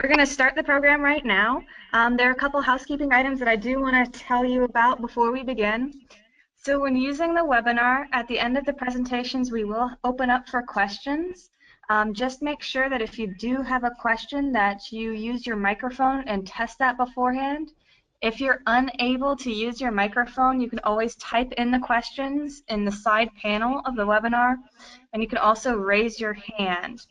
We're going to start the program right now. There are a couple housekeeping items that I do want to tell you about before we begin. So when using the webinar, at the end of the presentations, we will open up for questions. Just make sure that if you do have a question that you use your microphone and test that beforehand. If you're unable to use your microphone, you can always type in the questions in the side panel of the webinar, and you can also raise your hand.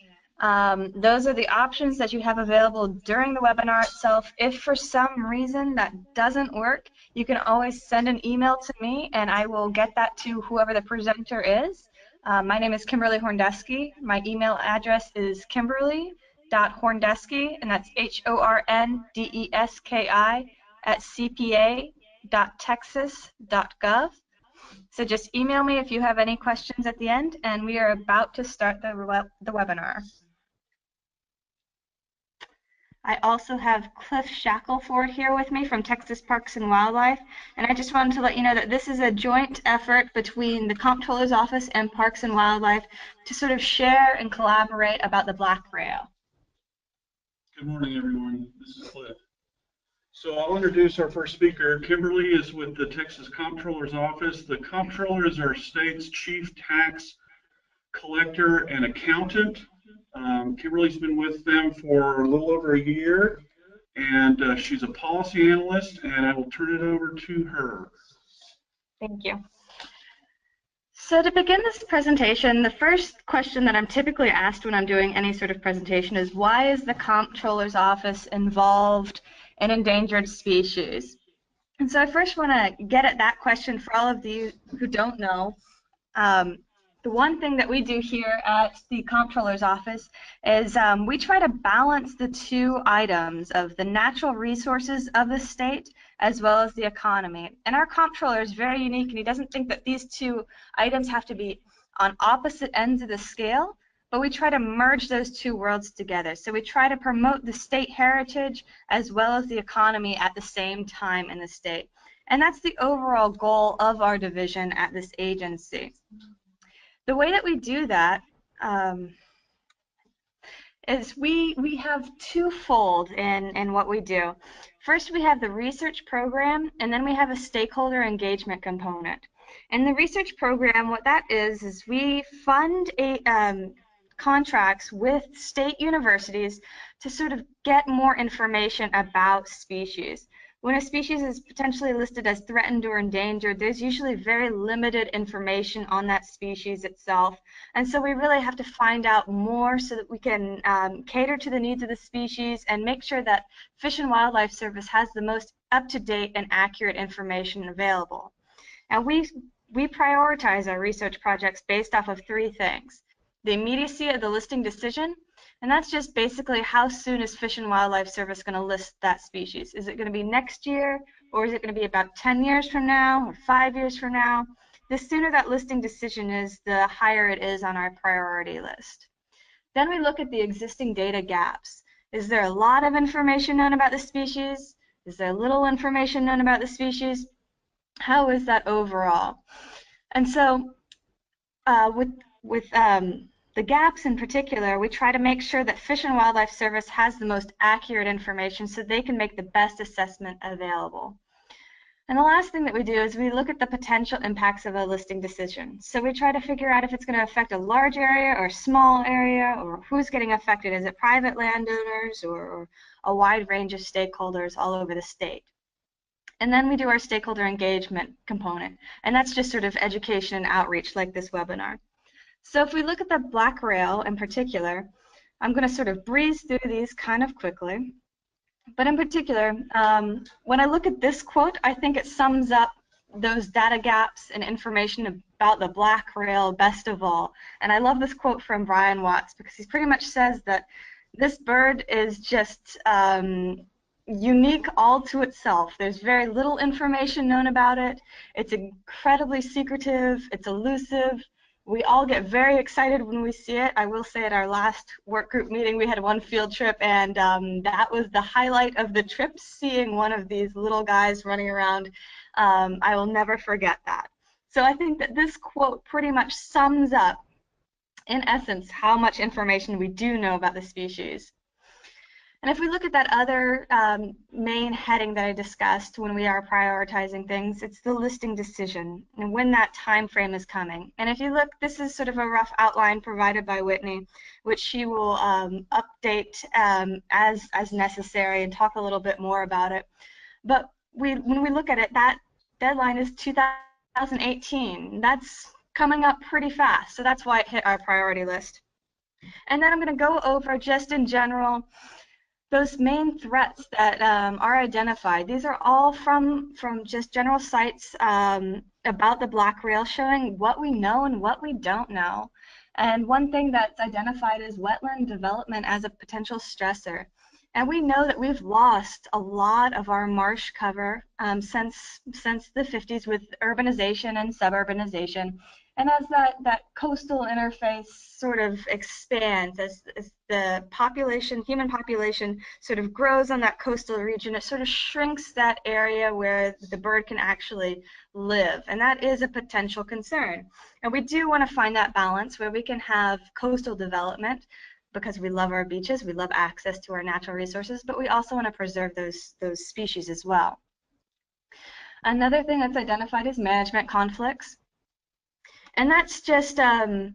Those are the options that you have available during the webinar itself. If for some reason that doesn't work, you can always send an email to me and I will get that to whoever the presenter is. My name is Kimberly Horndeski. My email address is kimberly.horndeski, and that's HORNDESKI @cpa.texas.gov. So just email me if you have any questions at the end, and we are about to start the webinar. I also have Cliff Shackelford here with me from Texas Parks and Wildlife, and I just wanted to let you know that this is a joint effort between the Comptroller's Office and Parks and Wildlife to sort of share and collaborate about the black rail. Good morning, everyone. This is Cliff. So I'll introduce our first speaker. Kimberly is with the Texas Comptroller's Office. The Comptroller is our state's chief tax collector and accountant. Kimberly's been with them for a little over a year, and she's a policy analyst, and I will turn it over to her. Thank you. So to begin this presentation, the first question that I'm typically asked when I'm doing any sort of presentation is, why is the Comptroller's Office involved in endangered species? And so I first want to get at that question for all of you who don't know. The one thing that we do here at the Comptroller's Office is we try to balance the two items of the natural resources of the state as well as the economy. And our Comptroller is very unique, and he doesn't think that these two items have to be on opposite ends of the scale, but we try to merge those two worlds together. So we try to promote the state heritage as well as the economy at the same time in the state. And that's the overall goal of our division at this agency. The way that we do that is we have twofold in what we do. First, we have the research program, and then we have a stakeholder engagement component. In the research program, what that is we fund contracts with state universities to sort of get more information about species. When a species is potentially listed as threatened or endangered, there's usually very limited information on that species itself. And so we really have to find out more so that we can cater to the needs of the species and make sure that Fish and Wildlife Service has the most up-to-date and accurate information available. And we prioritize our research projects based off of three things: the immediacy of the listing decision, and that's just basically how soon is Fish and Wildlife Service going to list that species. Is it going to be next year, or is it going to be about 10 years from now, or 5 years from now? The sooner that listing decision is, the higher it is on our priority list. Then we look at the existing data gaps. Is there a lot of information known about the species? Is there little information known about the species? How is that overall? And so with the gaps in particular, we try to make sure that Fish and Wildlife Service has the most accurate information so they can make the best assessment available. And the last thing that we do is we look at the potential impacts of a listing decision. So we try to figure out if it's going to affect a large area or a small area, or who's getting affected. Is it private landowners or a wide range of stakeholders all over the state? And then we do our stakeholder engagement component, and that's just sort of education and outreach like this webinar. So if we look at the black rail in particular, I'm going to sort of breeze through these kind of quickly. But in particular, when I look at this quote, I think it sums up those data gaps and information about the black rail best of all. And I love this quote from Brian Watts, because he pretty much says that this bird is just unique all to itself. There's very little information known about it. It's incredibly secretive. It's elusive. We all get very excited when we see it. I will say at our last work group meeting, we had one field trip, and that was the highlight of the trip, seeing one of these little guys running around. I will never forget that. So I think that this quote pretty much sums up, in essence, how much information we do know about the species. And if we look at that other main heading that I discussed when we are prioritizing things, it's the listing decision and when that time frame is coming. And if you look, this is sort of a rough outline provided by Whitney, which she will update as necessary and talk a little bit more about it. But when we look at it, that deadline is 2018. That's coming up pretty fast, so that's why it hit our priority list. And then I'm going to go over just in general those main threats that are identified. These are all from just general sites about the black rail, showing what we know and what we don't know. And one thing that's identified is wetland development as a potential stressor. And we know that we've lost a lot of our marsh cover since the 50s with urbanization and suburbanization. And as that coastal interface sort of expands, as the population, human population, sort of grows on that coastal region, it sort of shrinks that area where the bird can actually live. And that is a potential concern. And we do want to find that balance where we can have coastal development because we love our beaches, we love access to our natural resources, but we also want to preserve those species as well. Another thing that's identified is management conflicts. And that's just, in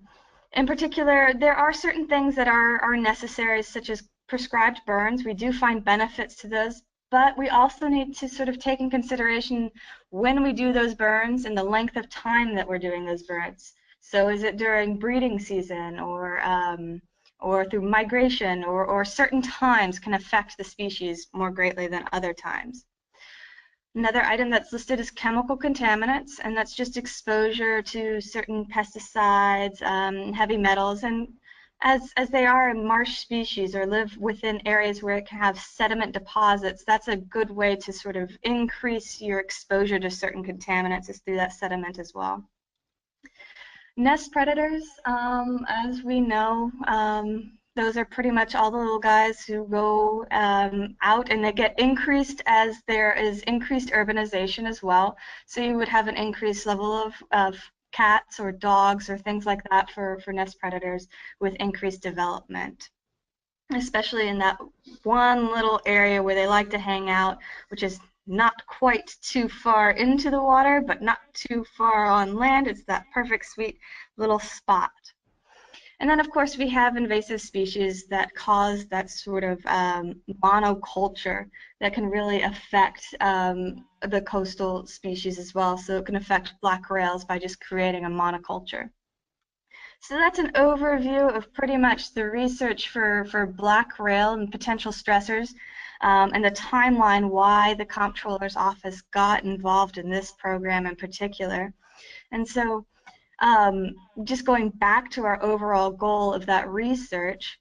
particular, there are certain things that are necessary, such as prescribed burns. We do find benefits to those, but we also need to sort of take in consideration when we do those burns and the length of time that we're doing those burns. So is it during breeding season or through migration, or certain times can affect the species more greatly than other times. Another item that's listed is chemical contaminants, and that's just exposure to certain pesticides, heavy metals, and as they are a marsh species or live within areas where it can have sediment deposits, that's a good way to sort of increase your exposure to certain contaminants is through that sediment as well. Nest predators, as we know, those are pretty much all the little guys who go out, and they get increased as there is increased urbanization as well. So you would have an increased level of cats or dogs or things like that for nest predators with increased development, especially in that one little area where they like to hang out, which is not quite too far into the water, but not too far on land. It's that perfect, sweet little spot. And then, of course, we have invasive species that cause that sort of monoculture that can really affect the coastal species as well. So it can affect black rails by just creating a monoculture. So that's an overview of pretty much the research for black rail and potential stressors, and the timeline why the Comptroller's Office got involved in this program in particular. And so just going back to our overall goal of that research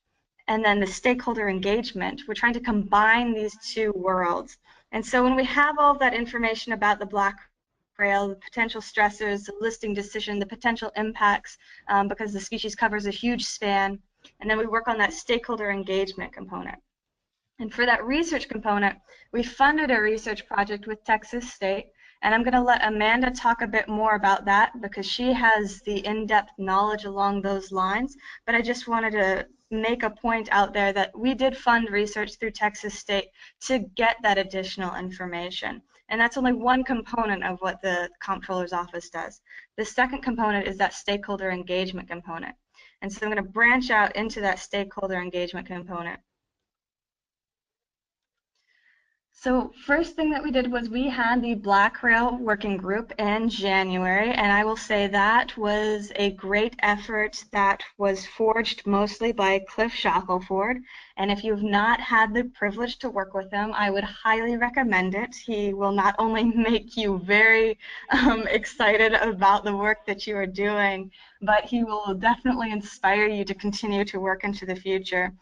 and then the stakeholder engagement, we're trying to combine these two worlds. And so when we have all of that information about the black rail, the potential stressors, the listing decision, the potential impacts, because the species covers a huge span, and then we work on that stakeholder engagement component. And for that research component, we funded a research project with Texas State, and I'm going to let Amanda talk a bit more about that because she has the in-depth knowledge along those lines. But I just wanted to make a point out there that we did fund research through Texas State to get that additional information. And that's only one component of what the Comptroller's Office does. The second component is that stakeholder engagement component. And so I'm going to branch out into that stakeholder engagement component. So first thing that we did was we had the Black Rail Working Group in January, and I will say that was a great effort that was forged mostly by Cliff Shackelford. And if you've not had the privilege to work with him, I would highly recommend it. He will not only make you very excited about the work that you are doing, but he will definitely inspire you to continue to work into the future.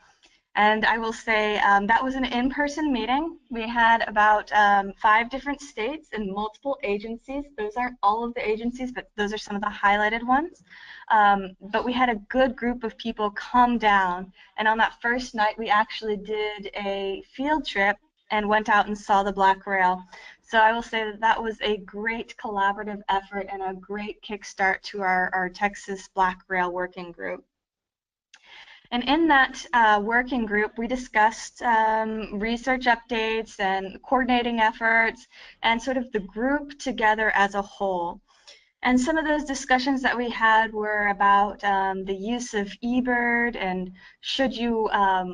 And I will say that was an in-person meeting. We had about 5 different states and multiple agencies. Those aren't all of the agencies, but those are some of the highlighted ones. But we had a good group of people come down. And on that first night, we actually did a field trip and went out and saw the Black Rail. So I will say that that was a great collaborative effort and a great kickstart to our Texas Black Rail Working Group. And in that working group, we discussed research updates and coordinating efforts and sort of the group together as a whole. And some of those discussions that we had were about the use of eBird and should you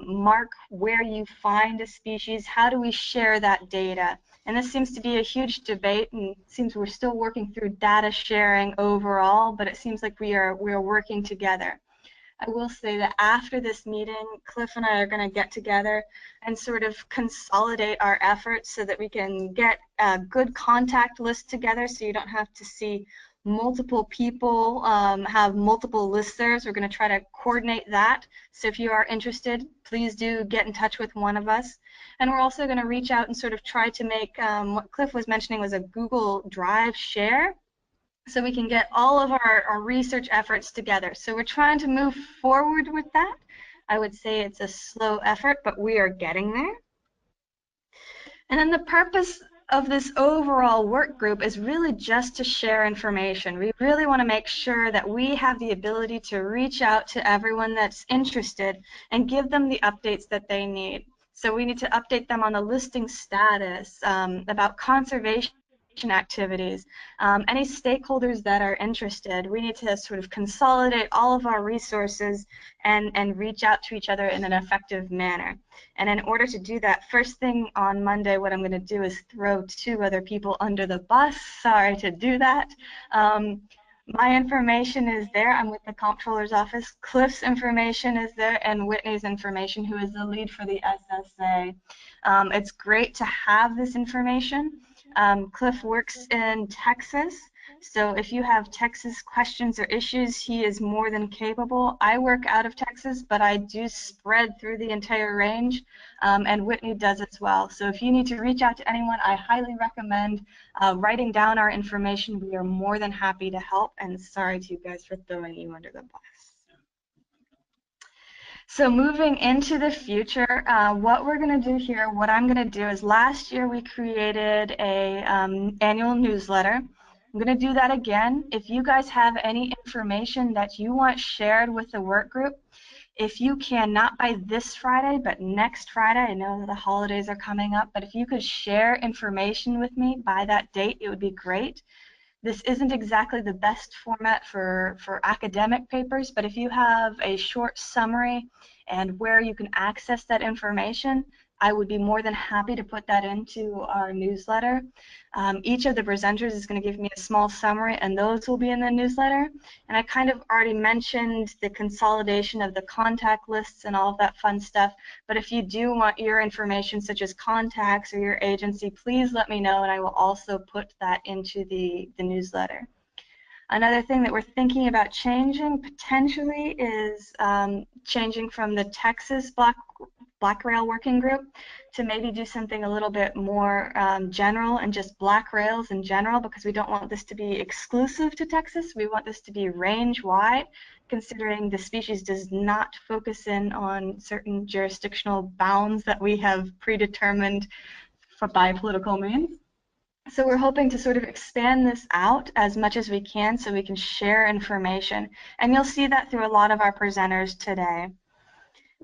mark where you find a species, how do we share that data? And this seems to be a huge debate, and it seems we're still working through data sharing overall, but it seems like we are working together. I will say that after this meeting, Cliff and I are going to get together and sort of consolidate our efforts so that we can get a good contact list together so you don't have to see multiple people have multiple listservs. We're going to try to coordinate that. So if you are interested, please do get in touch with one of us. And we're also going to reach out and sort of try to make what Cliff was mentioning was a Google Drive share, so we can get all of our research efforts together. So we're trying to move forward with that. I would say it's a slow effort, but we are getting there. And then the purpose of this overall work group is really just to share information. We really want to make sure that we have the ability to reach out to everyone that's interested and give them the updates that they need. So we need to update them on the listing status, about conservation activities, any stakeholders that are interested. We need to sort of consolidate all of our resources and reach out to each other in an effective manner. And in order to do that, first thing on Monday, what I'm going to do is throw 2 other people under the bus. Sorry to do that. My information is there. I'm with the Comptroller's office. Cliff's information is there, and Whitney's information, who is the lead for the SSA. It's great to have this information. Cliff works in Texas, so if you have Texas questions or issues, he is more than capable. I work out of Texas, but I do spread through the entire range, and Whitney does as well. So if you need to reach out to anyone, I highly recommend writing down our information. We are more than happy to help, and sorry to you guys for throwing you under the bus. So moving into the future, what we're going to do here, what I'm going to do is last year we created a annual newsletter. I'm going to do that again. If you guys have any information that you want shared with the work group, if you can, not by this Friday, but next Friday, I know that the holidays are coming up, but if you could share information with me by that date, it would be great. This isn't exactly the best format for academic papers, but if you have a short summary and where you can access that information, I would be more than happy to put that into our newsletter. Each of the presenters is going to give me a small summary, and those will be in the newsletter. And I kind of already mentioned the consolidation of the contact lists and all of that fun stuff, but if you do want your information, such as contacts or your agency, please let me know, and I will also put that into the newsletter. Another thing that we're thinking about changing potentially is changing from the Texas Black Rail Working Group to maybe do something a little bit more general and just black rails in general, because we don't want this to be exclusive to Texas. We want this to be range-wide, considering the species does not focus in on certain jurisdictional bounds that we have predetermined by political means. So we're hoping to sort of expand this out as much as we can so we can share information. And you'll see that through a lot of our presenters today.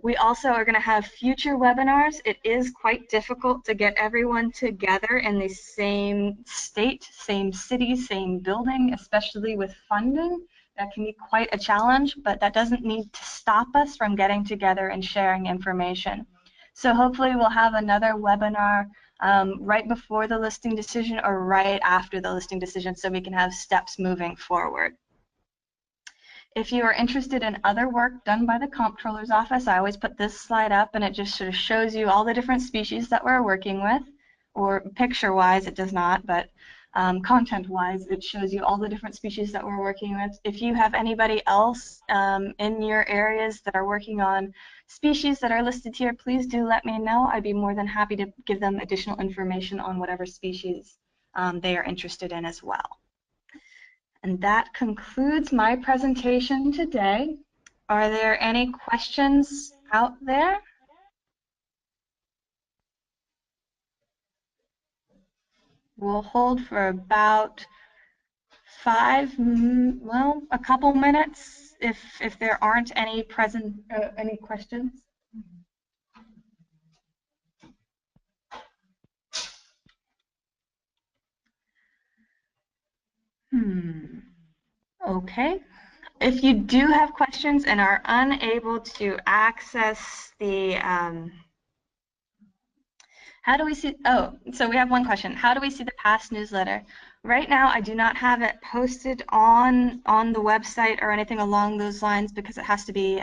We also are going to have future webinars. It is quite difficult to get everyone together in the same state, same city, same building, especially with funding. That can be quite a challenge, but that doesn't need to stop us from getting together and sharing information. So hopefully we'll have another webinar right before the listing decision or right after the listing decision so we can have steps moving forward. If you are interested in other work done by the Comptroller's office, I always put this slide up, and it just sort of shows you all the different species that we're working with, or picture-wise it does not, but content-wise it shows you all the different species that we're working with. If you have anybody else in your areas that are working on species that are listed here, please do let me know. I'd be more than happy to give them additional information on whatever species they are interested in as well. And that concludes my presentation today. Are there any questions out there? We'll hold for about well, a couple minutes if there aren't any any questions. Okay. If you do have questions and are unable to access the, how do we see, oh, so we have one question. How do we see the past newsletter? Right now, I do not have it posted on the website or anything along those lines because it has to be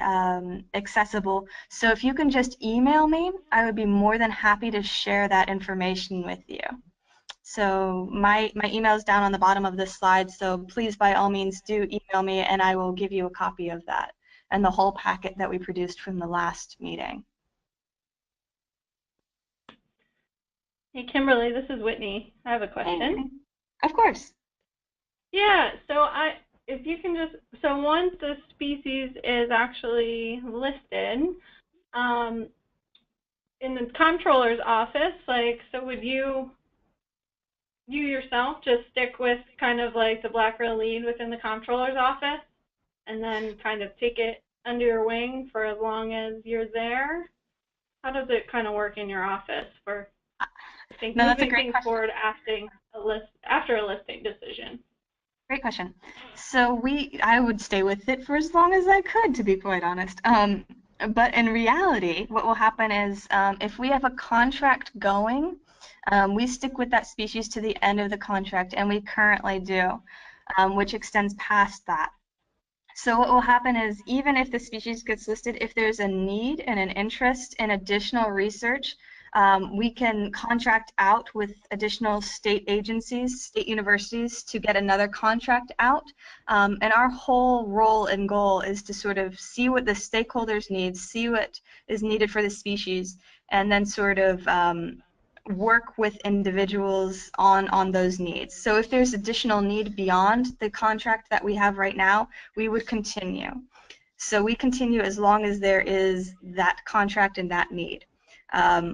accessible. So if you can just email me, I would be more than happy to share that information with you. So my email is down on the bottom of this slide, so please by all means do email me and I will give you a copy of that and the whole packet that we produced from the last meeting. Hey Kimberly, this is Whitney. I have a question. Of course. Yeah, so if you can just, so once the species is actually listed, in the comptroller's office, like, so would you yourself just stick with kind of like the black rail lead within the comptroller's office and then kind of take it under your wing for as long as you're there? How does it kind of work in your office for, I think, moving things forward after a listing decision? Great question. So I would stay with it for as long as I could, to be quite honest. But in reality, what will happen is if we have a contract going, we stick with that species to the end of the contract, and we currently do, which extends past that. So what will happen is even if the species gets listed, if there's a need and an interest in additional research, we can contract out with additional state agencies, state universities, to get another contract out. And our whole role and goal is to sort of see what the stakeholders need, see what is needed for the species, and then sort of work with individuals on those needs. So if there's additional need beyond the contract that we have right now, we would continue. So we continue as long as there is that contract and that need.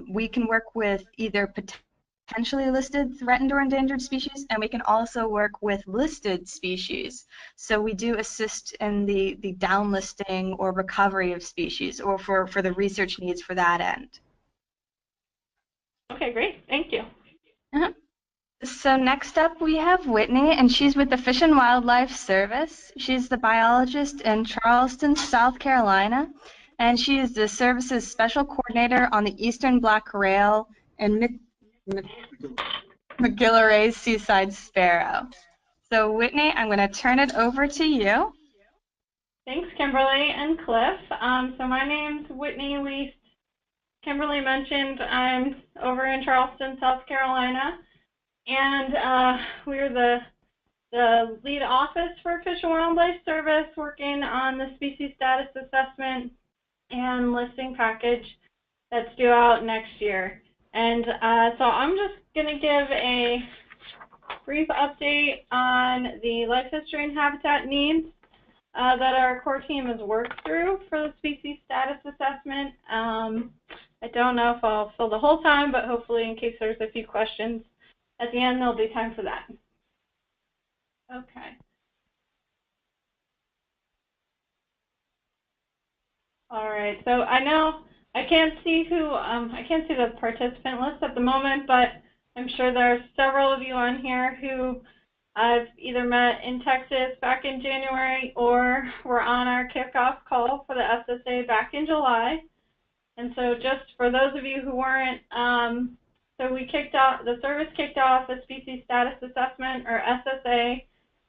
We can work with either potentially listed threatened or endangered species, and we can also work with listed species. So we do assist in the downlisting or recovery of species, or for the research needs for that end. Okay, great. Thank you. So next up we have Whitney, and she's with the Fish and Wildlife Service. She's the biologist in Charleston, South Carolina, and she is the service's special coordinator on the Eastern Black Rail and McGillivray Seaside Sparrow. So Whitney, I'm going to turn it over to you. Thanks, Kimberly and Cliff. So my name's Whitney Least. Kimberly mentioned I'm over in Charleston, South Carolina, and we're the lead office for Fish and Wildlife Service, working on the species status assessment and listing package that's due out next year. And so I'm just going to give a brief update on the life history and habitat needs that our core team has worked through for the species status assessment. I don't know if I'll fill the whole time, but hopefully in case there's a few questions at the end, there'll be time for that. Okay. All right, so I know I can't see the participant list at the moment, but I'm sure there are several of you on here who I've either met in Texas back in January or were on our kickoff call for the SSA back in July. And so just for those of you who weren't, so the service kicked off a species status assessment, or SSA,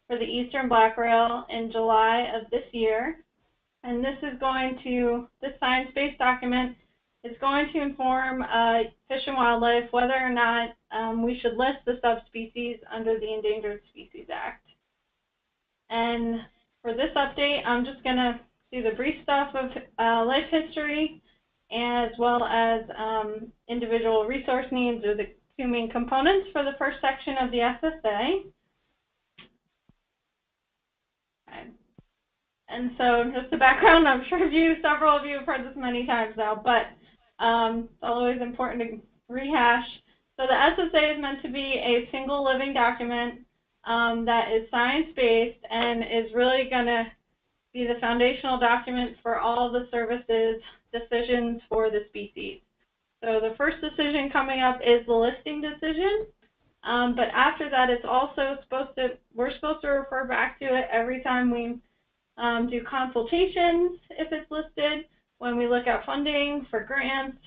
for the Eastern Black Rail in July of this year. And this science-based document is going to inform Fish and Wildlife whether or not we should list the subspecies under the Endangered Species Act. And for this update, I'm just going to do the brief stuff of life history, as well as individual resource needs, are the two main components for the first section of the SSA. Okay. And so just the background, I'm sure several of you have heard this many times now, but it's always important to rehash. So the SSA is meant to be a single living document that is science-based and is really going to be the foundational document for all the services decisions for the species. So the first decision coming up is the listing decision, but after that, it's also we're supposed to refer back to it every time we do consultations if it's listed, when we look at funding for grants,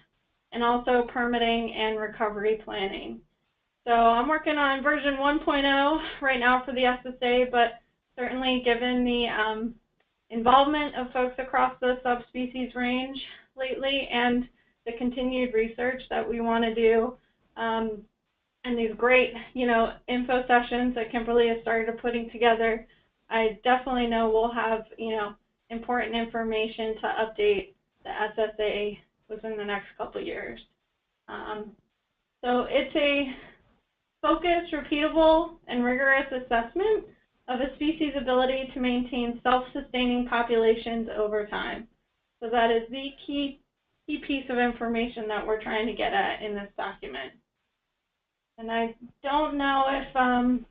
and also permitting and recovery planning. So I'm working on version 1.0 right now for the SSA, but certainly given the involvement of folks across the subspecies range lately and the continued research that we want to do, and these great, info sessions that Kimberly has started putting together, I definitely know we'll have, important information to update the SSA within the next couple of years. So it's a focused, repeatable, and rigorous assessment of a species' ability to maintain self-sustaining populations over time. So that is the key piece of information that we're trying to get at in this document. And I don't know if, can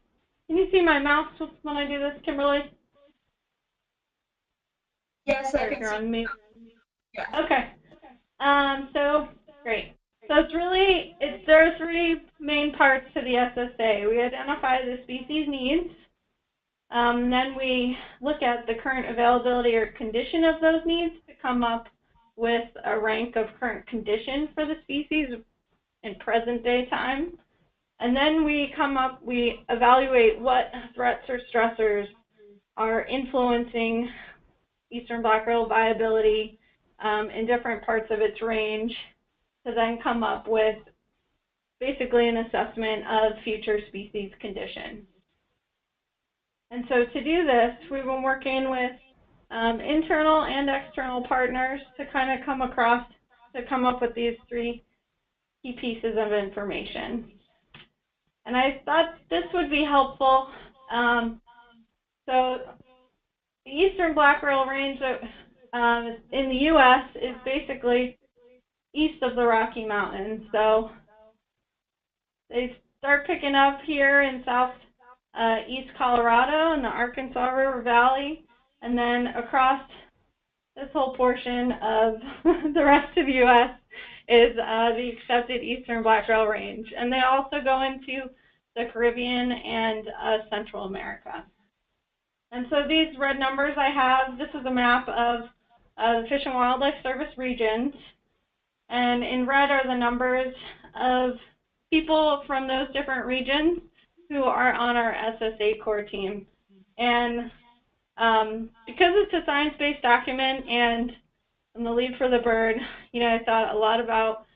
you see my mouse when I do this, Kimberly? Yes, I can You're see. on mute. Yeah. Okay. So great. So there are three main parts to the SSA. We identify the species needs. Then we look at the current availability or condition of those needs to come up with a rank of current condition for the species in present day time. And then we evaluate what threats or stressors are influencing eastern black rail viability in different parts of its range, to then come up with basically an assessment of future species condition. And so to do this, we've been working with internal and external partners to kind of come up with these three key pieces of information. And I thought this would be helpful. So the eastern black rail range in the U.S. is basically east of the Rocky Mountains. So they start picking up here in southeast Colorado in the Arkansas River Valley, and then across this whole portion of the rest of the U.S. is the accepted eastern black rail range. And they also go into the Caribbean and Central America. And so these red numbers I have, this is a map of the Fish and Wildlife Service regions. And in red are the numbers of people from those different regions who are on our SSA core team. And because it's a science-based document and I'm the lead for the bird, I thought a lot about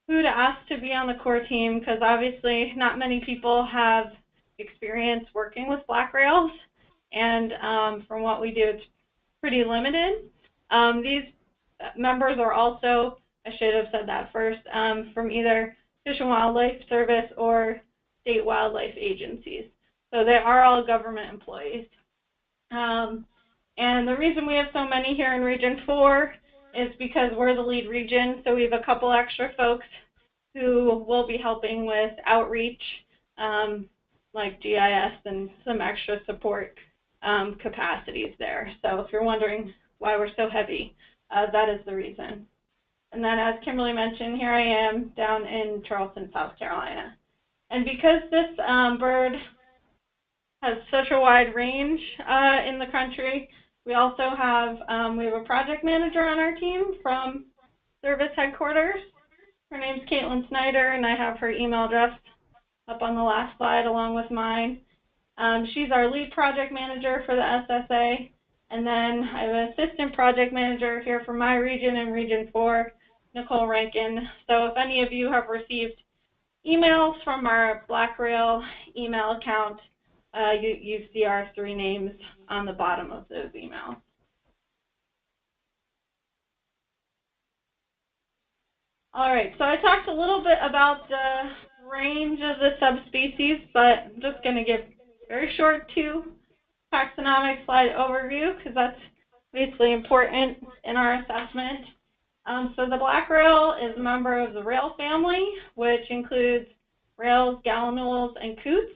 who to ask to be on the core team, because obviously not many people have experience working with black rails. And from what we do, it's pretty limited. These members are also, I should have said that first, from either Fish and Wildlife Service or state wildlife agencies. So they are all government employees. And the reason we have so many here in Region 4 is because we're the lead region, so we have a couple extra folks who will be helping with outreach, like GIS and some extra support capacities there. So if you're wondering why we're so heavy, that is the reason. And then, as Kimberly mentioned, here I am down in Charleston, South Carolina. And because this bird has such a wide range in the country, we also have a project manager on our team from service headquarters. Her name's Caitlin Snyder, and I have her email address up on the last slide along with mine. She's our lead project manager for the SSA. And then I have an assistant project manager here for my region in Region 4, Nicole Rankin. So if any of you have received emails from our Black Rail email account, you see our three names on the bottom of those emails. All right, so I talked a little bit about the range of the subspecies, but I'm just going to give a very short taxonomic slide overview, because that's basically important in our assessment. So the black rail is a member of the rail family, which includes rails, gallinules, and coots.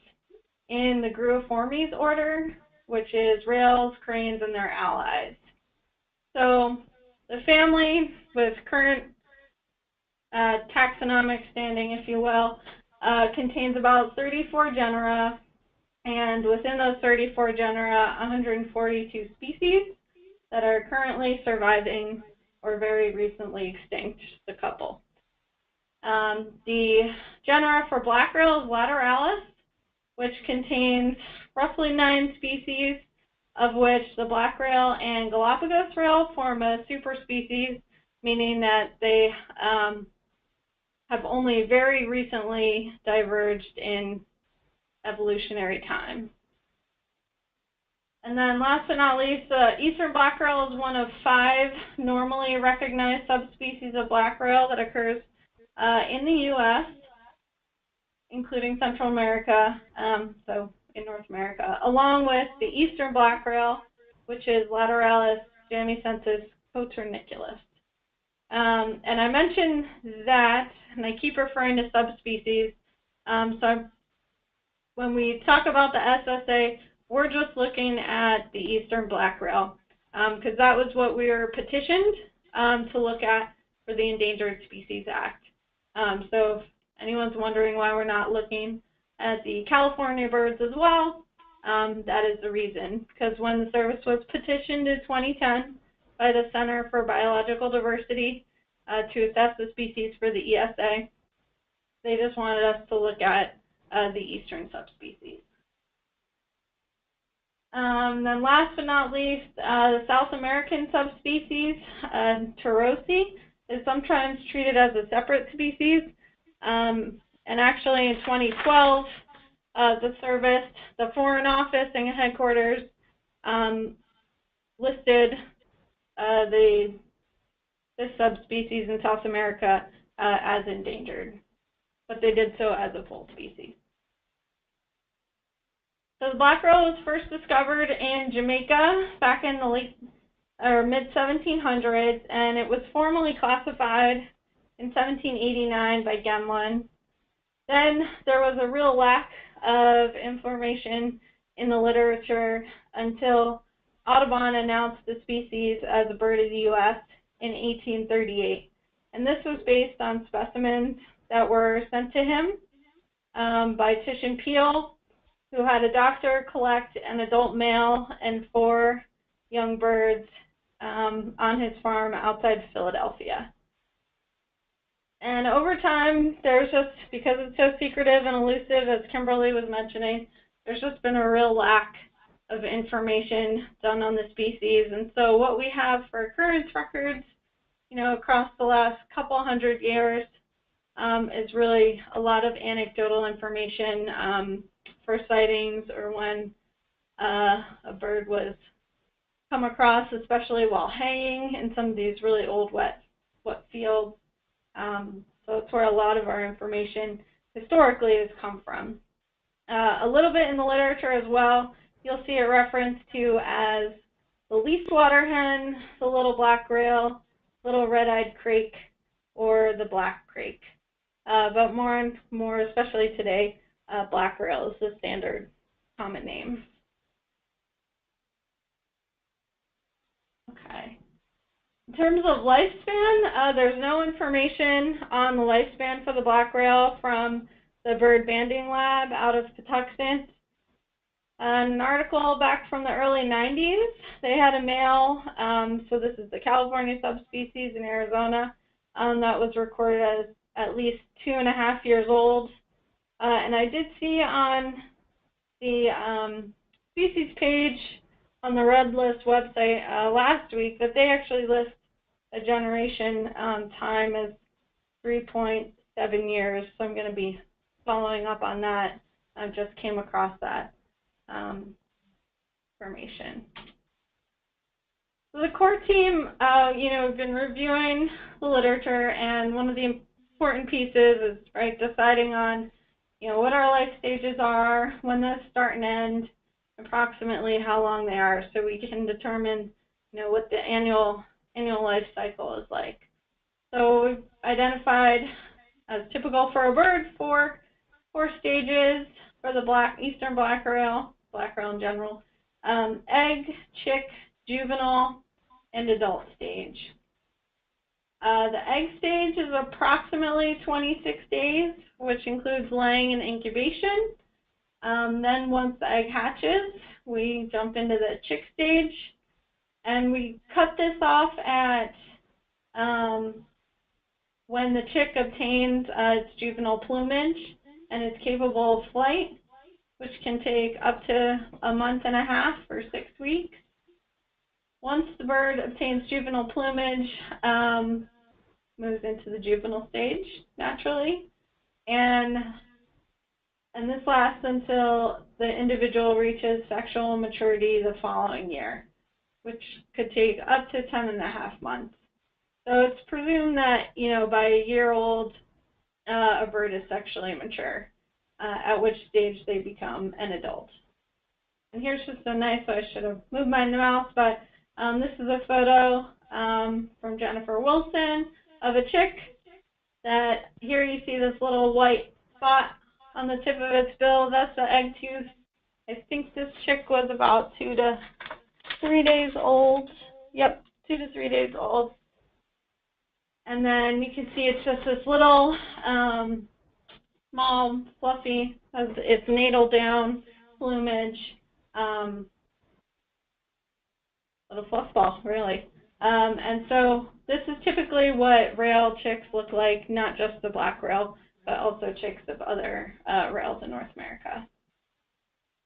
in the Gruiformes order, which is rails, cranes, and their allies. So the family, with current taxonomic standing, if you will, contains about 34 genera, and within those 34 genera, 142 species that are currently surviving or very recently extinct, the couple. The genera for black rail is Lateralis, which contains roughly 9 species, of which the black rail and Galapagos rail form a superspecies, meaning that they have only very recently diverged in evolutionary time. And then last but not least, eastern black rail is one of 5 normally recognized subspecies of black rail that occurs in the U.S., including Central America, so in North America, along with the eastern black rail, which is Lateralis jamicensis coterniculus. And I mentioned that, and I keep referring to subspecies, when we talk about the SSA, we're just looking at the eastern black rail, because that was what we were petitioned to look at for the Endangered Species Act. So if anyone's wondering why we're not looking at the California birds as well, that is the reason, because when the service was petitioned in 2010 by the Center for Biological Diversity to assess the species for the ESA, they just wanted us to look at the eastern subspecies. Then last but not least, the South American subspecies, Turosi, is sometimes treated as a separate species. And actually in 2012, the service, the Foreign Office and headquarters listed this subspecies in South America as endangered, but they did so as a full species. So the black rail was first discovered in Jamaica back in the late or mid-1700s, and it was formally classified in 1789 by Gemlin. Then there was a real lack of information in the literature until Audubon announced the species as a bird of the U.S. in 1838. And this was based on specimens that were sent to him by Titian Peale, who had a doctor collect an adult male and 4 young birds on his farm outside Philadelphia. And over time, there's just, because it's so secretive and elusive, as Kimberly was mentioning, there's just been a real lack of information done on the species. And so what we have for occurrence records, you know, across the last couple hundred years is really a lot of anecdotal information for sightings or when a bird was come across, especially while hanging in some of these really old wet fields. So it's where a lot of our information historically has come from. A little bit in the literature as well, you'll see it referenced to as the least water hen, the little black rail, little red-eyed crake, or the black crake. But more especially today, black rail is the standard common name. Okay. In terms of lifespan, there's no information on the lifespan for the black rail from the Bird Banding Lab out of Patuxent. An article back from the early 90s, they had a male, so this is the California subspecies in Arizona, that was recorded as at least 2.5 years old. And I did see on the species page on the Red List website last week that they actually list a generation time as 3.7 years. So I'm going to be following up on that. I just came across that information. So the core team, we've been reviewing the literature, and one of the important pieces is deciding on, what our life stages are, when they start and end, approximately how long they are, so we can determine, what the annual life cycle is like. So we've identified, as typical for a bird, four stages for the eastern black rail in general, egg, chick, juvenile, and adult stage. The egg stage is approximately 26 days, which includes laying and incubation. Then once the egg hatches, we jump into the chick stage, and we cut this off at when the chick obtains its juvenile plumage and is capable of flight, which can take up to a month and a half or 6 weeks. Once the bird obtains juvenile plumage, moves into the juvenile stage naturally, and this lasts until the individual reaches sexual maturity the following year, which could take up to 10.5 months. So it's presumed that, by a year old, a bird is sexually mature, at which stage they become an adult. And here's just a nice, I should have moved my mouse, but this is a photo from Jennifer Wilson of a chick that here you see this little white spot on the tip of its bill. That's the egg tooth. I think this chick was about 2 to 3 days old. Yep, 2 to 3 days old. And then you can see it's just this little small, fluffy, it's natal down plumage, little fluff ball, really. And so this is typically what rail chicks look like, not just the black rail, but also chicks of other rails in North America.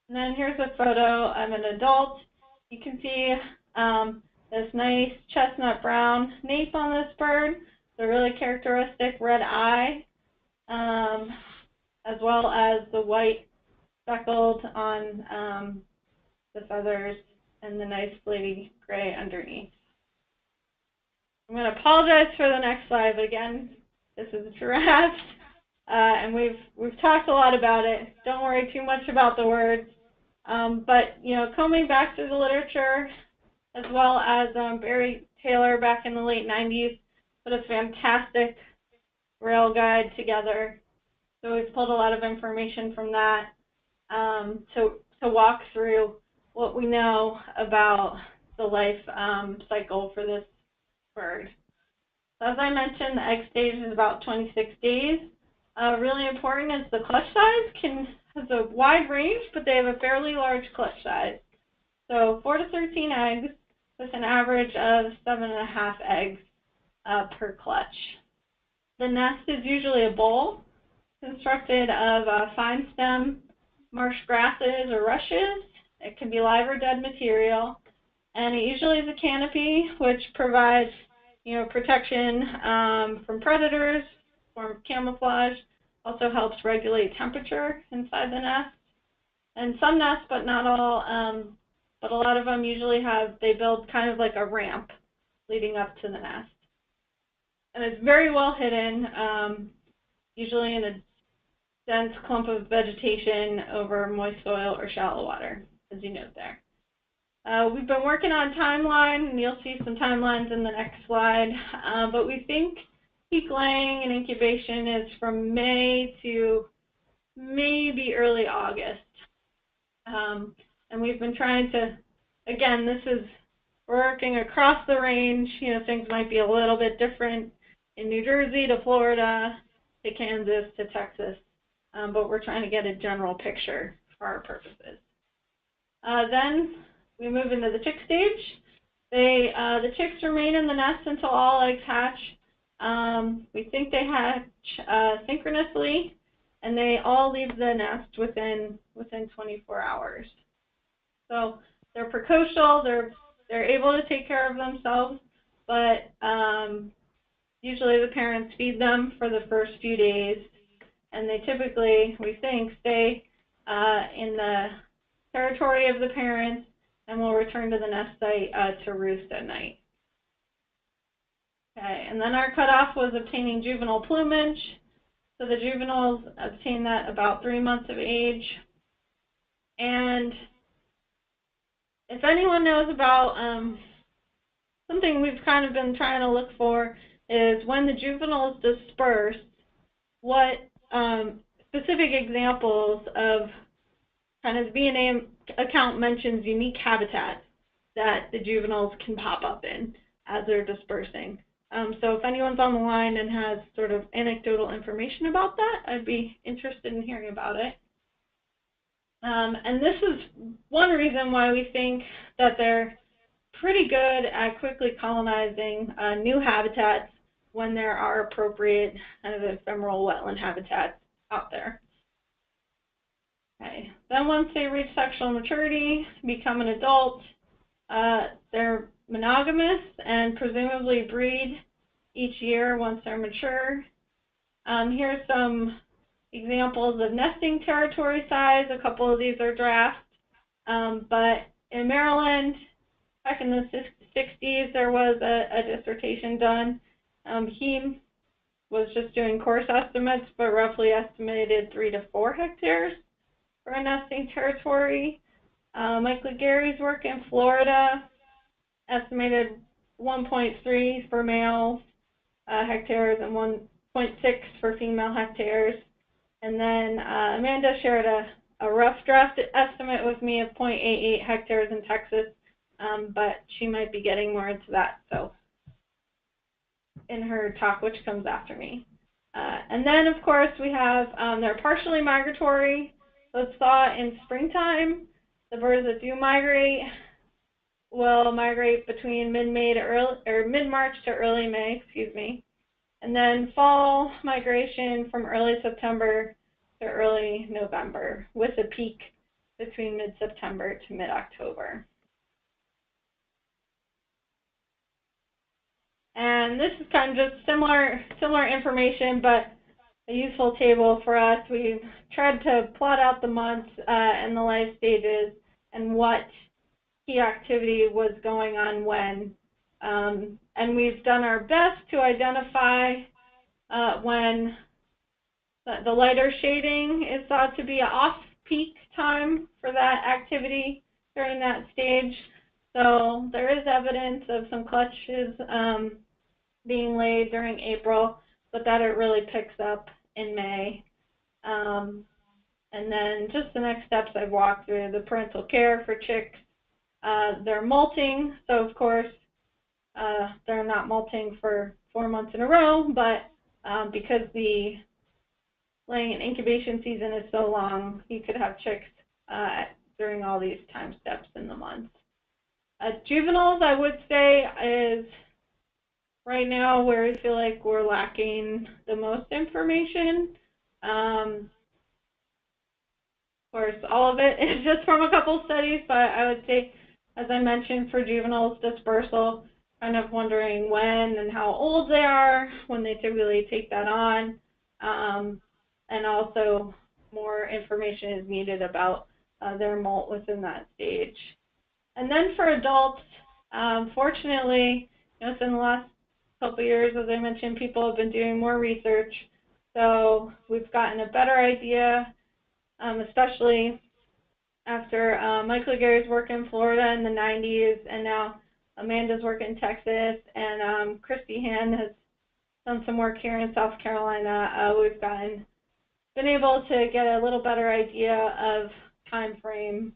And then here's a photo of an adult. You can see this nice chestnut brown nape on this bird, the really characteristic red eye, as well as the white speckled on the feathers and the nice slaty gray underneath. I'm going to apologize for the next slide, but again, this is a giraffe, and we've talked a lot about it. Don't worry too much about the words, but combing back through the literature, as well as Barry Taylor back in the late 90s put a fantastic rail guide together. So we've pulled a lot of information from that to walk through what we know about the life cycle for this bird. So as I mentioned, the egg stage is about 26 days. Really important is the clutch size has a wide range, but they have a fairly large clutch size. So 4 to 13 eggs with an average of 7.5 eggs per clutch. The nest is usually a bowl constructed of fine stem marsh grasses or rushes. It can be live or dead material, and it usually is a canopy, which provides protection from predators, form of camouflage. Also helps regulate temperature inside the nest. And some nests, but not all, but a lot of them usually they build kind of like a ramp leading up to the nest. And it's very well hidden, usually in a dense clump of vegetation over moist soil or shallow water, as you note there. We've been working on timeline, and you'll see some timelines in the next slide, but we think peak laying and incubation is from May to maybe early August. And we've been trying to, again, we're working across the range. Things might be a little bit different in New Jersey to Florida to Kansas to Texas, but we're trying to get a general picture for our purposes. Then we move into the chick stage. The chicks remain in the nest until all eggs hatch. We think they hatch synchronously, and they all leave the nest within 24 hours. So they're precocial. They're able to take care of themselves, but usually the parents feed them for the first few days, and they typically, we think, stay in the territory of the parents and will return to the nest site to roost at night. Okay, and then our cutoff was obtaining juvenile plumage. So the juveniles obtain that about 3 months of age. And if anyone knows about something we've kind of been trying to look for is when the juveniles disperse, what specific examples of kind of the VNA account mentions unique habitats that the juveniles can pop up in as they're dispersing. So if anyone's on the line and has sort of anecdotal information about that, I'd be interested in hearing about it. And this is one reason why we think that they're pretty good at quickly colonizing new habitats when there are appropriate kind of ephemeral wetland habitats out there. Okay. Then once they reach sexual maturity, become an adult, they're monogamous and presumably breed each year once they're mature. Here's some examples of nesting territory size. A couple of these are draft, but in Maryland, back in the 60s, there was a dissertation done. He was just doing coarse estimates, but roughly estimated 3 to 4 hectares for a nesting territory. Mike Legary's work in Florida estimated 1.3 for male hectares and 1.6 for female hectares. And then Amanda shared a rough draft estimate with me of 0.88 hectares in Texas, but she might be getting more into that, so in her talk, which comes after me. And then, of course, we have, they're partially migratory. Let's thaw in springtime. The birds that do migrate will migrate between mid-May to mid-March to early May, excuse me. And then fall migration from early September to early November, with a peak between mid-September to mid-October. And this is kind of just similar information, but a useful table for us. We've tried to plot out the months and the life stages and what key activity was going on when. And we've done our best to identify when the lighter shading is thought to be an off-peak time for that activity during that stage. So there is evidence of some clutches being laid during April, but that it really picks up in May. And then just the next steps I've walked through, the parental care for chicks. They're molting, so of course they're not molting for 4 months in a row, but because the laying and incubation season is so long, you could have chicks during all these time steps in the months. Juveniles, I would say, is right now where we feel like we're lacking the most information. Of course, all of it is just from a couple studies, but I would say, as I mentioned, for juveniles dispersal, kind of wondering when and how old they are, when they typically take that on, and also more information is needed about their molt within that stage. And then for adults, fortunately, in the last couple of years, as I mentioned, people have been doing more research, so we've gotten a better idea, especially after Mike Legary's work in Florida in the 90s, and now Amanda's work in Texas, and Christy Hand has done some work here in South Carolina. We've been able to get a little better idea of time frame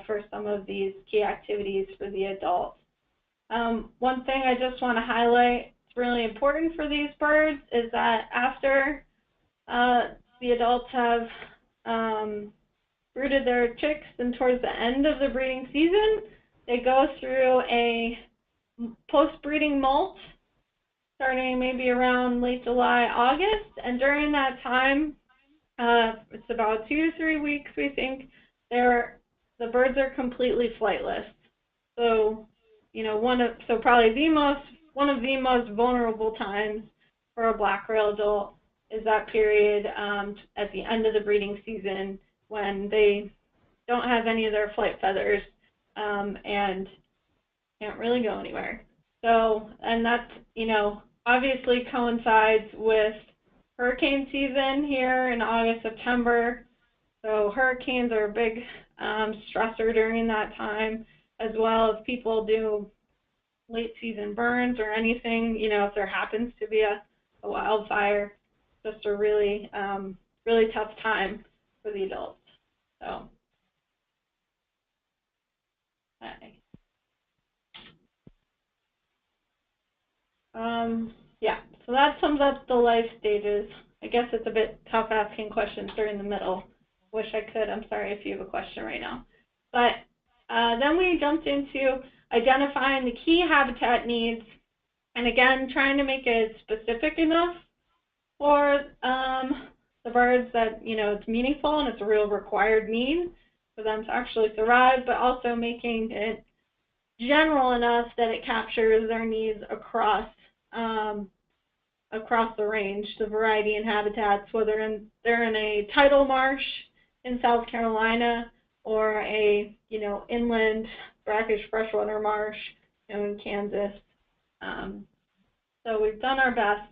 for some of these key activities for the adults. One thing I just want to highlight, it's really important for these birds, is that after the adults have brooded their chicks and towards the end of the breeding season, they go through a post-breeding molt starting maybe around late July, August, and during that time, it's about 2 to 3 weeks, we think, the birds are completely flightless. So, probably one of the most vulnerable times for a black rail adult is that period at the end of the breeding season when they don't have any of their flight feathers and can't really go anywhere. So, and that, obviously coincides with hurricane season here in August, September. So hurricanes are a big stressor during that time, as well as people do late season burns or anything, if there happens to be a wildfire, just a really, really tough time for the adults. So Okay. Yeah, so that sums up the life stages. I guess it's a bit tough asking questions during the middle. Wish I could. I'm sorry if you have a question right now. But then we jumped into identifying the key habitat needs, and again, trying to make it specific enough for the birds that, you know, it's meaningful and it's a real required need for them to actually survive, but also making it general enough that it captures their needs across the range, the variety in habitats, whether they're in a tidal marsh in South Carolina or a, you know, inland brackish freshwater marsh, you know, in Kansas. So we've done our best,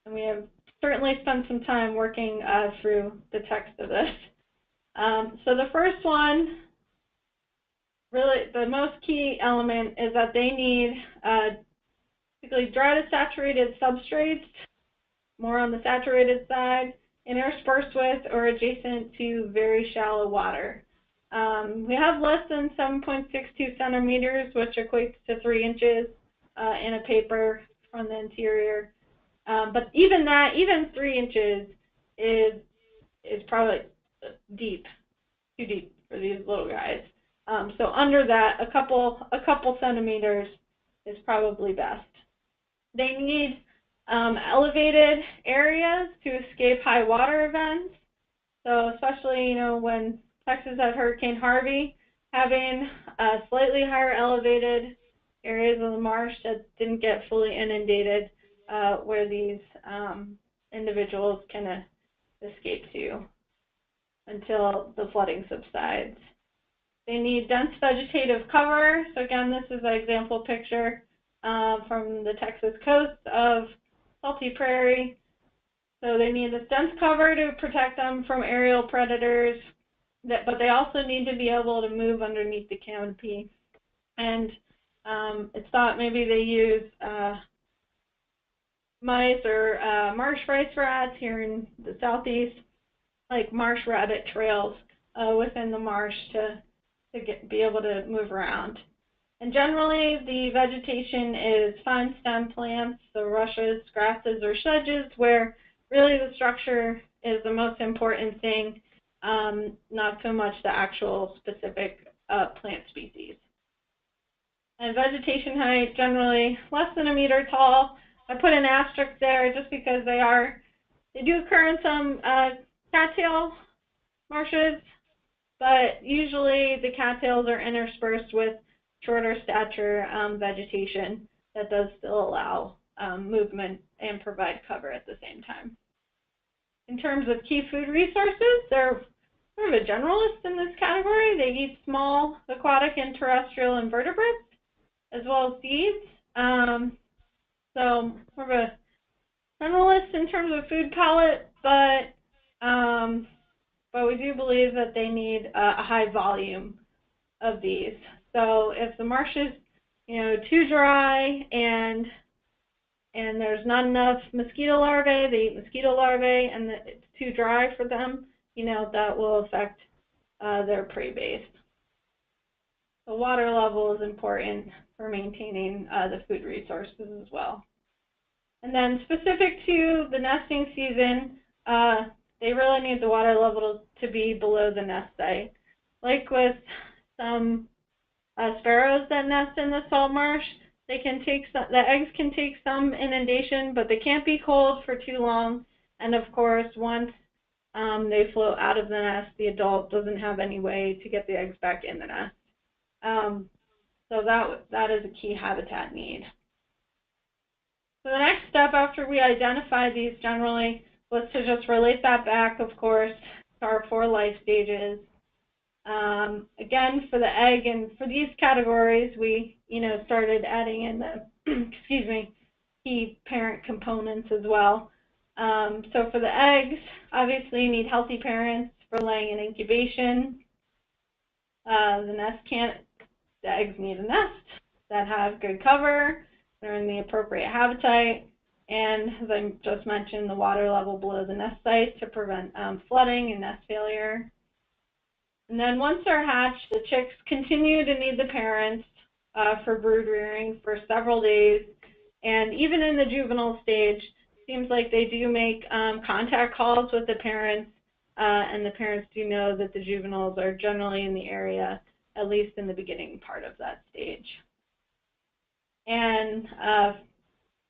and we have certainly spent some time working through the text of this. So the first one, really the most key element, is that they need particularly dry to saturated substrates, more on the saturated side, interspersed with or adjacent to very shallow water. We have less than 7.62 centimeters, which equates to 3 inches in a paper from the interior. But even 3 inches is probably deep, too deep for these little guys. So under that, a couple centimeters is probably best. They need elevated areas to escape high water events. So especially, you know, when Texas had Hurricane Harvey, having slightly higher elevated areas of the marsh that didn't get fully inundated, where these individuals can escape to until the flooding subsides. They need dense vegetative cover. So again, this is an example picture from the Texas coast of salty prairie. So they need this dense cover to protect them from aerial predators, but they also need to be able to move underneath the canopy. And it's thought maybe they use mice or marsh rice rats here in the southeast, like marsh rabbit trails within the marsh to be able to move around. And generally, the vegetation is fine stem plants, so rushes, grasses, or sedges, where really the structure is the most important thing, not so much the actual specific plant species. And vegetation height, generally less than 1 meter tall. I put an asterisk there just because they do occur in some cattail marshes, but usually the cattails are interspersed with shorter stature vegetation that does still allow movement and provide cover at the same time. In terms of key food resources, they're sort of a generalist in this category. They eat small aquatic and terrestrial invertebrates, as well as seeds. So more of a generalist in terms of food palette, but we do believe that they need a high volume of these. So if the marsh is, you know, too dry and there's not enough mosquito larvae, they eat mosquito larvae, and it's too dry for them, you know, that will affect their prey base. The water level is important for maintaining the food resources as well. And then specific to the nesting season, they really need the water level to be below the nest site. Like with some sparrows that nest in the salt marsh, the eggs can take some inundation, but they can't be cold for too long. And of course, once they float out of the nest, the adult doesn't have any way to get the eggs back in the nest. So that is a key habitat need. So the next step after we identify these generally was to just relate that back, of course, to our 4 life stages. Again, for the egg and for these categories, we, you know, started adding in the key parent components as well. So for the eggs, obviously you need healthy parents for laying and incubation. The eggs need a nest that have good cover, they're in the appropriate habitat, and as I just mentioned, the water level below the nest site to prevent flooding and nest failure. And then once they're hatched, the chicks continue to need the parents for brood rearing for several days. And even in the juvenile stage, seems like they do make contact calls with the parents, and the parents do know that the juveniles are generally in the area, at least in the beginning part of that stage. And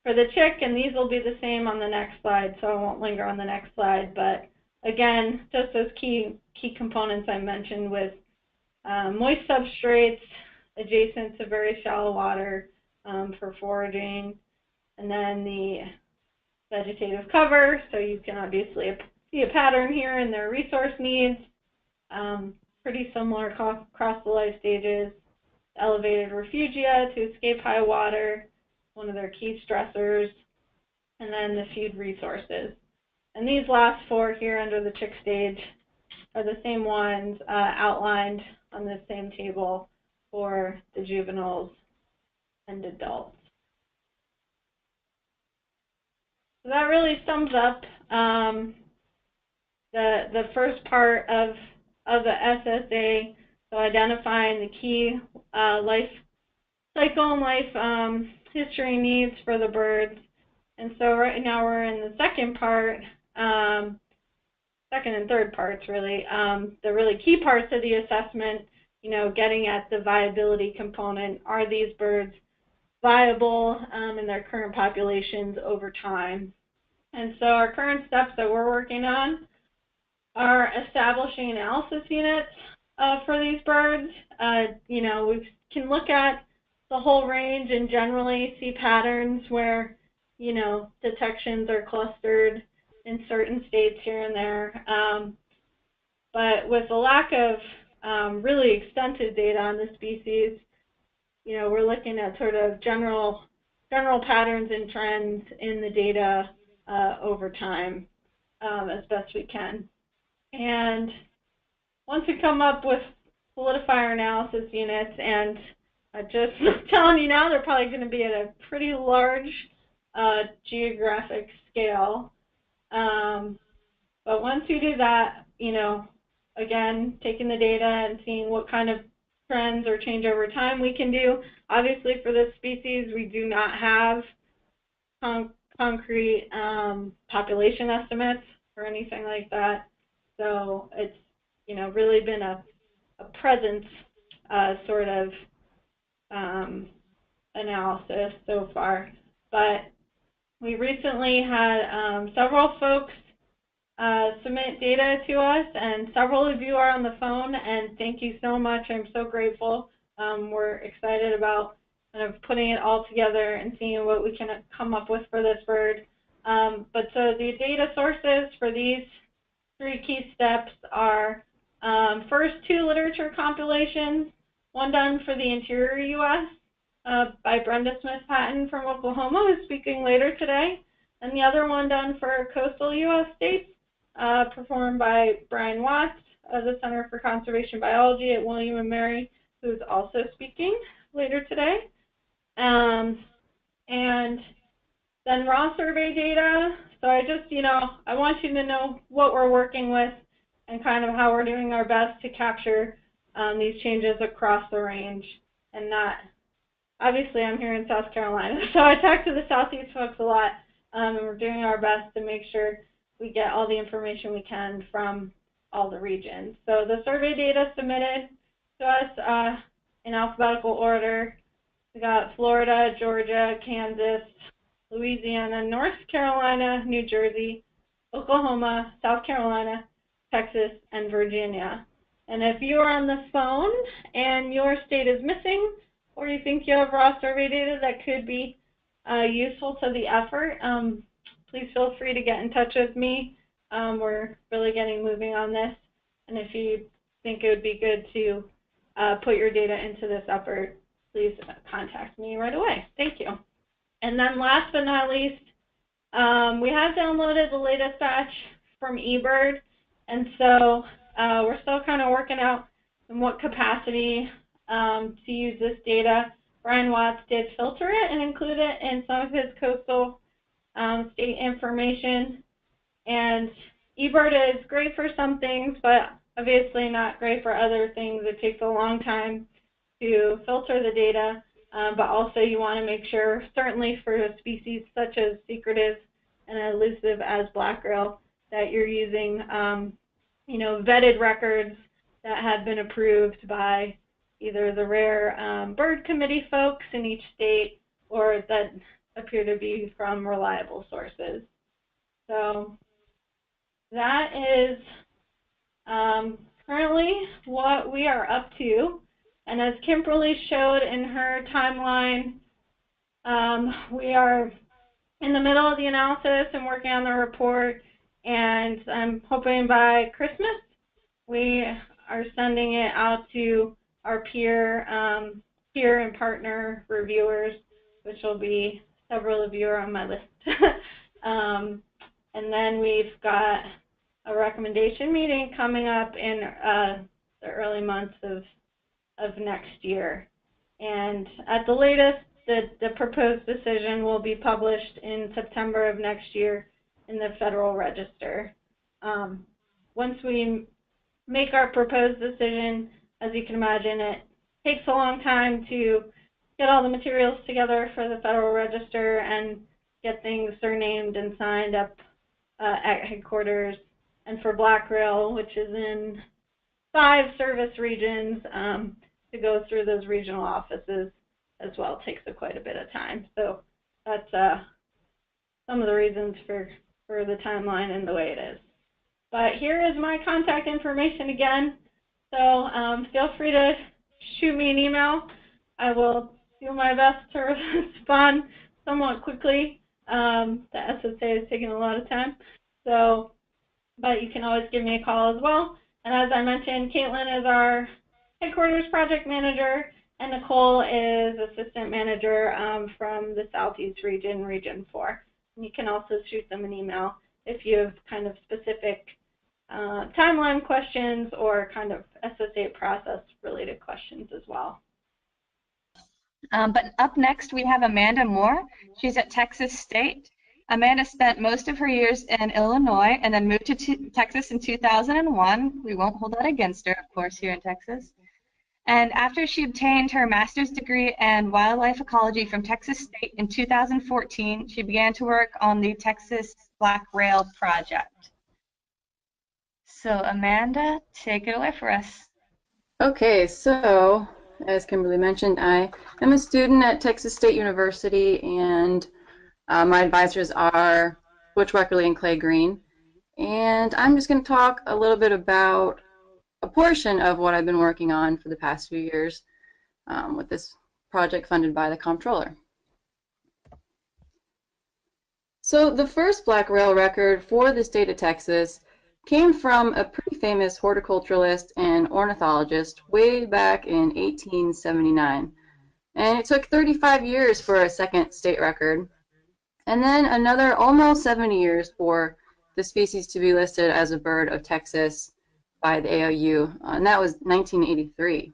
for the chick, and these will be the same on the next slide, so I won't linger on the next slide, but again, just those key components I mentioned with moist substrates adjacent to very shallow water for foraging, and then the vegetative cover, so you can obviously see a pattern here in their resource needs, pretty similar across the life stages. Elevated refugia to escape high water, one of their key stressors, and then the feed resources. And these last four here under the chick stage are the same ones outlined on the same table for the juveniles and adults. So that really sums up the first part of the SSA, so identifying the key life cycle and life history needs for the birds. And so right now we're in the second part, second and third parts really, the really key parts of the assessment, you know, getting at the viability component. Are these birds viable in their current populations over time? And so our current steps that we're working on are establishing analysis units for these birds. You know, we can look at the whole range and generally see patterns where, you know, detections are clustered in certain states here and there. But with a lack of really extensive data on the species, you know, we're looking at sort of general patterns and trends in the data over time as best we can. And once we come up with solidifier analysis units, and just telling you now, they're probably going to be at a pretty large geographic scale. But once you do that, you know, again, taking the data and seeing what kind of trends or change over time we can do. Obviously, for this species, we do not have concrete population estimates or anything like that. So it's, you know, really been a presence sort of analysis so far. But we recently had several folks submit data to us, and several of you are on the phone, and thank you so much. I'm so grateful. We're excited about kind of putting it all together and seeing what we can come up with for this bird. But so the data sources for these three key steps are first, two literature compilations, one done for the interior U.S. By Brenda Smith-Patton from Oklahoma, who's speaking later today, and the other one done for coastal U.S. states, performed by Brian Watts of the Center for Conservation Biology at William & Mary, who's also speaking later today. And then raw survey data. So I just, you know, I want you to know what we're working with and kind of how we're doing our best to capture these changes across the range. And not, obviously I'm here in South Carolina, so I talk to the Southeast folks a lot, and we're doing our best to make sure we get all the information we can from all the regions. So the survey data submitted to us in alphabetical order. We got Florida, Georgia, Kansas, Louisiana, North Carolina, New Jersey, Oklahoma, South Carolina, Texas, and Virginia. And if you are on the phone and your state is missing, or you think you have raw survey data that could be useful to the effort, please feel free to get in touch with me. We're really getting moving on this. And if you think it would be good to put your data into this effort, please contact me right away. Thank you. And then last but not least, we have downloaded the latest batch from eBird. And so we're still kind of working out in what capacity to use this data. Brian Watts did filter it and include it in some of his coastal state information. And eBird is great for some things, but obviously not great for other things. It takes a long time to filter the data, but also you want to make sure, certainly for a species such as secretive and elusive as black rail, that you're using vetted records that have been approved by either the rare bird committee folks in each state or that appear to be from reliable sources. So that is currently what we are up to. And as Kimberly showed in her timeline, we are in the middle of the analysis and working on the report, and I'm hoping by Christmas we are sending it out to our peer and partner reviewers, which will be several of you are on my list. And then we've got a recommendation meeting coming up in the early months of next year. And at the latest, the proposed decision will be published in September of next year in the Federal Register. Once we make our proposed decision, as you can imagine, it takes a long time to get all the materials together for the Federal Register and get things surnamed and signed up at headquarters. And for Black Rail, which is in 5 service regions, to go through those regional offices as well takes quite a bit of time. So that's some of the reasons for the timeline and the way it is. But here is my contact information again. So feel free to shoot me an email. I will do my best to respond somewhat quickly. The SSA is taking a lot of time. So, but you can always give me a call as well. And as I mentioned, Caitlin is our headquarters project manager, and Nicole is assistant manager from the Southeast region, Region 4. And you can also shoot them an email if you have kind of specific timeline questions or kind of SSA process related questions as well. But up next we have Amanda Moore. She's at Texas State. Amanda spent most of her years in Illinois and then moved to Texas in 2001. We won't hold that against her, of course, here in Texas. And after she obtained her master's degree in wildlife ecology from Texas State in 2014, she began to work on the Texas Black Rail Project. So Amanda, take it away for us. Okay, so as Kimberly mentioned, I am a student at Texas State University, and my advisors are Butch Weckerly and Clay Green. And I'm just going to talk a little bit about a portion of what I've been working on for the past few years with this project funded by the Comptroller. So the first Black Rail record for the state of Texas came from a pretty famous horticulturalist and ornithologist way back in 1879. And it took 35 years for a second state record, and then another almost 70 years for the species to be listed as a bird of Texas by the ALU, and that was 1983.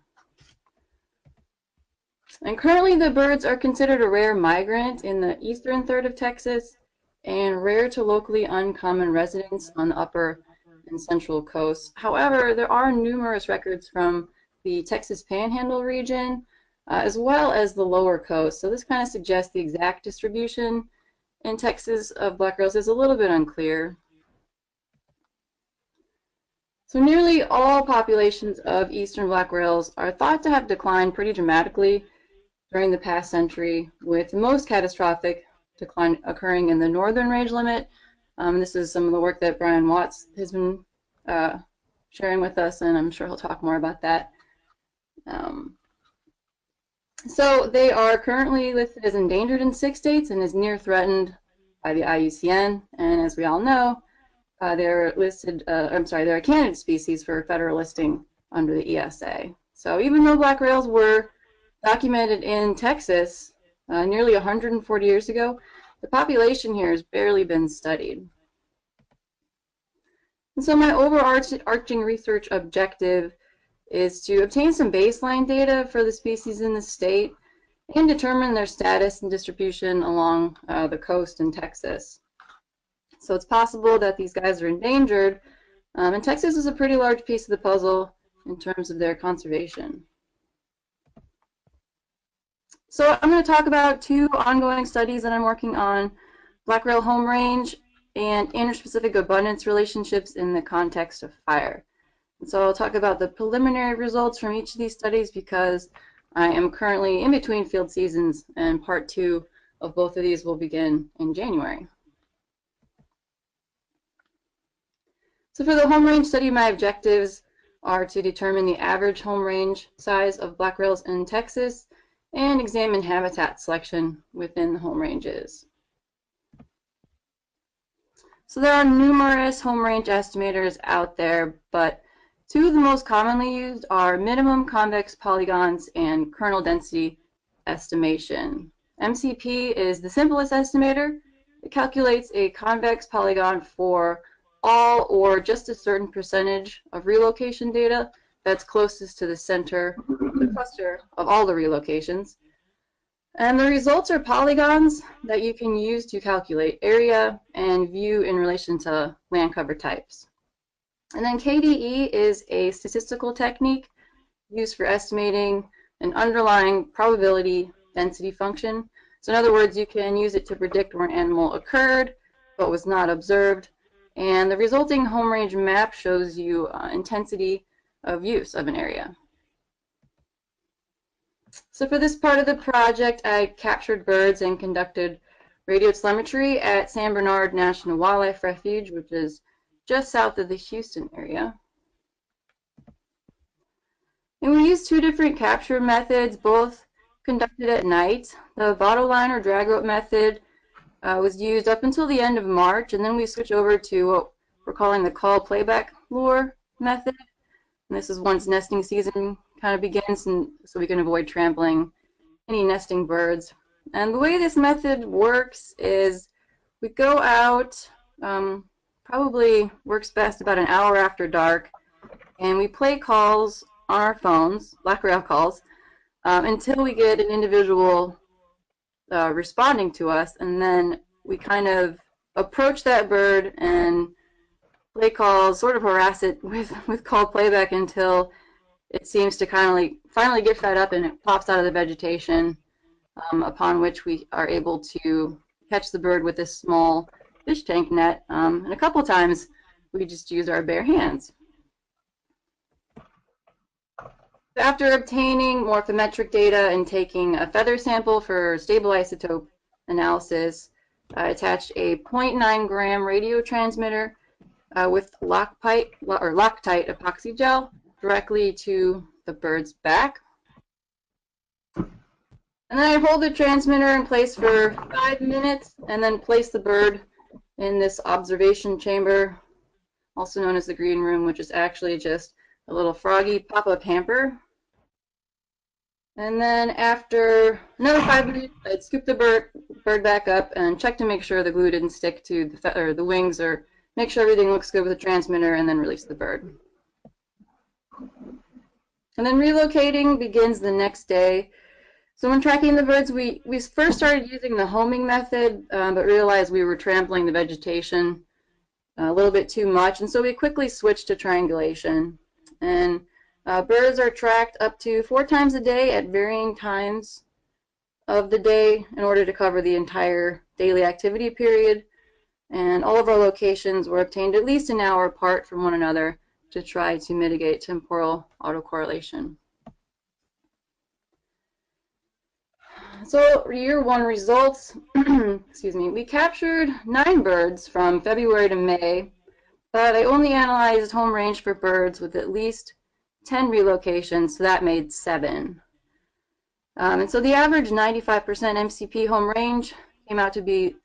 And currently the birds are considered a rare migrant in the eastern third of Texas and rare to locally uncommon residents on the upper and central coasts. However, there are numerous records from the Texas Panhandle region as well as the lower coast. So this kind of suggests the exact distribution in Texas of black rails is a little bit unclear. So nearly all populations of eastern black rails are thought to have declined pretty dramatically during the past century, with most catastrophic decline occurring in the northern range limit. This is some of the work that Brian Watts has been sharing with us, and I'm sure he'll talk more about that. So they are currently listed as endangered in 6 states and as near threatened by the IUCN. And as we all know, they're listed, they're a candidate species for federal listing under the ESA. So even though black rails were documented in Texas nearly 140 years ago, the population here has barely been studied. And so my overarching research objective is to obtain some baseline data for the species in the state and determine their status and distribution along the coast in Texas. So it's possible that these guys are endangered, And Texas is a pretty large piece of the puzzle in terms of their conservation. So I'm going to talk about two ongoing studies that I'm working on, black rail home range and interspecific abundance relationships in the context of fire. And so I'll talk about the preliminary results from each of these studies because I am currently in between field seasons, and part 2 of both of these will begin in January. So for the home range study, my objectives are to determine the average home range size of black rails in Texas and examine habitat selection within the home ranges. So there are numerous home range estimators out there, but two of the most commonly used are minimum convex polygons and kernel density estimation. MCP is the simplest estimator. It calculates a convex polygon for all or just a certain percentage of relocation data that's closest to the center of the cluster of all the relocations. And the results are polygons that you can use to calculate area and view in relation to land cover types. And then KDE is a statistical technique used for estimating an underlying probability density function. So in other words, you can use it to predict where an animal occurred but was not observed. And the resulting home range map shows you intensity of use of an area. So for this part of the project, I captured birds and conducted radio telemetry at San Bernard National Wildlife Refuge, which is just south of the Houston area. And we used two different capture methods, both conducted at night. The bottle line or drag rope method was used up until the end of March, and then we switched over to what we're calling the call playback lure method. And this is once nesting season kind of begins, and so we can avoid trampling any nesting birds. And the way this method works is we go out, probably works best about an hour after dark, and we play calls on our phones, black rail calls, until we get an individual responding to us, and then we kind of approach that bird and play calls, sort of harass it with call playback until it seems to kind of like finally get fed up and it pops out of the vegetation, upon which we are able to catch the bird with this small fish tank net, and a couple times we just use our bare hands. After obtaining morphometric data and taking a feather sample for stable isotope analysis, I attached a 0.9 gram radio transmitter with Loctite epoxy gel directly to the bird's back. And then I hold the transmitter in place for 5 minutes and then place the bird in this observation chamber, also known as the green room, which is actually just a little froggy pop-up hamper. And then after another 5 minutes, I'd scoop the bird back up and check to make sure the glue didn't stick to the wings, or make sure everything looks good with the transmitter, and then release the bird. And then relocating begins the next day. So when tracking the birds, we first started using the homing method, but realized we were trampling the vegetation a little bit too much, and so we quickly switched to triangulation. And birds are tracked up to 4 times a day at varying times of the day in order to cover the entire daily activity period. And all of our locations were obtained at least an hour apart from one another to try to mitigate temporal autocorrelation. So year 1 results, excuse me, we captured 9 birds from February to May, but I only analyzed home range for birds with at least 10 relocations, so that made 7. And so the average 95% MCP home range came out to be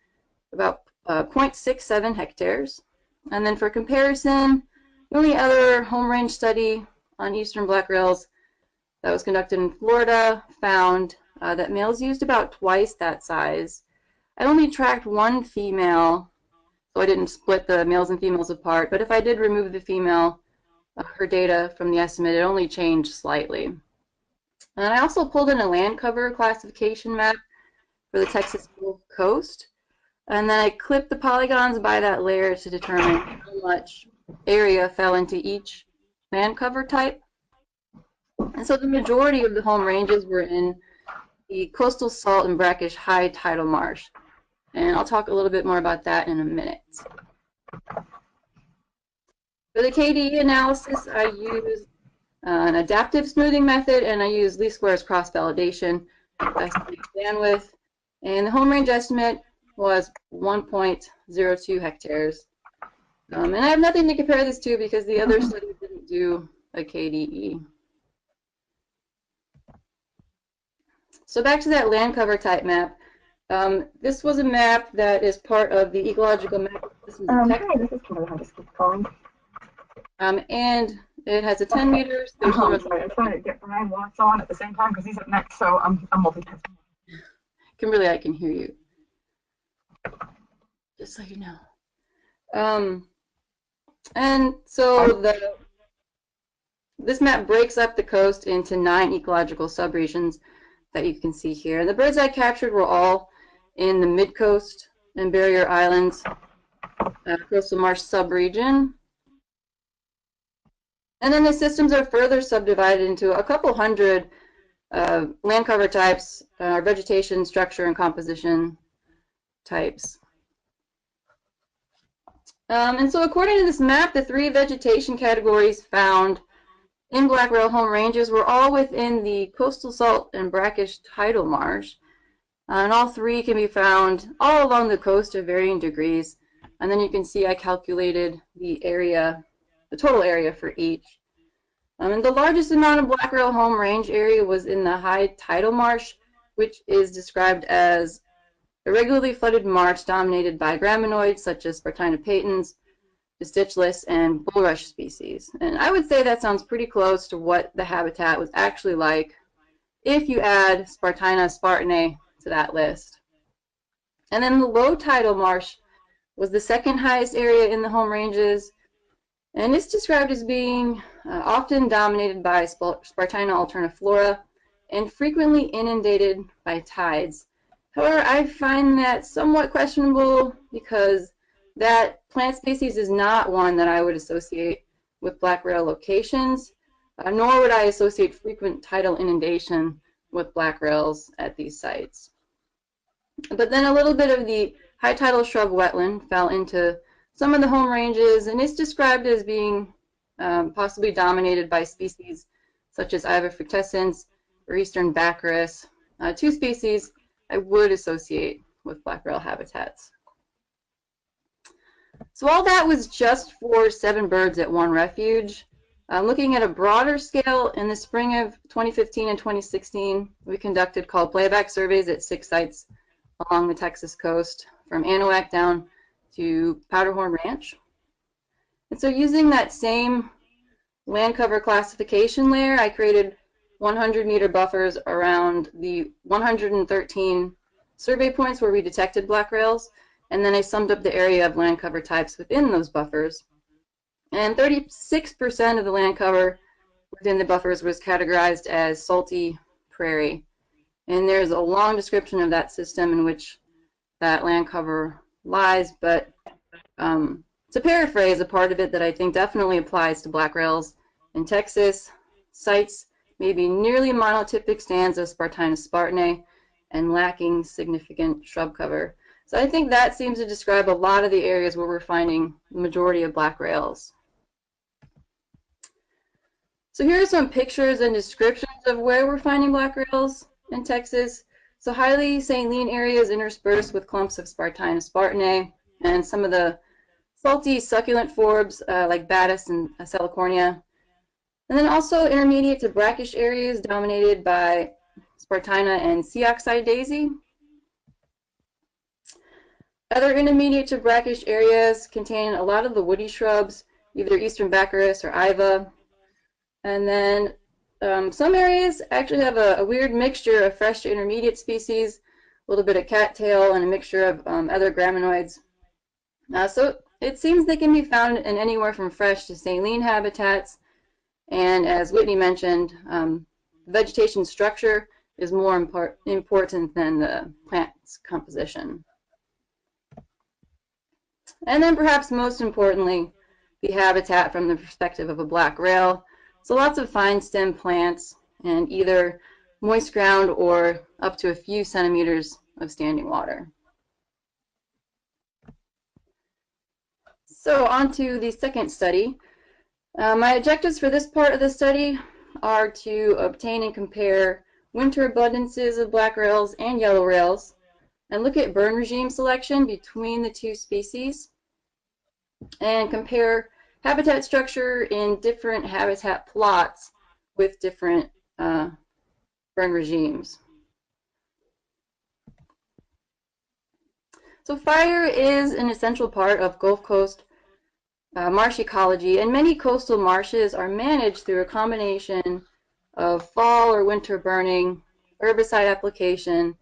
about 0.67 hectares. And then for comparison, the only other home range study on eastern black rails that was conducted in Florida found that males used about twice that size. I only tracked 1 female, so I didn't split the males and females apart, but if I did remove the female, her data from the estimate, it only changed slightly. And I also pulled in a land cover classification map for the Texas Gulf Coast, and then I clipped the polygons by that layer to determine how much area fell into each land cover type. And so the majority of the home ranges were in the coastal salt and brackish high tidal marsh. And I'll talk a little bit more about that in a minute. For the KDE analysis, I use an adaptive smoothing method, and I use least squares cross-validation to estimate bandwidth. And the home range estimate was 1.02 hectares. And I have nothing to compare this to because the other study didn't do a KDE. So back to that land cover type map. This was a map that is part of the Ecological Map Systems of Texas. Hi, this is Kimberly. I just keep calling. And it has a 10 meters. Sorry, I'm trying to get Brian Watts on at the same time because he's up next, so I'm multitasking. Kimberly, I can hear you. Just so you know. And so this map breaks up the coast into 9 ecological subregions that you can see here. The birds I captured were all in the mid-coast and barrier islands coastal marsh subregion. And then the systems are further subdivided into a couple hundred land cover types, vegetation, structure, and composition types. And so according to this map, the 3 vegetation categories found in Black Rail home ranges were all within the coastal salt and brackish tidal marsh. And all 3 can be found all along the coast to varying degrees. And then you can see I calculated the area, the total area for each. And the largest amount of Black Rail home range area was in the high tidal marsh, which is described as irregularly flooded marsh dominated by graminoids such as Spartina patens, Distichylus, and bulrush species. And I would say that sounds pretty close to what the habitat was actually like if you add Spartina spartanae to that list. And then the low tidal marsh was the second highest area in the home ranges, and it's described as being often dominated by Spartina alterniflora and frequently inundated by tides. However, I find that somewhat questionable because that plant species is not one that I would associate with Black Rail locations, nor would I associate frequent tidal inundation with Black Rails at these sites. But then a little bit of the high tidal shrub wetland fell into some of the home ranges, and it's described as being possibly dominated by species such as Iva fructescens or eastern baccharis, 2 species I would associate with Black Rail habitats. So all that was just for 7 birds at one refuge. Looking at a broader scale, in the spring of 2015 and 2016, we conducted called playback surveys at 6 sites along the Texas coast, from Anahuac down to Powderhorn Ranch. And so using that same land cover classification layer, I created 100-meter buffers around the 113 survey points where we detected Black Rails, and then I summed up the area of land cover types within those buffers. And 36% of the land cover within the buffers was categorized as salty prairie. And there's a long description of that system in which that land cover lies, but to paraphrase a part of it that I think definitely applies to Black Rails in Texas, sites may be nearly monotypic stands of Spartina spartanae and lacking significant shrub cover. So I think that seems to describe a lot of the areas where we're finding the majority of Black Rails. So here are some pictures and descriptions of where we're finding Black Rails in Texas. So highly saline areas interspersed with clumps of Spartina spartanae and some of the salty succulent forbs like Batis and Salicornia. And then also intermediate to brackish areas dominated by Spartina and sea oxide daisy. Other intermediate to brackish areas contain a lot of the woody shrubs, either eastern baccharis or Iva. And then some areas actually have a weird mixture of fresh to intermediate species, a little bit of cattail, and a mixture of other graminoids. So it seems they can be found in anywhere from fresh to saline habitats. And as Whitney mentioned, vegetation structure is more important than the plant's composition. And then perhaps most importantly, the habitat from the perspective of a black rail. So lots of fine stem plants and either moist ground or up to a few centimeters of standing water. So on to the second study. My objectives for this part of the study are to obtain and compare winter abundances of black rails and yellow rails and look at burn regime selection between the two species and compare habitat structure in different habitat plots with different burn regimes. So fire is an essential part of Gulf Coast marsh ecology, and many coastal marshes are managed through a combination of fall or winter burning, herbicide application,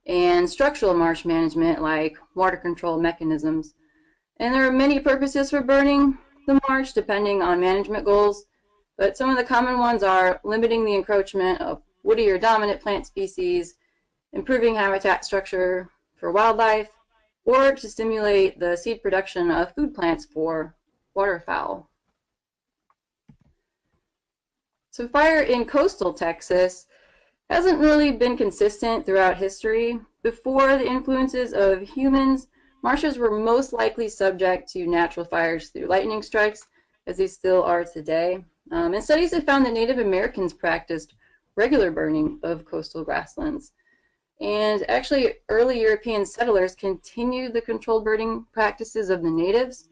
and structural marsh management like water control mechanisms. And there are many purposes for burning the marsh depending on management goals, but some of the common ones are limiting the encroachment of woody or dominant plant species, improving habitat structure for wildlife, or to stimulate the seed production of food plants for waterfowl. So fire in coastal Texas hasn't really been consistent throughout history. Before the influences of humans, marshes were most likely subject to natural fires through lightning strikes, as they still are today. And studies have found that Native Americans practiced regular burning of coastal grasslands. And actually, early European settlers continued the controlled burning practices of the natives.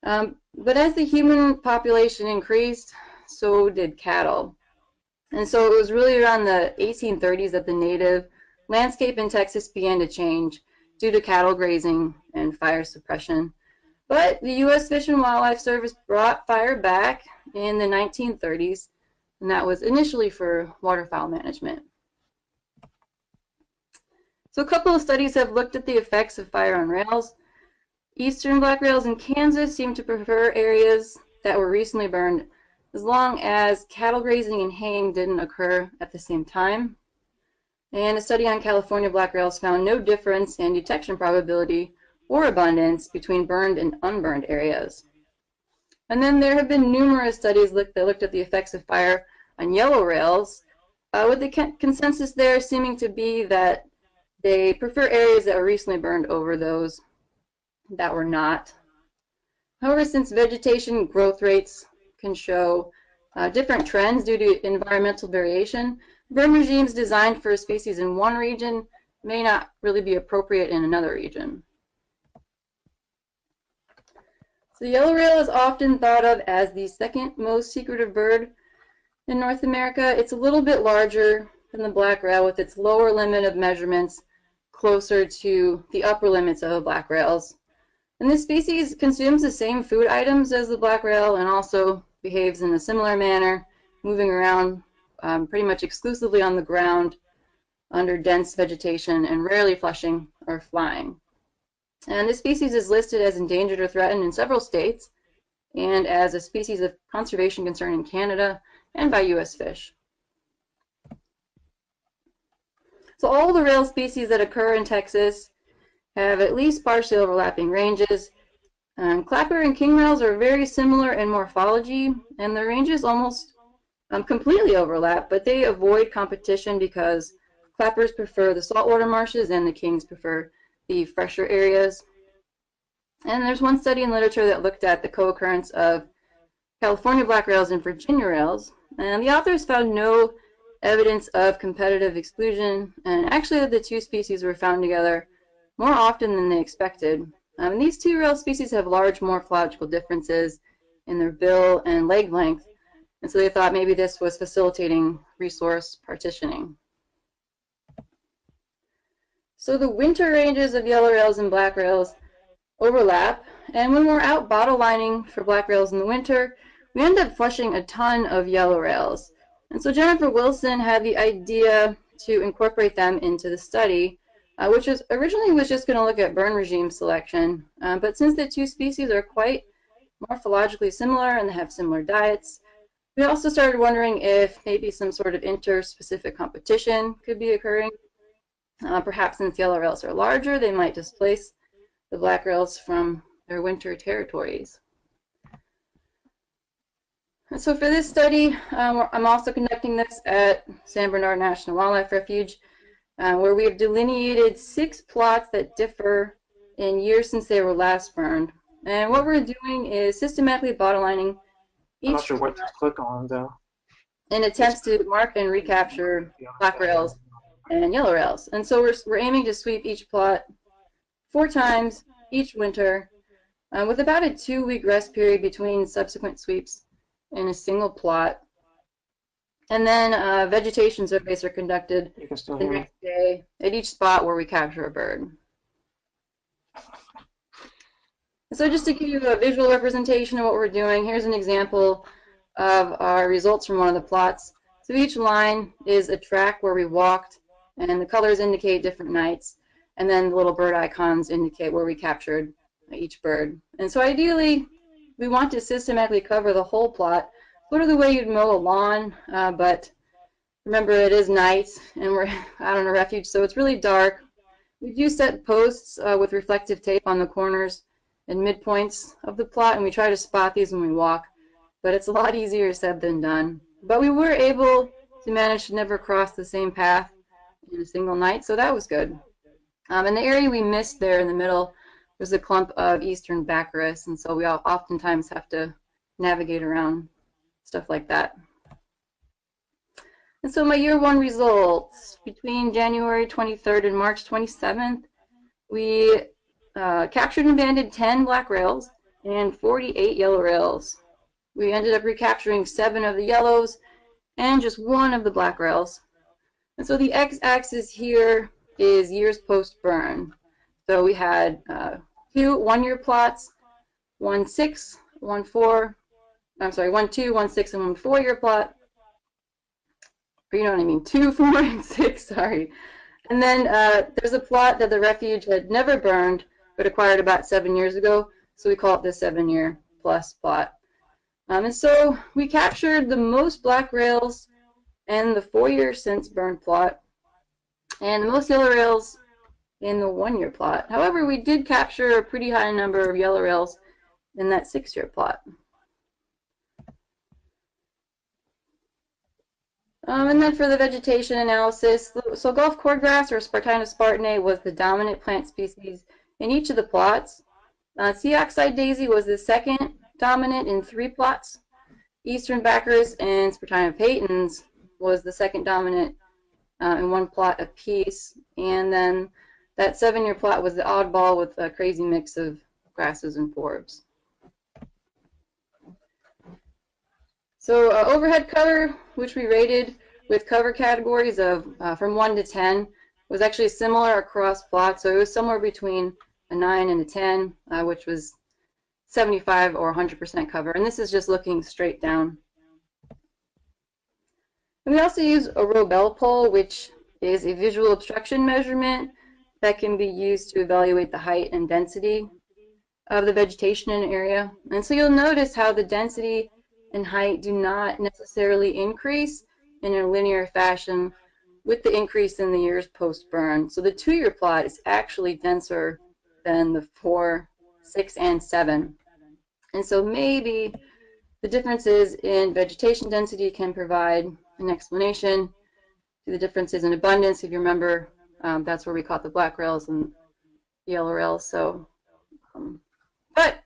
But as the human population increased, so did cattle. And so it was really around the 1830s that the native landscape in Texas began to change due to cattle grazing and fire suppression. But the U.S. Fish and Wildlife Service brought fire back in the 1930s, and that was initially for waterfowl management. So a couple of studies have looked at the effects of fire on rails. Eastern black rails in Kansas seem to prefer areas that were recently burned as long as cattle grazing and haying didn't occur at the same time. And a study on California black rails found no difference in detection probability or abundance between burned and unburned areas. And then there have been numerous studies that looked at the effects of fire on yellow rails, with the consensus there seeming to be that they prefer areas that were recently burned over those that were not. However, since vegetation growth rates can show different trends due to environmental variation, burn regimes designed for a species in one region may not really be appropriate in another region. So the yellow rail is often thought of as the second most secretive bird in North America. It's a little bit larger than the black rail with its lower limit of measurements closer to the upper limits of the black rails. And this species consumes the same food items as the black rail and also behaves in a similar manner, moving around pretty much exclusively on the ground under dense vegetation and rarely flushing or flying. And this species is listed as endangered or threatened in several states and as a species of conservation concern in Canada and by U.S. Fish. So all the rail species that occur in Texas have at least partially overlapping ranges. Clapper and king rails are very similar in morphology, and the ranges almost completely overlap, but they avoid competition because clappers prefer the saltwater marshes and the kings prefer the fresher areas. And there's one study in literature that looked at the co-occurrence of California black rails and Virginia rails, and the authors found no evidence of competitive exclusion, and actually the two species were found together more often than they expected. These two rail species have large morphological differences in their bill and leg length, and so they thought maybe this was facilitating resource partitioning. So the winter ranges of yellow rails and black rails overlap, and when we're out bottle lining for black rails in the winter, we end up flushing a ton of yellow rails. And so Jennifer Wilson had the idea to incorporate them into the study, which was originally just going to look at burn regime selection, but since the two species are quite morphologically similar and they have similar diets, we also started wondering if maybe some sort of interspecific competition could be occurring. Perhaps since yellow rails are larger, they might displace the black rails from their winter territories. And so for this study, I'm also conducting this at San Bernardino National Wildlife Refuge, where we have delineated 6 plots that differ in years since they were last burned. And what we're doing is systematically bottleneing I'm not each sure what to click on though. in attempts to mark and recapture black rails and yellow rails. And so we're aiming to sweep each plot 4 times each winter, with about a 2-week rest period between subsequent sweeps in a single plot. And then vegetation surveys are conducted You can still the hear me? next day at each spot where we capture a bird. So just to give you a visual representation of what we're doing, here's an example of our results from one of the plots. So each line is a track where we walked, and the colors indicate different nights, and then the little bird icons indicate where we captured each bird. And so ideally, we want to systematically cover the whole plot, sort of the way you'd mow a lawn, but remember it is night, and we're out on a refuge, so it's really dark. We do set posts with reflective tape on the corners and midpoints of the plot, and we try to spot these when we walk, but it's a lot easier said than done. But we were able to manage to never cross the same path in a single night, so that was good. And the area we missed there in the middle was a clump of eastern baccharis, and so we oftentimes have to navigate around stuff like that. And so my year 1 results, between January 23rd and March 27th, we captured and banded 10 black rails and 48 yellow rails. We ended up recapturing 7 of the yellows and just 1 of the black rails. And so the x-axis here is years post-burn. So we had 2 1-year plots, 1 6, 1 4, I'm sorry, 1 2, 1 6, and 1 4-year plot. Or you know what I mean, 2 4 and 6, sorry. And then there's a plot that the refuge had never burned, but acquired about 7 years ago, so we call it the 7-year plus plot. And so we captured the most black rails in the 4-year since burn plot, and the most yellow rails in the 1-year plot. However, we did capture a pretty high number of yellow rails in that 6-year plot. And then for the vegetation analysis, so Gulf cordgrass or Spartina spartanae was the dominant plant species in each of the plots. Sea oxide daisy was the second dominant in 3 plots. Eastern baccharis and Spartina patens was the second dominant in 1 plot apiece. And then that 7-year plot was the oddball with a crazy mix of grasses and forbs. So overhead cover, which we rated with cover categories of from 1 to 10, was actually similar across plots. So it was somewhere between a 9 and a 10, which was 75 or 100% cover. And this is just looking straight down. And we also use a Robel pole, which is a visual obstruction measurement that can be used to evaluate the height and density of the vegetation in an area. And so you'll notice how the density and height do not necessarily increase in a linear fashion with the increase in the years post-burn. So the 2-year plot is actually denser than the 4, 6, and 7. And so maybe the differences in vegetation density can provide an explanation to the differences in abundance. If you remember, that's where we caught the black rails and yellow rails. So, but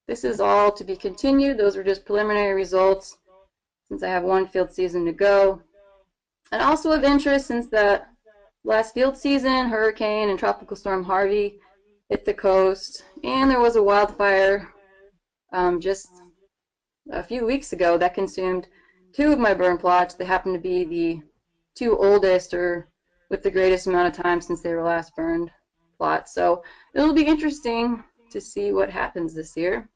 this is all to be continued. Those are just preliminary results since I have 1 field season to go. And also of interest, since the last field season, Hurricane and Tropical Storm Harvey hit the coast, and there was a wildfire just a few weeks ago that consumed 2 of my burn plots. They happen to be the 2 oldest or with the greatest amount of time since they were last burned plots. So it'll be interesting to see what happens this year.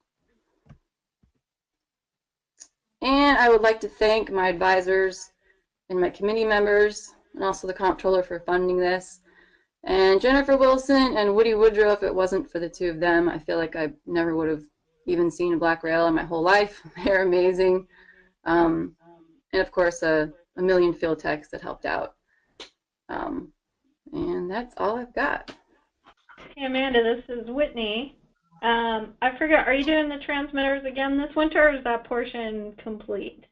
And I would like to thank my advisors and my committee members, and also the comptroller for funding this. And Jennifer Wilson and Woody Woodrow, if it wasn't for the 2 of them, I feel like I never would have even seen a black rail in my whole life. They're amazing. And of course, a million field techs that helped out. And that's all I've got. Hey, Amanda, this is Whitney. I forget, are you doing the transmitters again this winter, or is that portion complete?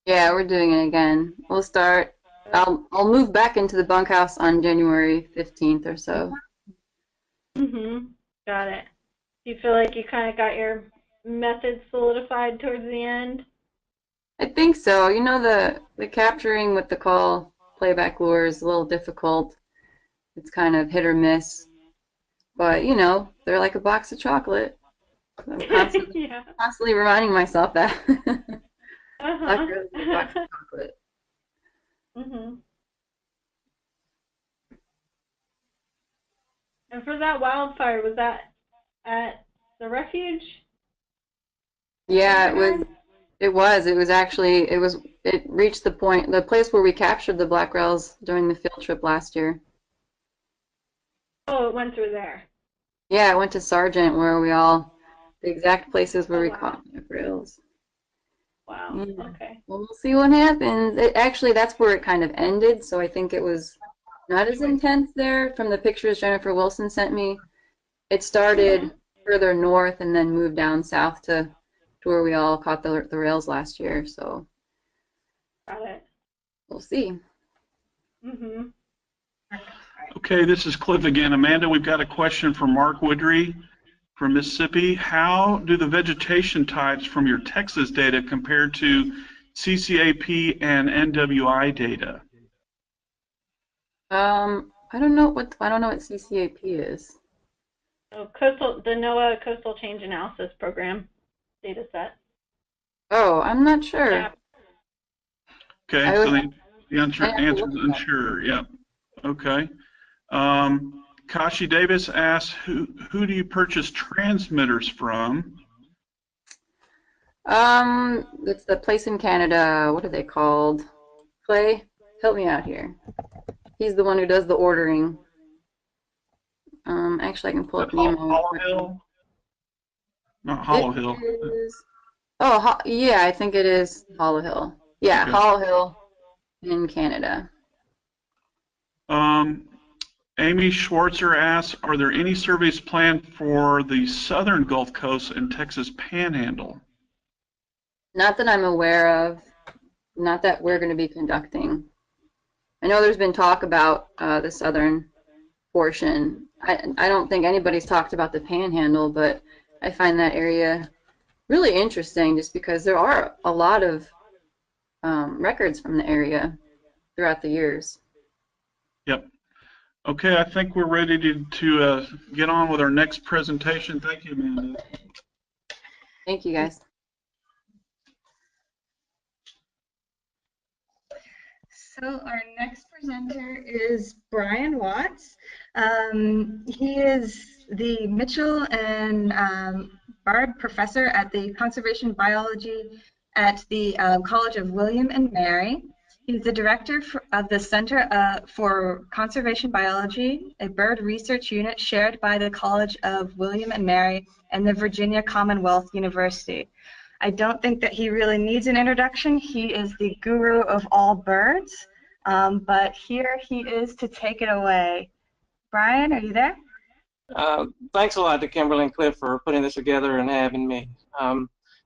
Yeah, we're doing it again. We'll start. I'll move back into the bunkhouse on January 15th or so. Mm-hmm. Got it. Do you feel like you kind of got your method solidified towards the end? I think so. You know, the capturing with the call playback lure is a little difficult. It's kind of hit or miss. But, you know, they're like a box of chocolate. I'm Yeah. constantly reminding myself that. Uh-huh. Black Rose is a box of chocolate. Mm-hmm. And for that wildfire, was that at the refuge? Yeah, it was. Kindergarten? It reached the place where we captured the black rails during the field trip last year. Oh, it went through there. Yeah, I went to Sargent the exact places where Oh, we wow. caught black rails. Wow. Yeah. Okay. Well, we'll see what happens. Actually, that's where it kind of ended, so I think it was not as intense there from the pictures Jennifer Wilson sent me. It started further north and then moved down south to where we all caught the rails last year, so Got it. we'll see. Mm-hmm. Okay, this is Cliff again. Amanda, we've got a question from Mark Woodry from Mississippi. How do the vegetation types from your Texas data compare to CCAP and NWI data? I don't know what CCAP is. So the NOAA Coastal Change Analysis Program data set. Oh, I'm not sure. Yeah. Okay, so the answer is look it up. unsure. Yeah. Okay. Kashi Davis asks, who do you purchase transmitters from? It's the place in Canada. What are they called? Clay, help me out here. He's the one who does the ordering. Actually, I can pull up the email. Hollow Hill? Not Hollow Hill. Yeah, I think it is Hollow Hill. Yeah, Okay. Hollow Hill in Canada. Amy Schwartzer asks, are there any surveys planned for the southern Gulf Coast and Texas Panhandle? Not that I'm aware of. Not that we're going to be conducting. I know there's been talk about the southern portion. I don't think anybody's talked about the Panhandle, but I find that area really interesting just because there are a lot of records from the area throughout the years. Yep. Okay, I think we're ready to get on with our next presentation. Thank you, Amanda. Thank you, guys. So our next presenter is Brian Watts. He is the Mitchell and Bard Professor at the Conservation Biology at the College of William and Mary. He's the director of the Center for Conservation Biology, a bird research unit shared by the College of William and Mary and the Virginia Commonwealth University. I don't think that he really needs an introduction. He is the guru of all birds, but here he is to take it away. Brian, are you there? Thanks a lot to Kimberly and Cliff for putting this together and having me.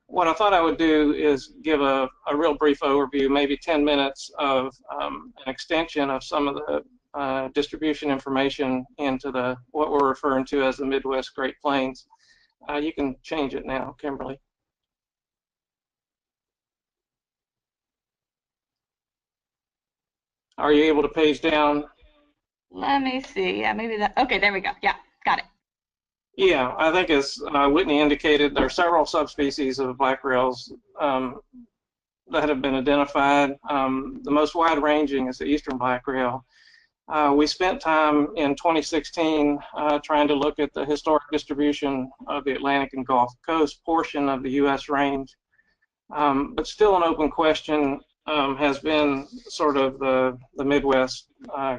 What I thought I would do is give a real brief overview, maybe 10 minutes of an extension of some of the distribution information into what we're referring to as the Midwest Great Plains. You can change it now, Kimberly. Are you able to page down? Let me see. Yeah, maybe that. Okay, there we go. Yeah, got it. Yeah, I think as Whitney indicated, there are several subspecies of black rails that have been identified. The most wide-ranging is the eastern black rail. We spent time in 2016 trying to look at the historic distribution of the Atlantic and Gulf Coast portion of the U.S. range. But still an open question has been sort of the Midwest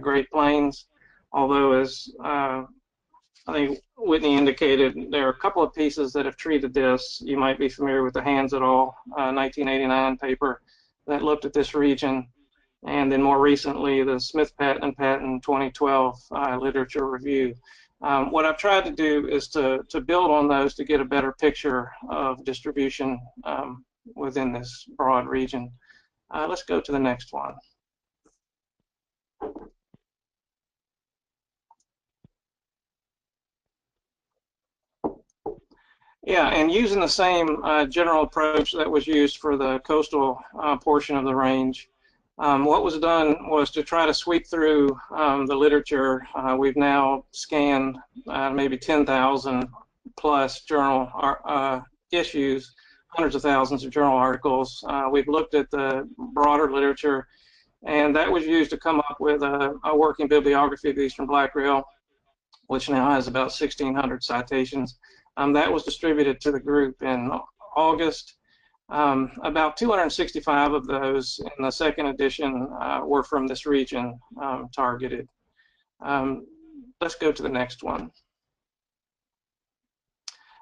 Great Plains, although as I think Whitney indicated, there are a couple of pieces that have treated this. You might be familiar with the Hands et al. 1989 paper that looked at this region, and then more recently the Smith-Patton and Patton 2012 literature review. What I've tried to do is to build on those to get a better picture of distribution within this broad region. Let's go to the next one. Yeah, and using the same general approach that was used for the coastal portion of the range, what was done was to try to sweep through the literature. We've now scanned maybe 10,000 plus journal issues, hundreds of thousands of journal articles. We've looked at the broader literature, and that was used to come up with a working bibliography of the Eastern Black Rail, which now has about 1,600 citations. That was distributed to the group in August. About 265 of those in the second edition were from this region targeted. Let's go to the next one.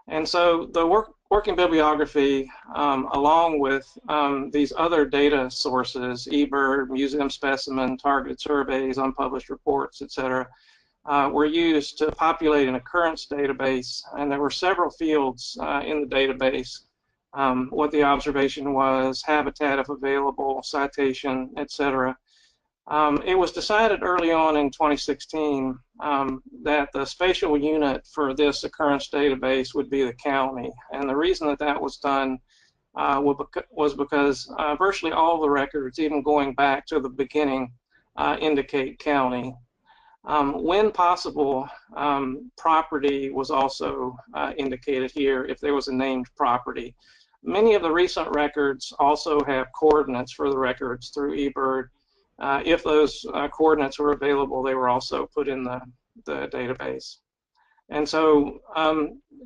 And so the working bibliography, along with these other data sources, eBird, museum specimen, targeted surveys, unpublished reports, etc., were used to populate an occurrence database, and there were several fields in the database. What the observation was, habitat if available, citation, etc. It was decided early on in 2016 that the spatial unit for this occurrence database would be the county, and the reason that that was done was because virtually all the records, even going back to the beginning, indicate county. When possible, property was also indicated here if there was a named property. Many of the recent records also have coordinates for the records through eBird. If those coordinates were available, they were also put in the database. And so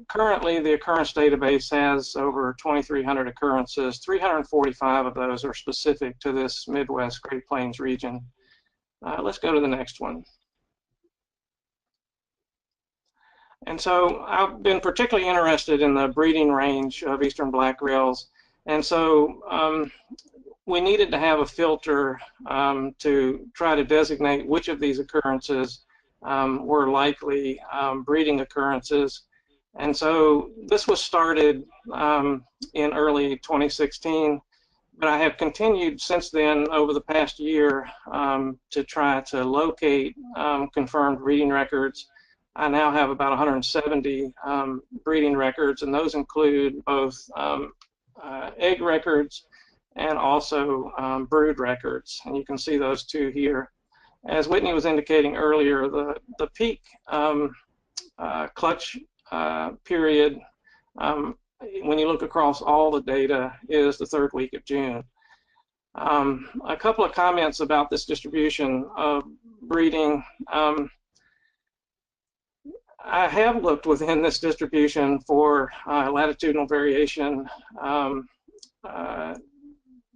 currently the occurrence database has over 2,300 occurrences. 345 of those are specific to this Midwest Great Plains region. Let's go to the next one. And so I've been particularly interested in the breeding range of Eastern Black Rails. And so we needed to have a filter to try to designate which of these occurrences were likely breeding occurrences. And so this was started in early 2016, but I have continued since then over the past year to try to locate confirmed breeding records. I now have about 170 breeding records, and those include both egg records and also brood records, and you can see those two here. As Whitney was indicating earlier, the peak clutch period, when you look across all the data, is the third week of June. A couple of comments about this distribution of breeding. I have looked within this distribution for latitudinal variation.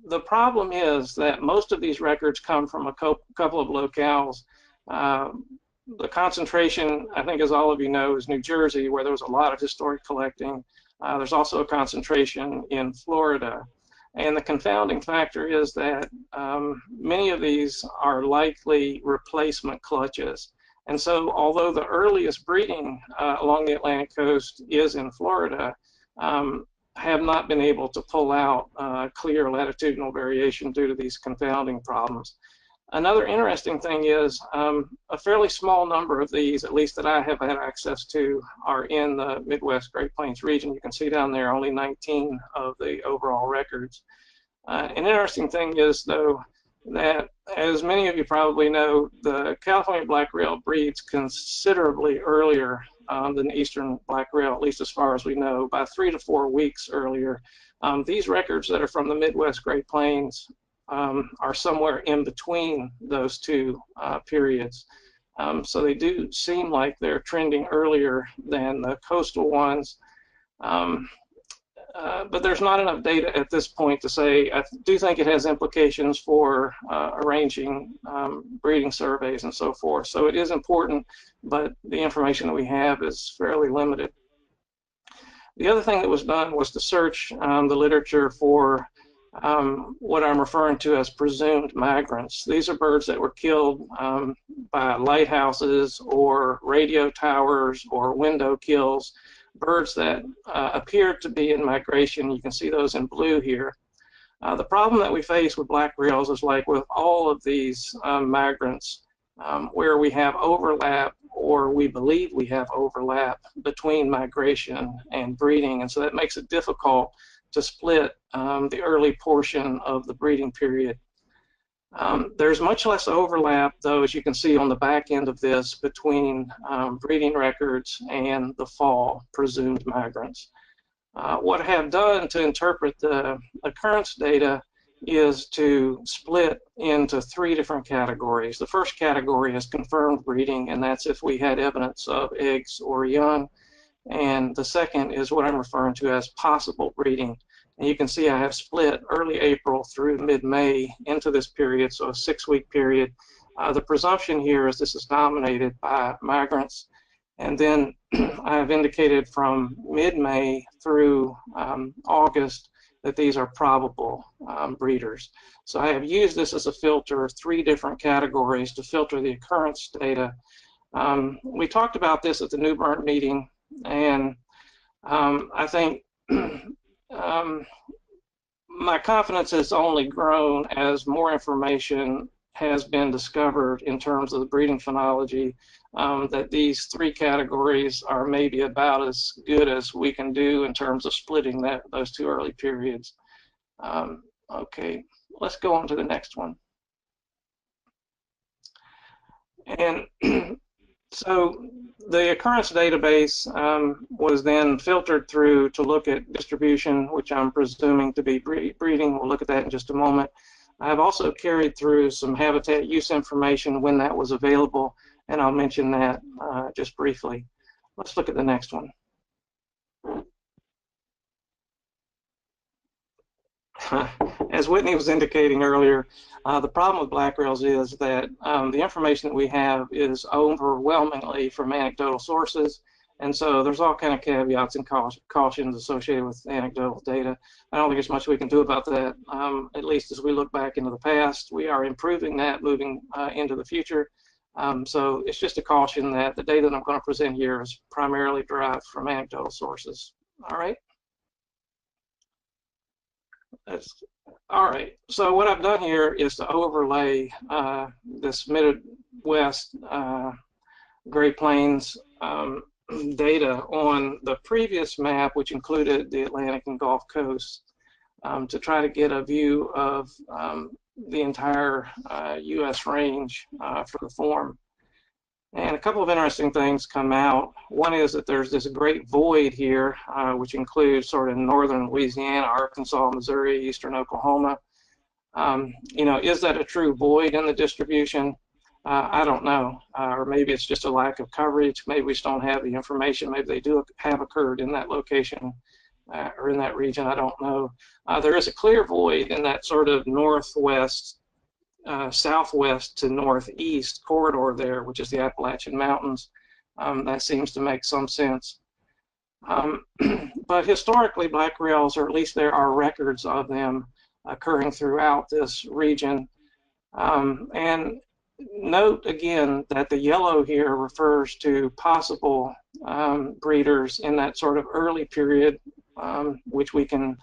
The problem is that most of these records come from a couple of locales. The concentration, I think as all of you know, is New Jersey, where there was a lot of historic collecting. There's also a concentration in Florida. And the confounding factor is that many of these are likely replacement clutches. And so although the earliest breeding along the Atlantic coast is in Florida, have not been able to pull out clear latitudinal variation due to these confounding problems. Another interesting thing is a fairly small number of these, at least that I have had access to, are in the Midwest Great Plains region. You can see down there only 19 of the overall records. An interesting thing is, though, that, as many of you probably know, the California Black Rail breeds considerably earlier than the Eastern Black Rail, at least as far as we know, by 3 to 4 weeks earlier. These records that are from the Midwest Great Plains are somewhere in between those two periods. So they do seem like they're trending earlier than the coastal ones. But there's not enough data at this point to say. I do think it has implications for arranging breeding surveys and so forth. So it is important, but the information that we have is fairly limited. The other thing that was done was to search the literature for what I'm referring to as presumed migrants. These are birds that were killed by lighthouses or radio towers or window kills, birds that appeared to be in migration. You can see those in blue here. The problem that we face with black rails is like with all of these migrants, where we have overlap, or we believe we have overlap between migration and breeding, and so that makes it difficult to split the early portion of the breeding period. There's much less overlap, though, as you can see on the back end of this, between breeding records and the fall presumed migrants. What I have done to interpret the occurrence data is to split into 3 different categories. The first category is confirmed breeding, and that's if we had evidence of eggs or young. And the second is what I'm referring to as possible breeding. And you can see I have split early April through mid-May into this period, so a 6-week period. The presumption here is this is dominated by migrants. And then I have indicated from mid-May through August that these are probable breeders. So I have used this as a filter, 3 different categories to filter the occurrence data. We talked about this at the New Bern meeting, and I think my confidence has only grown as more information has been discovered in terms of the breeding phenology, that these 3 categories are maybe about as good as we can do in terms of splitting those 2 early periods. Okay, let's go on to the next one. And so the occurrence database was then filtered through to look at distribution, which I'm presuming to be breeding. We'll look at that in just a moment. I've also carried through some habitat use information when that was available, and I'll mention that just briefly. Let's look at the next one. As Whitney was indicating earlier, the problem with black rails is that the information that we have is overwhelmingly from anecdotal sources, and so there's all kind of caveats and cautions associated with anecdotal data. I don't think there's much we can do about that, at least as we look back into the past. We are improving that moving into the future. So it's just a caution that the data that I'm going to present here is primarily derived from anecdotal sources. All right. All right, so what I've done here is to overlay this Midwest Great Plains data on the previous map, which included the Atlantic and Gulf Coast, to try to get a view of the entire U.S. range for the form. And a couple of interesting things come out. One is that there's this great void here, which includes sort of northern Louisiana, Arkansas, Missouri, eastern Oklahoma. You know, is that a true void in the distribution? I don't know. Or maybe it's just a lack of coverage. Maybe we just don't have the information. Maybe they do have occurred in that location or in that region. I don't know. There is a clear void in that sort of northwest, southwest to northeast corridor there, which is the Appalachian Mountains. That seems to make some sense. But historically, black rails, or at least there are records of them occurring throughout this region. And note again that the yellow here refers to possible breeders in that sort of early period, which we can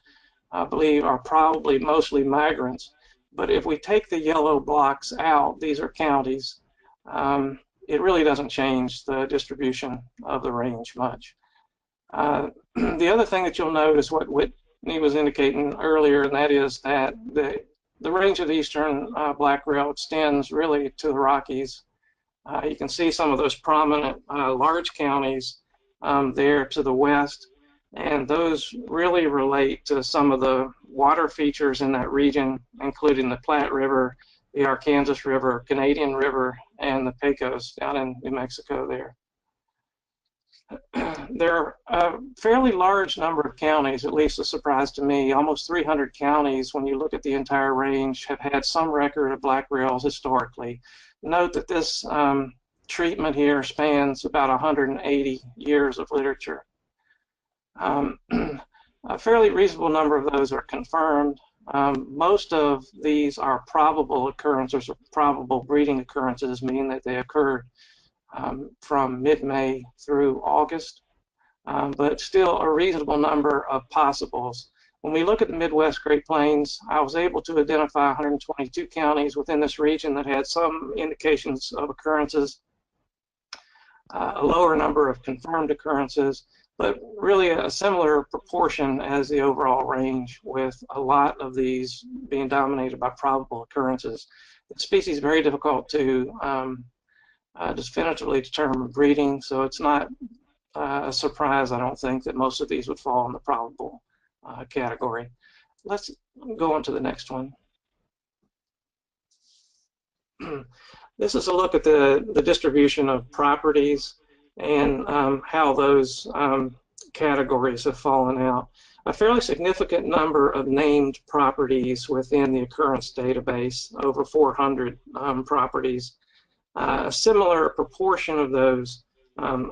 believe are probably mostly migrants. But if we take the yellow blocks out, these are counties, it really doesn't change the distribution of the range much. The other thing that you'll note is what Whitney was indicating earlier, and that is that the range of the eastern black rail extends really to the Rockies. You can see some of those prominent large counties there to the west, and those really relate to some of the water features in that region, including the Platte River, the Arkansas River, Canadian River, and the Pecos down in New Mexico there. There are a fairly large number of counties, at least a surprise to me. Almost 300 counties, when you look at the entire range, have had some record of black rails historically. Note that this treatment here spans about 180 years of literature. A fairly reasonable number of those are confirmed. Most of these are probable occurrences or probable breeding occurrences, meaning that they occurred from mid-May through August, but still a reasonable number of possibles. When we look at the Midwest Great Plains, I was able to identify 122 counties within this region that had some indications of occurrences, a lower number of confirmed occurrences, but really a similar proportion as the overall range, with a lot of these being dominated by probable occurrences. The species is very difficult to definitively determine breeding, so it's not a surprise, I don't think, that most of these would fall in the probable category. Let's go on to the next one. This is a look at the distribution of properties and how those categories have fallen out. A fairly significant number of named properties within the occurrence database, over 400 properties. A similar proportion of those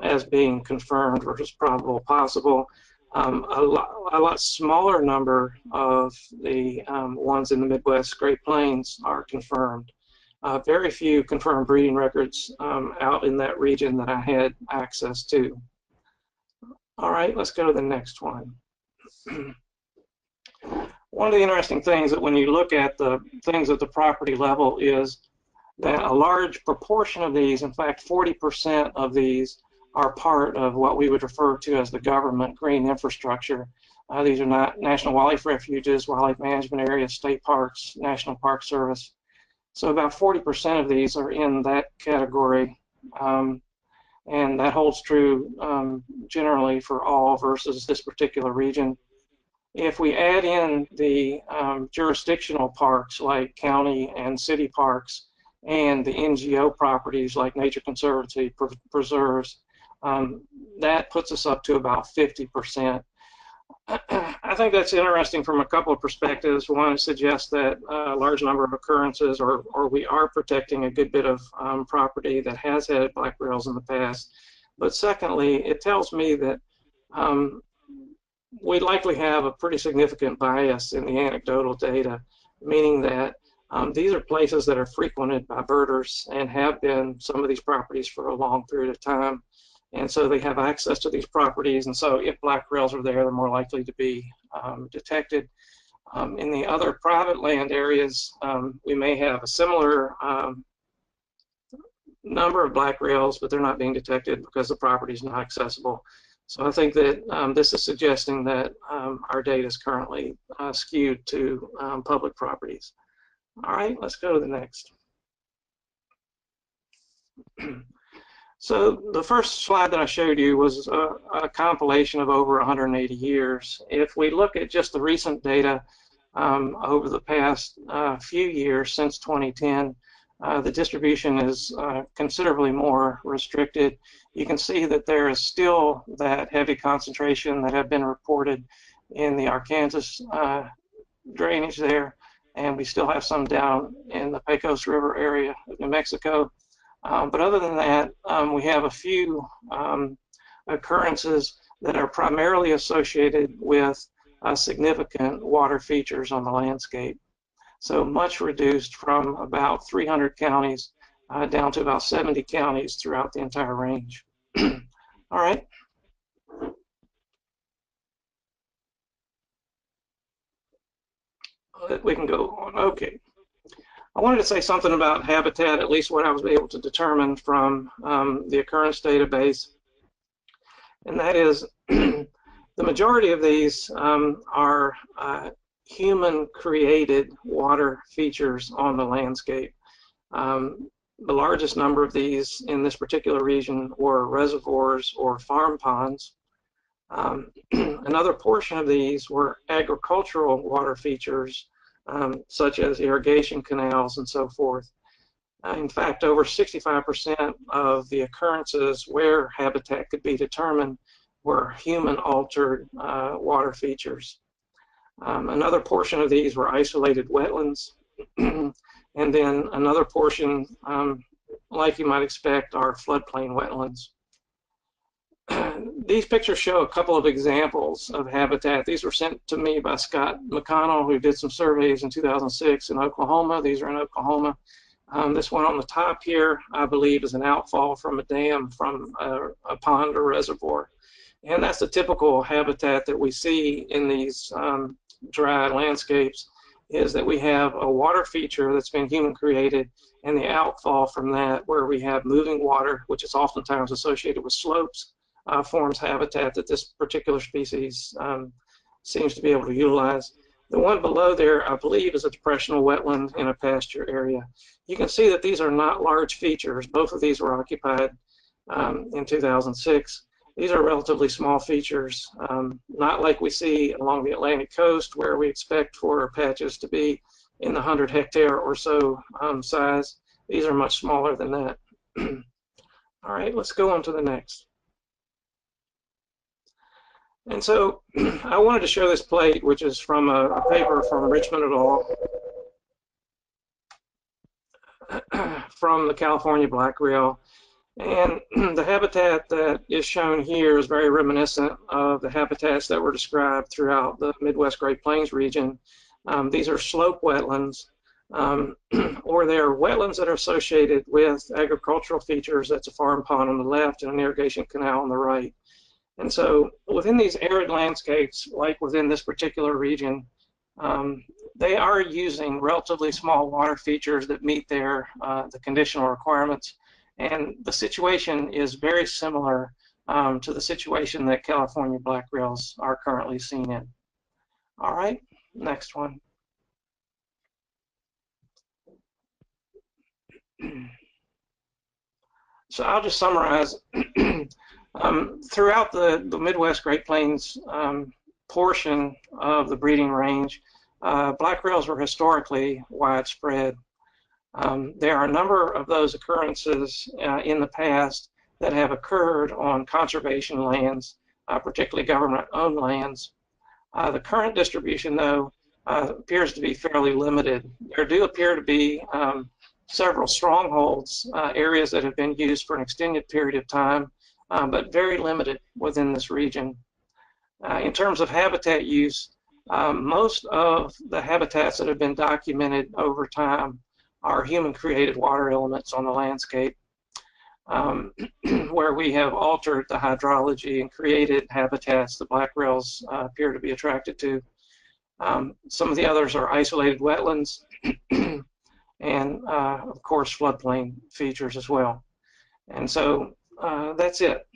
as being confirmed versus probable possible. A lot smaller number of the ones in the Midwest Great Plains are confirmed. Very few confirmed breeding records out in that region that I had access to. All right, let's go to the next one. One of the interesting things that when you look at the things at the property level is that a large proportion of these, in fact 40% of these, are part of what we would refer to as the government green infrastructure. These are not national wildlife refuges, wildlife management areas, state parks, National Park Service. So about 40% of these are in that category, and that holds true generally for all versus this particular region. If we add in the jurisdictional parks like county and city parks and the NGO properties like Nature Conservancy preserves, that puts us up to about 50%. I think that's interesting from a couple of perspectives. One, it suggests that a large number of occurrences, or we are protecting a good bit of property that has had black rails in the past. But secondly, it tells me that we likely have a pretty significant bias in the anecdotal data, meaning that these are places that are frequented by birders and have been some of these properties for a long period of time. And so they have access to these properties, and so if black rails are there, they're more likely to be detected. In the other private land areas, we may have a similar number of black rails, but they're not being detected because the property is not accessible. So I think that this is suggesting that our data is currently skewed to public properties. All right, let's go to the next. So the first slide that I showed you was a compilation of over 180 years. If we look at just the recent data over the past few years since 2010, the distribution is considerably more restricted. You can see that there is still that heavy concentration that have been reported in the Arkansas drainage there, and we still have some down in the Pecos River area of New Mexico. But other than that, we have a few occurrences that are primarily associated with significant water features on the landscape. So much reduced from about 300 counties down to about 70 counties throughout the entire range. All right. We can go on. Okay. I wanted to say something about habitat, at least what I was able to determine from the occurrence database, and that is the majority of these are human-created water features on the landscape. The largest number of these in this particular region were reservoirs or farm ponds. Another portion of these were agricultural water features, such as irrigation canals and so forth. In fact, over 65% of the occurrences where habitat could be determined were human-altered water features. Another portion of these were isolated wetlands, and then another portion, like you might expect, are floodplain wetlands. these pictures show a couple of examples of habitat. These were sent to me by Scott McConnell, who did some surveys in 2006 in Oklahoma. These are in Oklahoma. This one on the top here, I believe, is an outfall from a dam from a pond or reservoir. And that's the typical habitat that we see in these dry landscapes, is that we have a water feature that's been human created, and the outfall from that, where we have moving water, which is oftentimes associated with slopes, forms habitat that this particular species seems to be able to utilize. The one below there, I believe, is a depressional wetland in a pasture area. You can see that these are not large features. Both of these were occupied in 2006. These are relatively small features, not like we see along the Atlantic coast, where we expect for patches to be in the 100-hectare or so size. These are much smaller than that. All right, let's go on to the next. And so I wanted to show this plate, which is from a paper from Richmond et al. From the California black rail. And the habitat that is shown here is very reminiscent of the habitats that were described throughout the Midwest Great Plains region. These are slope wetlands, or they are wetlands that are associated with agricultural features. That's a farm pond on the left and an irrigation canal on the right. And so within these arid landscapes, like within this particular region, they are using relatively small water features that meet their the conditional requirements. And the situation is very similar to the situation that California black rails are currently seen in. All right, next one. So I'll just summarize. Throughout the Midwest Great Plains portion of the breeding range, black rails were historically widespread. There are a number of those occurrences in the past that have occurred on conservation lands, particularly government-owned lands. The current distribution, though, appears to be fairly limited. There do appear to be several strongholds, areas that have been used for an extended period of time, but very limited within this region. In terms of habitat use, most of the habitats that have been documented over time are human-created water elements on the landscape, where we have altered the hydrology and created habitats that black rails appear to be attracted to. Some of the others are isolated wetlands and, of course, floodplain features as well. And so that's it.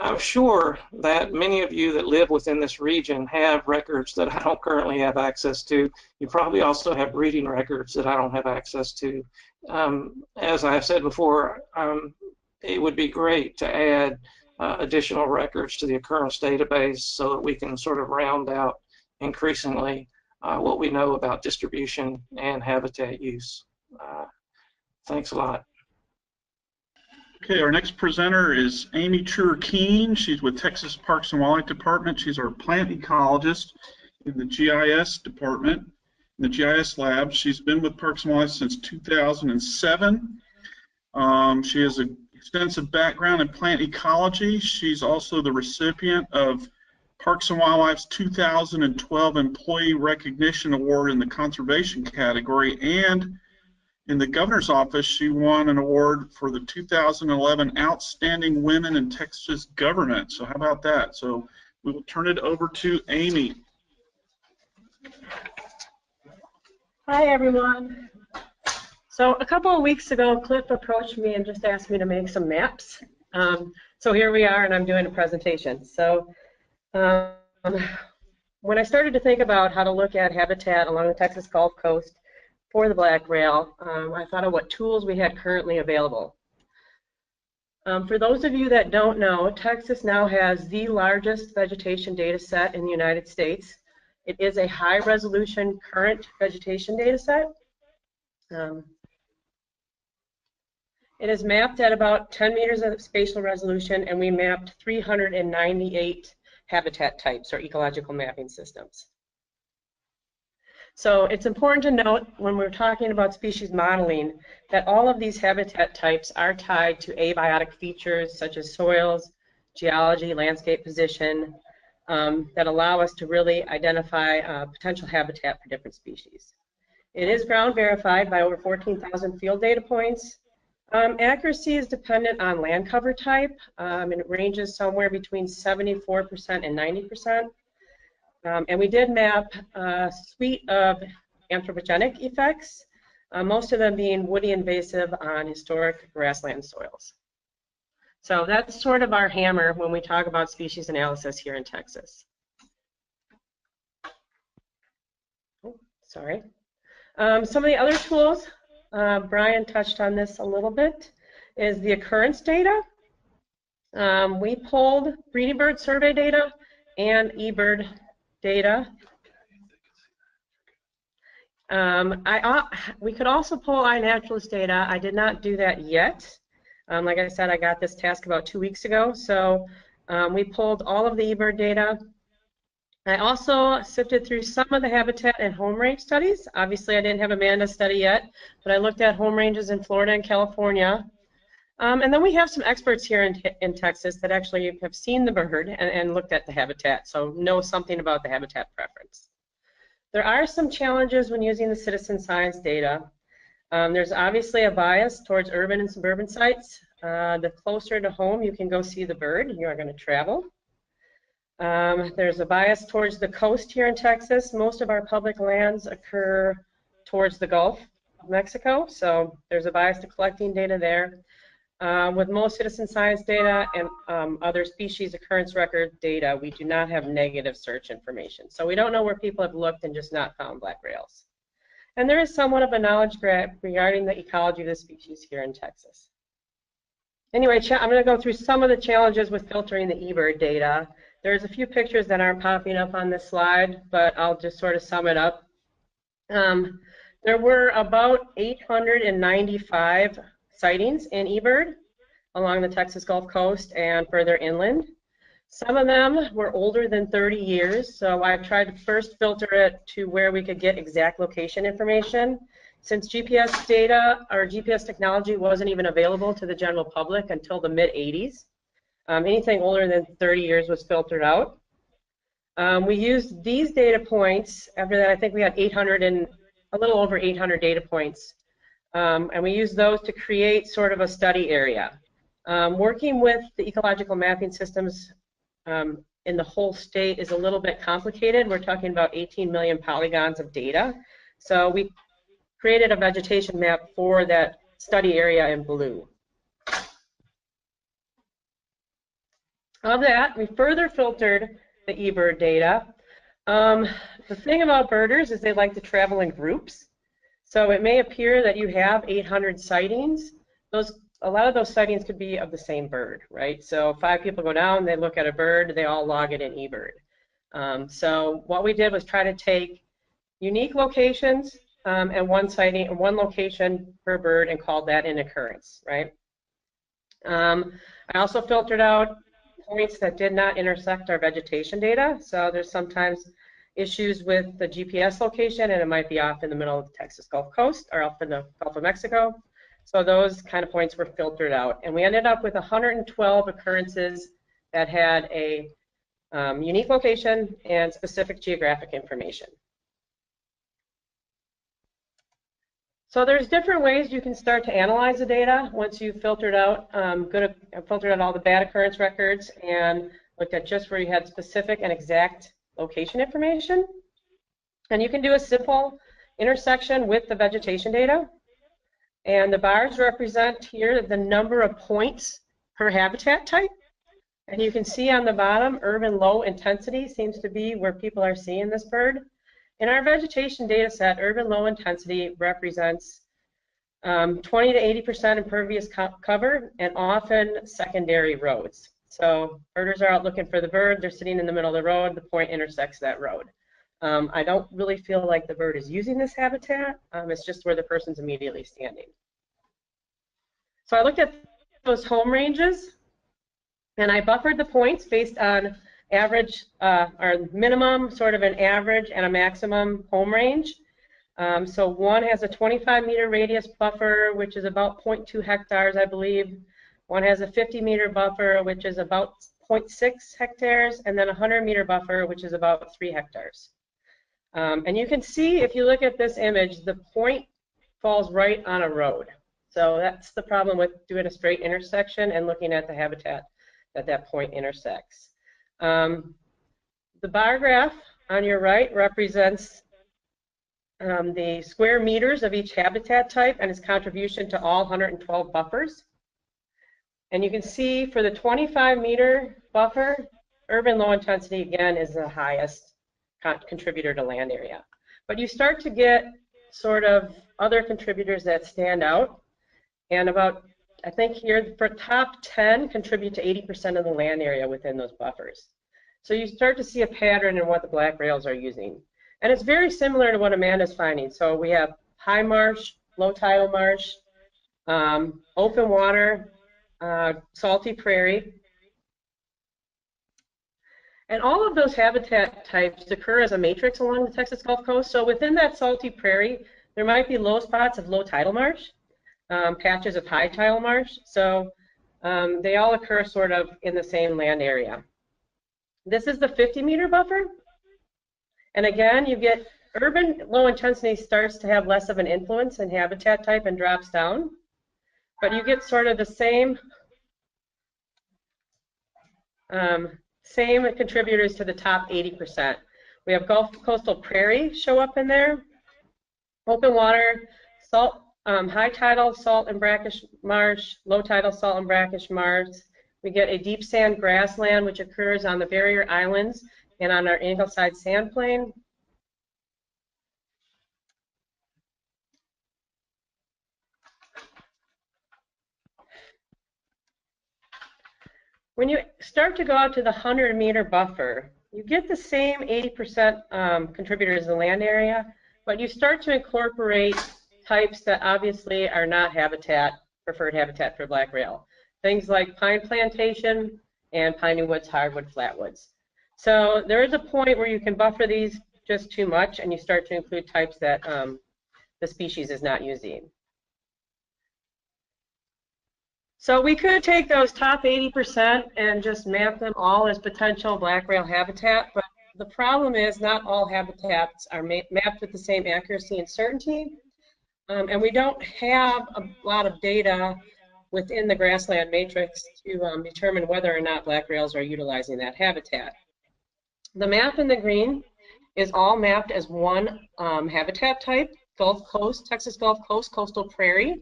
I'm sure that many of you that live within this region have records that I don't currently have access to. You probably also have breeding records that I don't have access to. As I have said before, it would be great to add additional records to the occurrence database so that we can sort of round out increasingly what we know about distribution and habitat use. Thanks a lot. Okay, our next presenter is Amy Truer-Keene. She's with Texas Parks and Wildlife Department. She's our plant ecologist in the GIS department, in the GIS lab. She's been with Parks and Wildlife since 2007. She has an extensive background in plant ecology. She's also the recipient of Parks and Wildlife's 2012 Employee Recognition Award in the conservation category, and in the governor's office, she won an award for the 2011 Outstanding Women in Texas Government. So how about that? So we will turn it over to Amy. Hi, everyone. So a couple of weeks ago, Cliff approached me and just asked me to make some maps. So here we are, and I'm doing a presentation. So when I started to think about how to look at habitat along the Texas Gulf Coast for the black rail, I thought of what tools we had currently available. For those of you that don't know, Texas now has the largest vegetation data set in the United States. It is a high-resolution current vegetation data set. It is mapped at about 10 meters of spatial resolution, and we mapped 398 habitat types or ecological mapping systems. So it's important to note when we're talking about species modeling that all of these habitat types are tied to abiotic features such as soils, geology, landscape position, that allow us to really identify potential habitat for different species. It is ground verified by over 14,000 field data points. Accuracy is dependent on land cover type, and it ranges somewhere between 74% and 90%. And we did map a suite of anthropogenic effects, most of them being woody invasive on historic grassland soils. So that's sort of our hammer when we talk about species analysis here in Texas. Oh, sorry. Some of the other tools, Brian touched on this a little bit, is the occurrence data. We pulled breeding bird survey data and eBird data. We could also pull iNaturalist data. I did not do that yet. Like I said, I got this task about 2 weeks ago, so we pulled all of the eBird data. I also sifted through some of the habitat and home range studies. Obviously, I didn't have Amanda's study yet, but I looked at home ranges in Florida and California. And then we have some experts here in Texas that actually have seen the bird and looked at the habitat, so know something about the habitat preference. There are some challenges when using the citizen science data. There's obviously a bias towards urban and suburban sites. The closer to home you can go see the bird, you are going to travel. There's a bias towards the coast here in Texas. Most of our public lands occur towards the Gulf of Mexico, so there's a bias to collecting data there. With most citizen science data and other species occurrence record data, we do not have negative search information. So we don't know where people have looked and just not found black rails. And there is somewhat of a knowledge gap regarding the ecology of the species here in Texas. Anyway, I'm going to go through some of the challenges with filtering the eBird data. There's a few pictures that aren't popping up on this slide, but I'll just sort of sum it up. There were about 895 sightings in eBird along the Texas Gulf Coast and further inland. Some of them were older than 30 years, so I tried to first filter it to where we could get exact location information. Since GPS data or GPS technology wasn't even available to the general public until the mid-80s, anything older than 30 years was filtered out. We used these data points. After that, I think we had a little over 800 data points. And we use those to create sort of a study area. Working with the ecological mapping systems in the whole state is a little bit complicated. We're talking about 18 million polygons of data. So we created a vegetation map for that study area in blue. Of that, we further filtered the eBird data. The thing about birders is they like to travel in groups. So it may appear that you have 800 sightings. A lot of those sightings could be of the same bird, right? So 5 people go down, they look at a bird, they all log it in eBird. So what we did was try to take unique locations and one sighting, one location per bird, and called that an occurrence, right? I also filtered out points that did not intersect our vegetation data. So there's sometimes issues with the GPS location, and it might be off in the middle of the Texas Gulf Coast or off in the Gulf of Mexico. So those kind of points were filtered out. And we ended up with 112 occurrences that had a unique location and specific geographic information. So there's different ways you can start to analyze the data once you've filtered out, filtered out all the bad occurrence records and looked at just where you had specific and exact location information. And you can do a simple intersection with the vegetation data. And the bars represent here the number of points per habitat type. And you can see on the bottom, urban low intensity seems to be where people are seeing this bird. In our vegetation data set, urban low intensity represents 20 to 80% impervious cover and often secondary roads. So birders are out looking for the bird, they're sitting in the middle of the road, the point intersects that road. I don't really feel like the bird is using this habitat, it's just where the person's immediately standing. So I looked at those home ranges and I buffered the points based on average or minimum, sort of an average, and a maximum home range. So one has a 25-meter radius buffer, which is about 0.2 hectares, I believe. One has a 50-meter buffer, which is about 0.6 hectares, and then a 100-meter buffer, which is about 3 hectares. And you can see, if you look at this image, the point falls right on a road. So that's the problem with doing a straight intersection and looking at the habitat that that point intersects. The bar graph on your right represents the square meters of each habitat type and its contribution to all 112 buffers. And you can see for the 25-meter buffer, urban low intensity, again, is the highest contributor to land area. But you start to get sort of other contributors that stand out. And about, I think here, for top 10 contribute to 80% of the land area within those buffers. So you start to see a pattern in what the black rails are using. And it's very similar to what Amanda's finding. So we have high marsh, low tidal marsh, open water, salty prairie. And all of those habitat types occur as a matrix along the Texas Gulf Coast. So within that salty prairie, there might be low spots of low tidal marsh, patches of high tidal marsh. So they all occur sort of in the same land area. This is the 50-meter buffer. And again, you get urban low intensity starts to have less of an influence in habitat type and drops down. But you get sort of the same same contributors to the top 80%. We have Gulf Coastal Prairie show up in there, open water, salt, high tidal salt and brackish marsh, low tidal salt and brackish marsh. We get a deep sand grassland, which occurs on the barrier islands and on our Ingleside sand plain. When you start to go out to the 100-meter buffer, you get the same 80% contributors in the land area, but you start to incorporate types that obviously are not preferred habitat for black rail. Things like pine plantation and piney woods, hardwood, flatwoods. So there is a point where you can buffer these just too much and you start to include types that the species is not using. So we could take those top 80% and just map them all as potential black rail habitat, but the problem is not all habitats are mapped with the same accuracy and certainty, and we don't have a lot of data within the grassland matrix to determine whether or not black rails are utilizing that habitat. The map in the green is all mapped as one habitat type, Gulf Coast, Texas Gulf Coast, coastal prairie.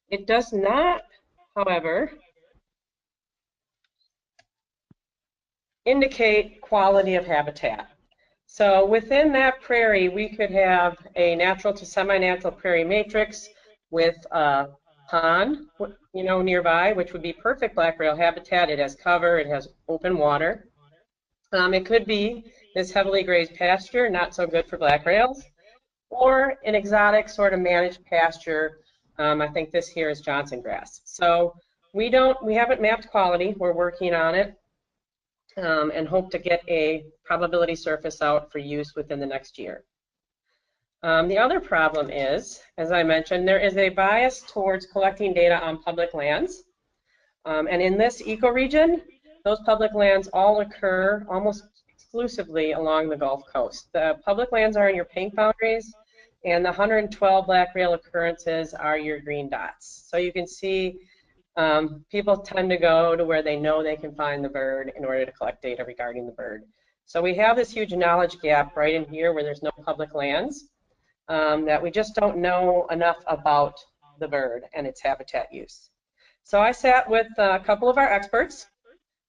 It does not, however, indicate quality of habitat. So within that prairie, we could have a natural to semi-natural prairie matrix with a pond, nearby, which would be perfect black rail habitat. It has cover, it has open water. It could be this heavily grazed pasture, not so good for black rails, or an exotic sort of managed pasture. I think this here is Johnson grass. So we haven't mapped quality. We're working on it and hope to get a probability surface out for use within the next year. The other problem is, as I mentioned, there is a bias towards collecting data on public lands. And in this ecoregion, those public lands all occur almost exclusively along the Gulf Coast. The public lands are in your pink boundaries, and the 112 black rail occurrences are your green dots. So you can see people tend to go to where they know they can find the bird in order to collect data regarding the bird. So we have this huge knowledge gap right in here where there's no public lands, that we just don't know enough about the bird and its habitat use. So I sat with a couple of our experts,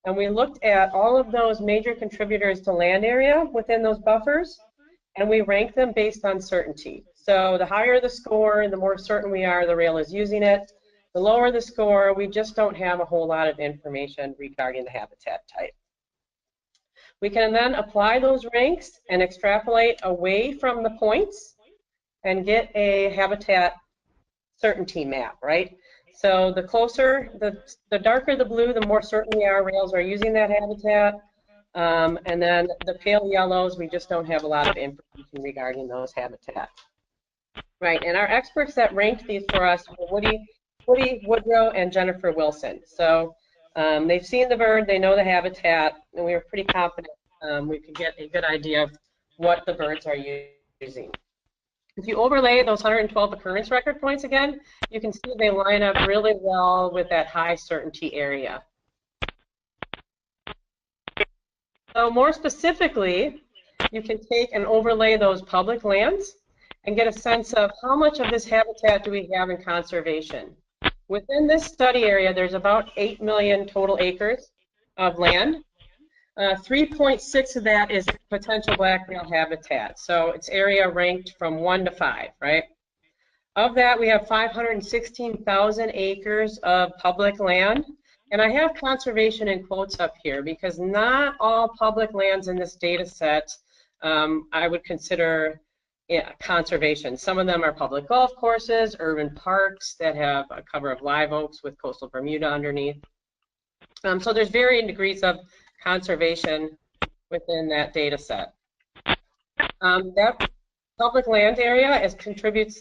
and we looked at all of those major contributors to land area within those buffers, and we ranked them based on certainty. So the higher the score, the more certain we are the rail is using it. The lower the score, we just don't have a whole lot of information regarding the habitat type. We can then apply those ranks and extrapolate away from the points and get a habitat certainty map, right? So the closer, the darker the blue, the more certain we are rails are using that habitat. And then the pale yellows, we just don't have a lot of information regarding those habitats. Right, and our experts that ranked these for us were Woody Woodrow and Jennifer Wilson. So they've seen the bird, they know the habitat, and we were pretty confident we could get a good idea of what the birds are using. If you overlay those 112 occurrence record points again, you can see they line up really well with that high certainty area. So more specifically, you can take and overlay those public lands and get a sense of how much of this habitat do we have in conservation. Within this study area, there's about 8 million total acres of land. 3.6 of that is potential black rail habitat. So it's area ranked from 1 to 5, right? Of that, we have 516,000 acres of public land. And I have conservation in quotes up here because not all public lands in this data set I would consider conservation. Some of them are public golf courses, urban parks that have a cover of live oaks with coastal Bermuda underneath. So there's varying degrees of conservation within that data set. That public land area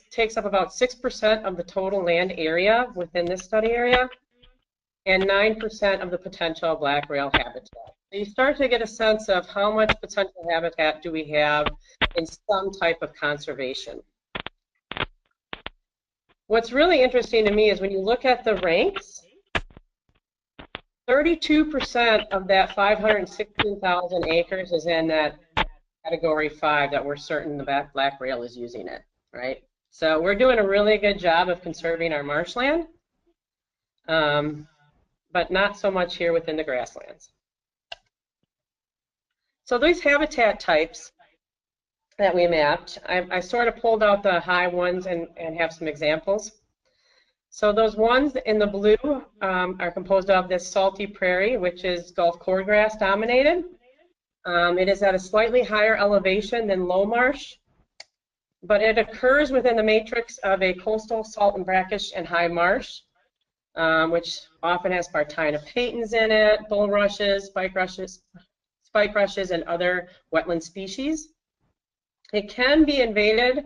takes up about 6% of the total land area within this study area and 9% of the potential black rail habitat. So you start to get a sense of how much potential habitat do we have in some type of conservation. What's really interesting to me is when you look at the ranks, 32% of that 516,000 acres is in that category 5 that we're certain the black rail is using it, right? So we're doing a really good job of conserving our marshland, but not so much here within the grasslands. So these habitat types that we mapped, I sort of pulled out the high ones and have some examples. So those ones in the blue are composed of this salty prairie, which is Gulf cordgrass dominated. It is at a slightly higher elevation than low marsh, but it occurs within the matrix of a coastal salt and brackish and high marsh, which often has Spartina patens in it, bulrushes, spike rushes, and other wetland species. It can be invaded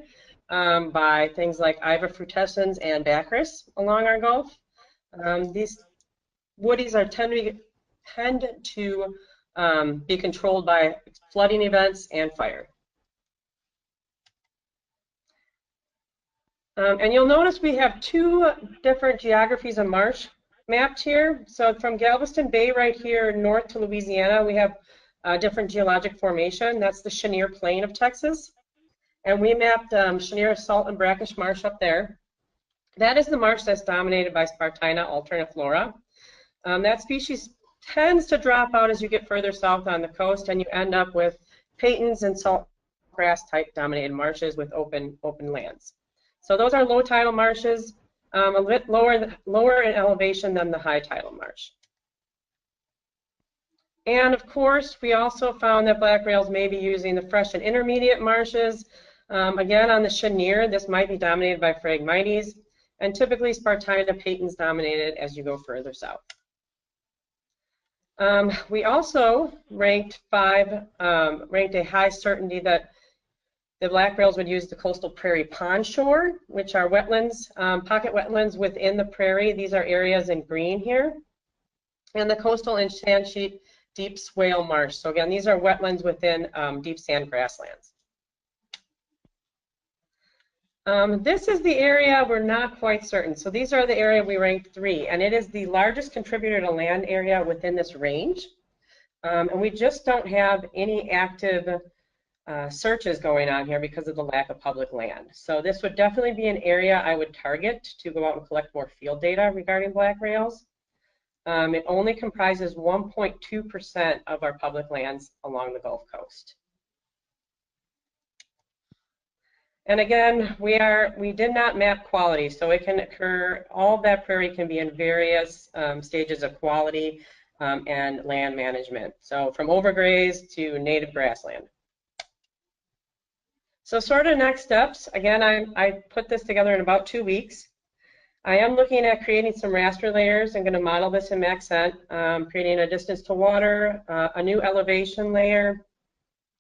by things like Iva frutescens and Baccharis along our Gulf. These woodies tend to be controlled by flooding events and fire. And you'll notice we have 2 different geographies of marsh mapped here. So from Galveston Bay right here north to Louisiana, we have a different geologic formation. That's the Cheniere Plain of Texas. And we mapped Cheniere salt and brackish marsh up there. That is the marsh that's dominated by Spartina alterniflora. That species tends to drop out as you get further south on the coast, and you end up with patens and salt grass type dominated marshes with open lands. So those are low tidal marshes, a bit lower in elevation than the high tidal marsh. And of course, we also found that black rails may be using the fresh and intermediate marshes. Again, on the Cheniere, this might be dominated by Phragmites, and typically Spartina patens dominated as you go further south. We also ranked a high certainty that the black rails would use the coastal prairie pond shore, which are wetlands, pocket wetlands within the prairie. These are areas in green here, and the coastal and sand sheet deep swale marsh. So again, these are wetlands within deep sand grasslands. This is the area we're not quite certain. So these are the area we ranked 3, and it is the largest contributor to land area within this range. And we just don't have any active searches going on here because of the lack of public land. So this would definitely be an area I would target to go out and collect more field data regarding black rails. It only comprises 1.2% of our public lands along the Gulf Coast. And again, we did not map quality, so it can occur, all of that prairie can be in various stages of quality and land management. So from overgrazed to native grassland. So sort of next steps, again, I put this together in about 2 weeks. I am looking at creating some raster layers. I'm going to model this in Maxent, creating a distance to water, a new elevation layer.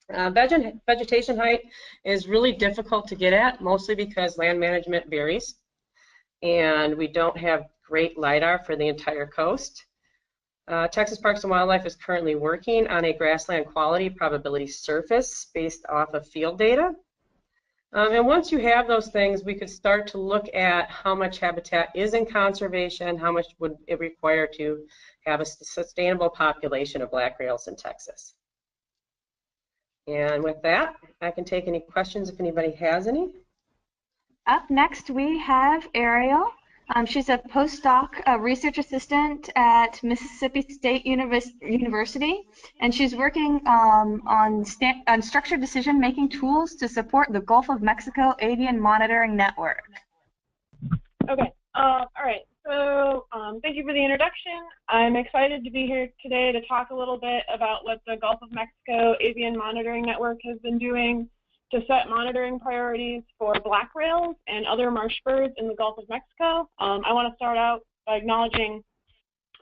Vegetation height is really difficult to get at, mostly because land management varies, and we don't have great LiDAR for the entire coast. Texas Parks and Wildlife is currently working on a grassland quality probability surface based off of field data. And once you have those things, we could start to look at how much habitat is in conservation, how much would it require to have a sustainable population of black rails in Texas. And with that, I can take any questions if anybody has any. Up next, we have Ariel. She's a postdoc research assistant at Mississippi State University, and she's working on structured decision-making tools to support the Gulf of Mexico Avian Monitoring Network. Okay. All right. So thank you for the introduction. I'm excited to be here today to talk a little bit about what the Gulf of Mexico Avian Monitoring Network has been doing to set monitoring priorities for black rails and other marsh birds in the Gulf of Mexico. I want to start out by acknowledging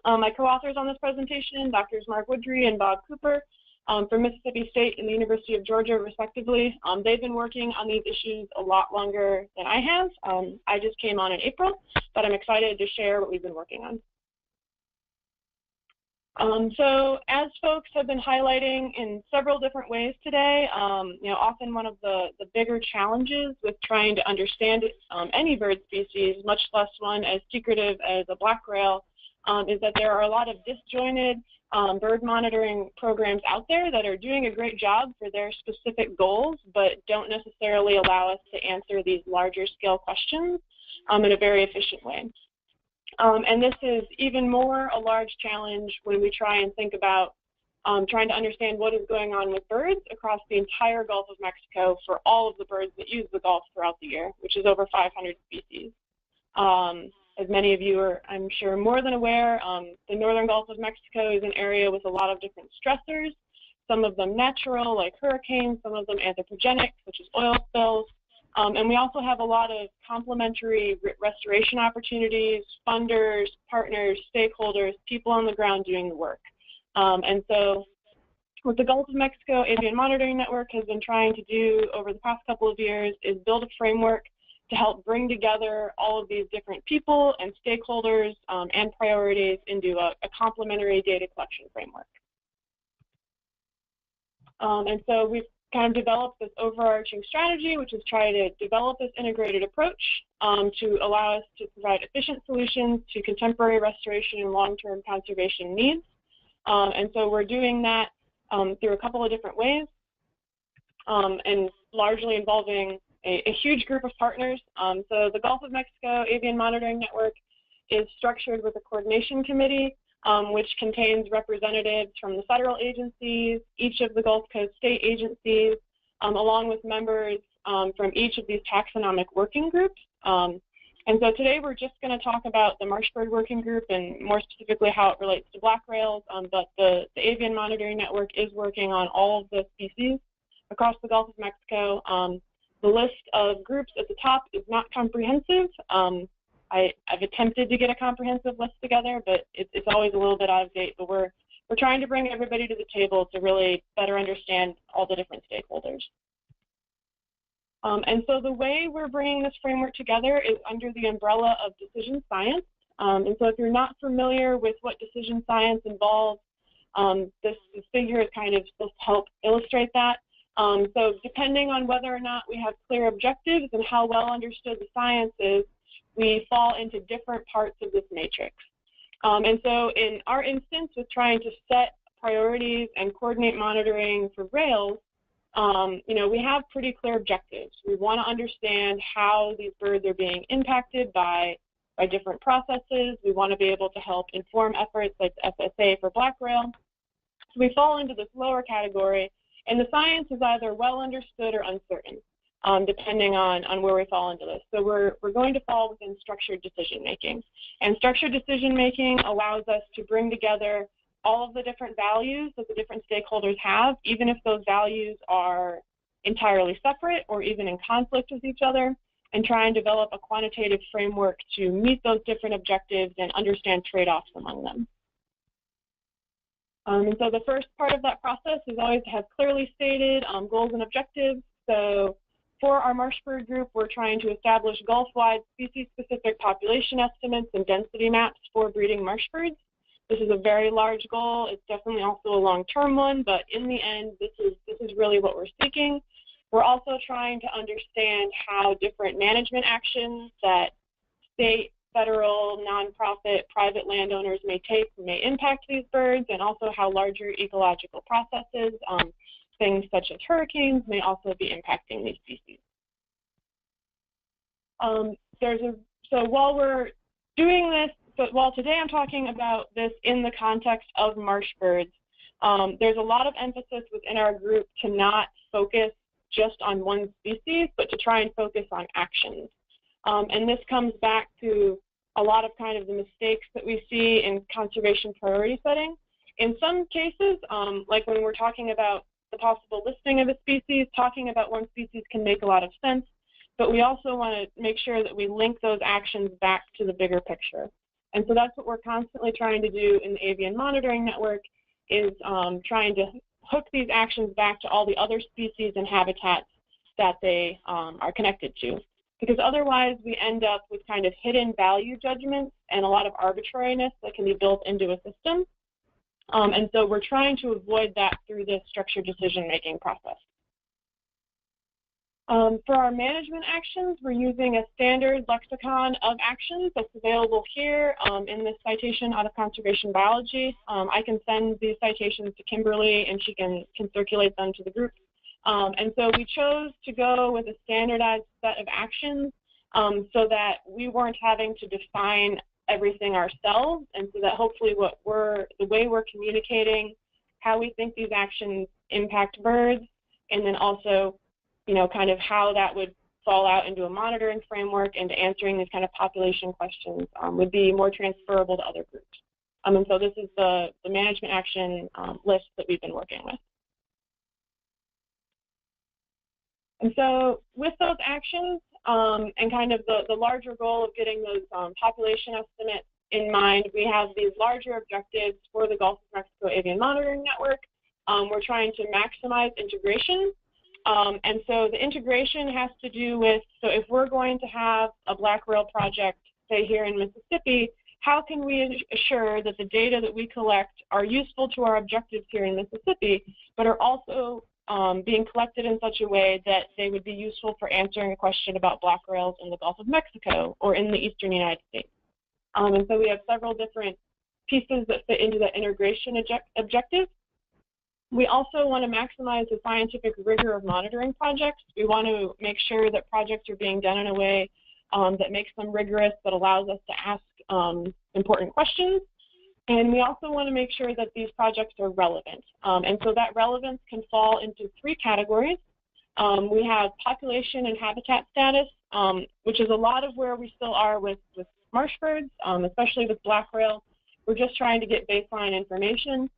my co-authors on this presentation, Drs. Mark Woodry and Bob Cooper from Mississippi State and the University of Georgia, respectively. They've been working on these issues a lot longer than I have. I just came on in April, but I'm excited to share what we've been working on. So as folks have been highlighting in several different ways today, often one of the bigger challenges with trying to understand any bird species, much less one as secretive as a black rail, is that there are a lot of disjointed bird monitoring programs out there that are doing a great job for their specific goals, but don't necessarily allow us to answer these larger scale questions in a very efficient way. And this is even more a large challenge when we try and think about trying to understand what is going on with birds across the entire Gulf of Mexico for all of the birds that use the Gulf throughout the year, which is over 500 species. As many of you are, I'm sure, more than aware, the northern Gulf of Mexico is an area with a lot of different stressors, some of them natural, like hurricanes, some of them anthropogenic, such as oil spills. And we also have a lot of complementary restoration opportunities, funders, partners, stakeholders, people on the ground doing the work. And so what the Gulf of Mexico Avian Monitoring Network has been trying to do over the past couple of years is build a framework to help bring together all of these different people and stakeholders and priorities into a complementary data collection framework. And so we've kind of developed this overarching strategy, which is try to develop this integrated approach to allow us to provide efficient solutions to contemporary restoration and long-term conservation needs. And so we're doing that through a couple of different ways, and largely involving a huge group of partners. So the Gulf of Mexico Avian Monitoring Network is structured with a coordination committee, which contains representatives from the federal agencies, each of the Gulf Coast state agencies, along with members from each of these taxonomic working groups. And so today we're just going to talk about the marsh bird working group and more specifically how it relates to black rails, but the Avian Monitoring Network is working on all of the species across the Gulf of Mexico. The list of groups at the top is not comprehensive. I've attempted to get a comprehensive list together, but it's always a little bit out of date. But we're trying to bring everybody to the table to really better understand all the different stakeholders. And so the way we're bringing this framework together is under the umbrella of decision science. And so if you're not familiar with what decision science involves, this figure is kind of supposed to help illustrate that. So depending on whether or not we have clear objectives and how well understood the science is, we fall into different parts of this matrix. And so in our instance with trying to set priorities and coordinate monitoring for rails, we have pretty clear objectives. We want to understand how these birds are being impacted by different processes. We want to be able to help inform efforts like the SSA for black rail. So we fall into this lower category, and the science is either well understood or uncertain, depending on where we fall into this. So we're going to fall within structured decision making. And structured decision making allows us to bring together all of the different values that the different stakeholders have, even if those values are entirely separate or even in conflict with each other. and try and develop a quantitative framework to meet those different objectives and understand trade-offs among them. And so the first part of that process is always to have clearly stated goals and objectives. So for our marsh bird group, we're trying to establish Gulf-wide species-specific population estimates and density maps for breeding marsh birds. This is a very large goal. It's definitely also a long-term one, but in the end, this is really what we're seeking. We're also trying to understand how different management actions that state, federal, nonprofit, private landowners may take may impact these birds, and also how larger ecological processes, things such as hurricanes, may also be impacting these species. So while we're doing this, but while today I'm talking about this in the context of marsh birds, there's a lot of emphasis within our group to not focus just on one species, but to try and focus on actions. And this comes back to a lot of kind of the mistakes that we see in conservation priority setting. In some cases, like when we're talking about the possible listing of a species, talking about one species can make a lot of sense, but we also want to make sure that we link those actions back to the bigger picture. And so that's what we're constantly trying to do in the Avian Monitoring Network, is trying to hook these actions back to all the other species and habitats that they are connected to. Because otherwise we end up with kind of hidden value judgments and a lot of arbitrariness that can be built into a system. And so we're trying to avoid that through this structured decision-making process. For our management actions, we're using a standard lexicon of actions that's available here in this citation out of Conservation Biology. I can send these citations to Kimberly and she can circulate them to the group. And so we chose to go with a standardized set of actions so that we weren't having to define everything ourselves, and so that hopefully the way we're communicating how we think these actions impact birds, and then also, you know, kind of how that would fall out into a monitoring framework and to answering these kind of population questions would be more transferable to other groups. And so this is the management action list that we've been working with. And so with those actions and kind of the larger goal of getting those population estimates in mind, we have these larger objectives for the Gulf of Mexico Avian Monitoring Network. We're trying to maximize integration. And so the integration has to do with, so if we're going to have a black rail project, say here in Mississippi, how can we assure that the data that we collect are useful to our objectives here in Mississippi, but are also being collected in such a way that they would be useful for answering a question about black rails in the Gulf of Mexico or in the eastern United States. And so we have several different pieces that fit into that integration objective. We also want to maximize the scientific rigor of monitoring projects. We want to make sure that projects are being done in a way that makes them rigorous, that allows us to ask important questions. And we also want to make sure that these projects are relevant. And so that relevance can fall into three categories. We have population and habitat status, which is a lot of where we still are with marsh birds, especially with black rail. We're just trying to get baseline information.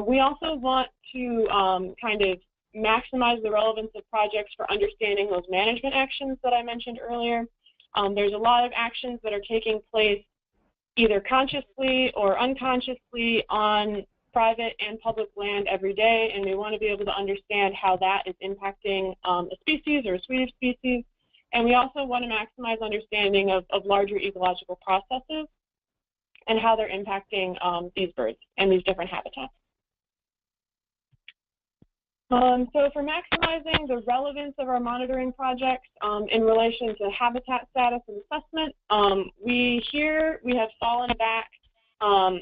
We also want to kind of maximize the relevance of projects for understanding those management actions that I mentioned earlier. There's a lot of actions that are taking place either consciously or unconsciously on private and public land every day, and we want to be able to understand how that is impacting a species or a suite of species. And we also want to maximize understanding of larger ecological processes and how they're impacting these birds and these different habitats. So for maximizing the relevance of our monitoring projects in relation to habitat status and assessment, we have fallen back on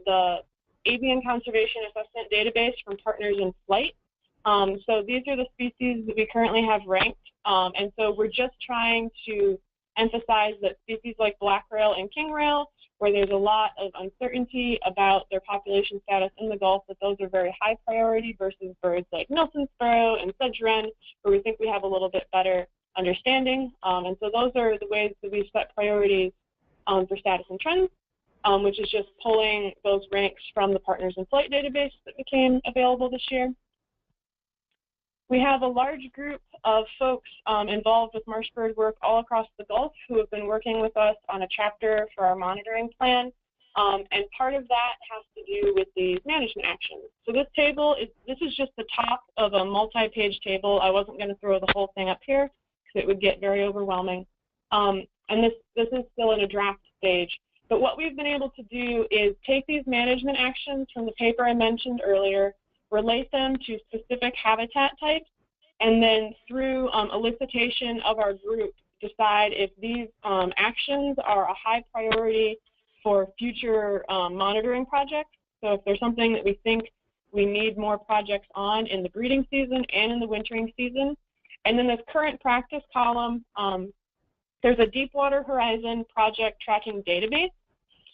the Avian Conservation Assessment Database from Partners in Flight. So these are the species that we currently have ranked, and so we're just trying to emphasize that species like black rail and king rail, where there's a lot of uncertainty about their population status in the Gulf, that those are very high priority versus birds like Nelson's sparrow and sedge wren, where we think we have a little bit better understanding. And so those are the ways that we've set priorities for status and trends, which is just pulling those ranks from the Partners in Flight database that became available this year. We have a large group of folks involved with marsh bird work all across the Gulf who have been working with us on a chapter for our monitoring plan. And part of that has to do with these management actions. So this table this is just the top of a multi-page table. I wasn't going to throw the whole thing up here because it would get very overwhelming. And this is still in a draft stage. But what we've been able to do is take these management actions from the paper I mentioned earlier, relate them to specific habitat types, and then through elicitation of our group, decide if these actions are a high priority for future monitoring projects. So if there's something that we think we need more projects on in the breeding season and in the wintering season. And then this current practice column, there's a Deepwater Horizon project tracking database.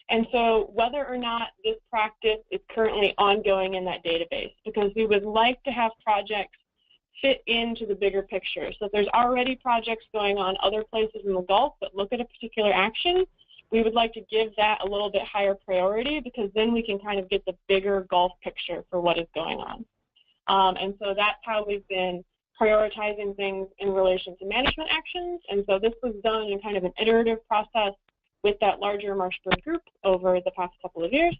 And so whether or not this practice is currently ongoing in that database, because we would like to have projects fit into the bigger picture. So if there's already projects going on other places in the Gulf that look at a particular action, we would like to give that a little bit higher priority, because then we can kind of get the bigger Gulf picture for what is going on. And so that's how we've been prioritizing things in relation to management actions. And so this was done in kind of an iterative process with that larger marsh bird group over the past couple of years.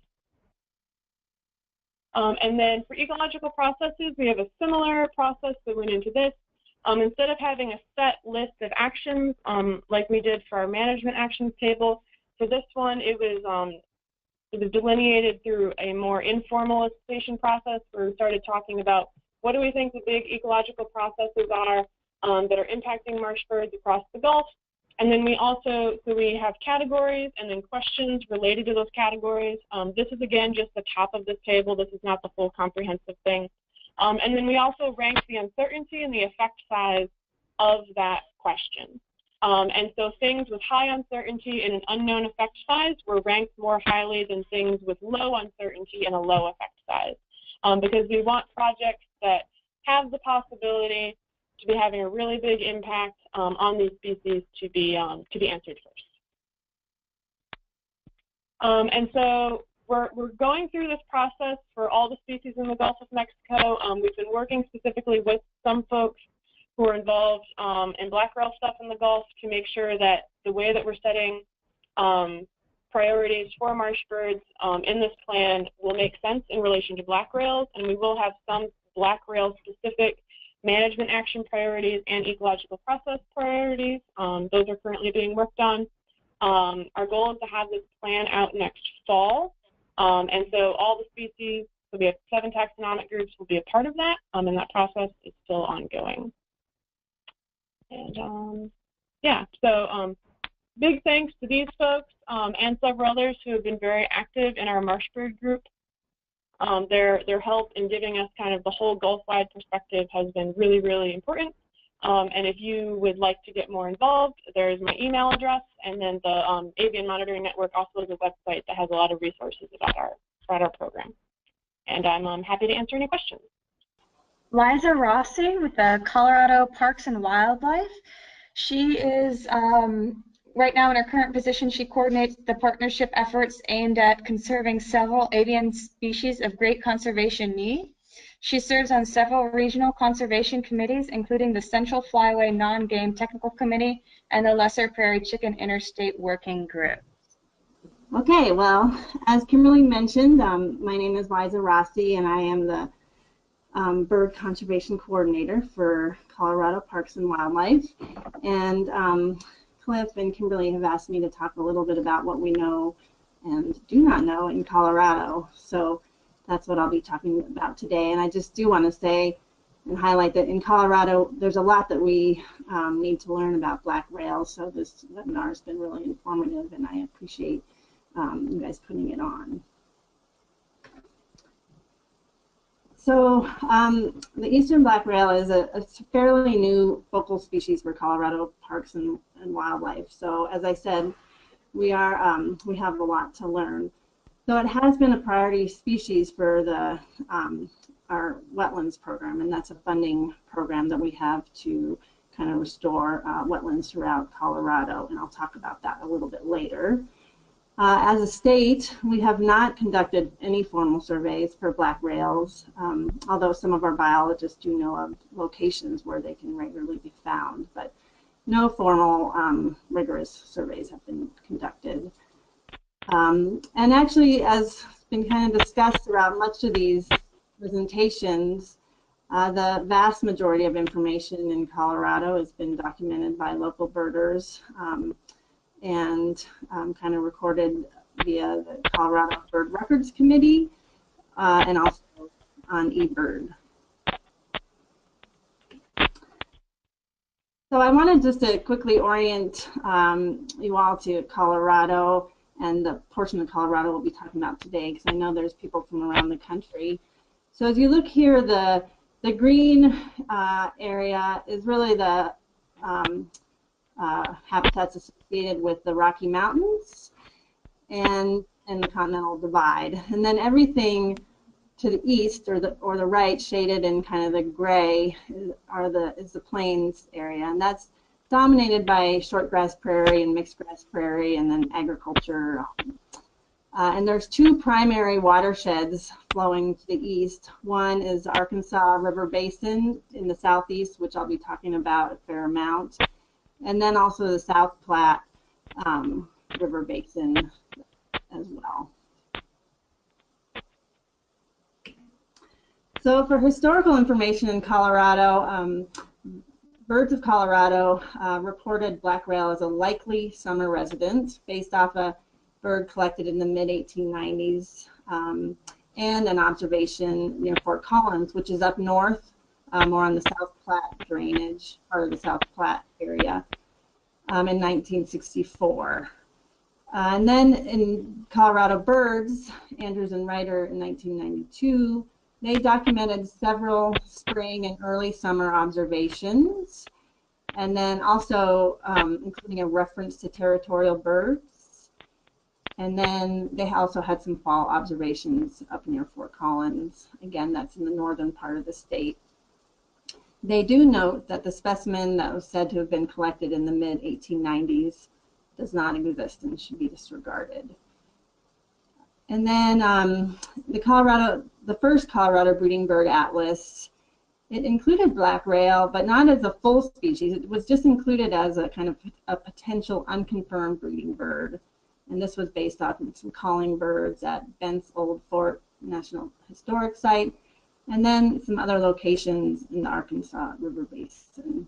And then for ecological processes, we have a similar process that went into this. Instead of having a set list of actions like we did for our management actions table, for this one it was delineated through a more informal elicitation process where we started talking about what do we think the big ecological processes are that are impacting marsh birds across the Gulf. And then we also, so we have categories and then questions related to those categories. This is again just the top of this table. This is not the full comprehensive thing. And then we also rank the uncertainty and the effect size of that question. And so things with high uncertainty and an unknown effect size were ranked more highly than things with low uncertainty and a low effect size. Because we want projects that have the possibility to be having a really big impact on these species to be answered first. And so we're going through this process for all the species in the Gulf of Mexico. We've been working specifically with some folks who are involved in black rail stuff in the Gulf to make sure that the way that we're setting priorities for marsh birds in this plan will make sense in relation to black rails, and we will have some black rail specific management action priorities and ecological process priorities. Those are currently being worked on. Our goal is to have this plan out next fall. And so all the species, so we have 7 taxonomic groups, will be a part of that, and that process is still ongoing. And yeah, so big thanks to these folks and several others who have been very active in our marsh bird group. Their help in giving us kind of the whole Gulf-wide perspective has been really, really important. And if you would like to get more involved, there's my email address, and then the Avian Monitoring Network also has a website that has a lot of resources about our program. And I'm happy to answer any questions. Liza Rossi with the Colorado Parks and Wildlife. She is right now in her current position, she coordinates the partnership efforts aimed at conserving several avian species of great conservation need. She serves on several regional conservation committees, including the Central Flyway Non-Game Technical Committee and the Lesser Prairie Chicken Interstate Working Group. Okay, well, as Kimberly mentioned, my name is Liza Rossi, and I am the Bird Conservation Coordinator for Colorado Parks and Wildlife. And Cliff and Kimberly have asked me to talk a little bit about what we know and do not know in Colorado. So that's what I'll be talking about today. And I just do want to say and highlight that in Colorado, there's a lot that we need to learn about black rails. So this webinar has been really informative, and I appreciate you guys putting it on. So the eastern black rail is a fairly new focal species for Colorado Parks and Wildlife. So as I said, we have a lot to learn. So it has been a priority species for the our wetlands program, and that's a funding program that we have to kind of restore wetlands throughout Colorado, and I'll talk about that a little bit later. As a state, we have not conducted any formal surveys for black rails, although some of our biologists do know of locations where they can regularly be found, but no formal rigorous surveys have been conducted. And actually, as has been kind of discussed throughout much of these presentations, the vast majority of information in Colorado has been documented by local birders and kind of recorded via the Colorado Bird Records Committee and also on eBird. So I wanted just to quickly orient you all to Colorado and the portion of Colorado we'll be talking about today, because I know there's people from around the country. So as you look here, the green area is really the habitats associated with the Rocky Mountains and the Continental Divide. And then everything to the east or the right, shaded in kind of the gray, is the plains area, and that's dominated by shortgrass prairie and mixed grass prairie, and then agriculture. And there's two primary watersheds flowing to the east. One is Arkansas River Basin in the southeast, which I'll be talking about a fair amount, and then also the South Platte River Basin as well. So for historical information in Colorado, Birds of Colorado reported black rail as a likely summer resident based off a bird collected in the mid-1890s and an observation near Fort Collins, which is up north, more on the South Platte drainage, part of the South Platte area, in 1964. And then in Colorado Birds, Andrews and Ryder in 1992, they documented several spring and early summer observations, and then also including a reference to territorial birds. And then they also had some fall observations up near Fort Collins. Again, that's in the northern part of the state. They do note that the specimen that was said to have been collected in the mid-1890s does not exist and should be disregarded. And then the first Colorado Breeding Bird Atlas, it included black rail, but not as a full species. It was just included as a kind of a potential unconfirmed breeding bird. And this was based off of some calling birds at Bent's Old Fort National Historic Site, and then some other locations in the Arkansas River Basin.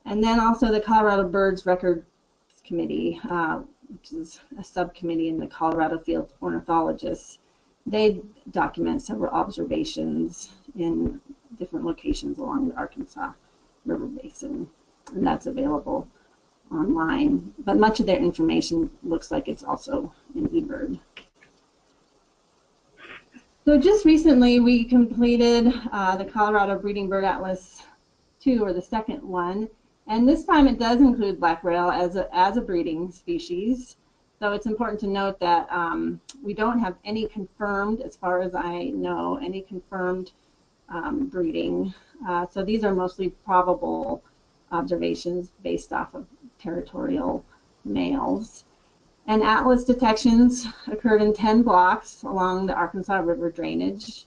And then also the Colorado Birds Records Committee, which is a subcommittee in the Colorado Field Ornithologists. They document several observations in different locations along the Arkansas River Basin, and that's available online. But much of their information looks like it's also in eBird. So just recently we completed the Colorado Breeding Bird Atlas 2, or the second one. And this time it does include black rail as a breeding species. So it's important to note that we don't have any confirmed, as far as I know, any confirmed breeding. So these are mostly probable observations based off of territorial males. And atlas detections occurred in 10 blocks along the Arkansas River drainage.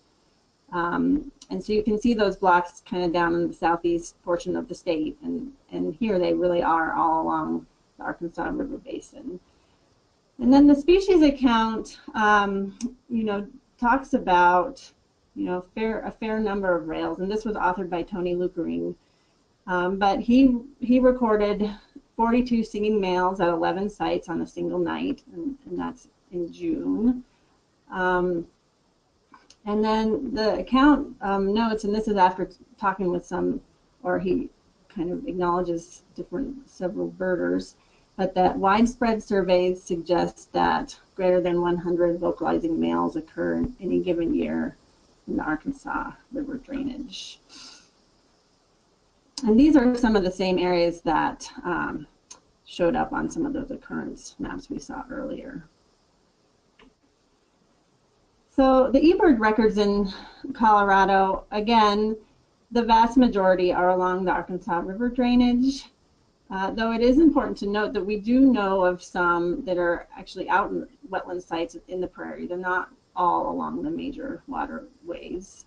And so you can see those blocks kind of down in the southeast portion of the state, and here they really are all along the Arkansas River Basin. And then the species account, talks about, a fair number of rails, and this was authored by Tony Luckering. But he recorded 42 singing males at 11 sites on a single night, and that's in June. And then the account notes, and this is after talking with some, or he kind of acknowledges several birders, but that widespread surveys suggest that greater than 100 vocalizing males occur in any given year in the Arkansas River drainage. And these are some of the same areas that showed up on some of those occurrence maps we saw earlier. So the eBird records in Colorado, again, the vast majority are along the Arkansas River drainage. Though it is important to note that we do know of some that are actually out in wetland sites in the prairie. They're not all along the major waterways.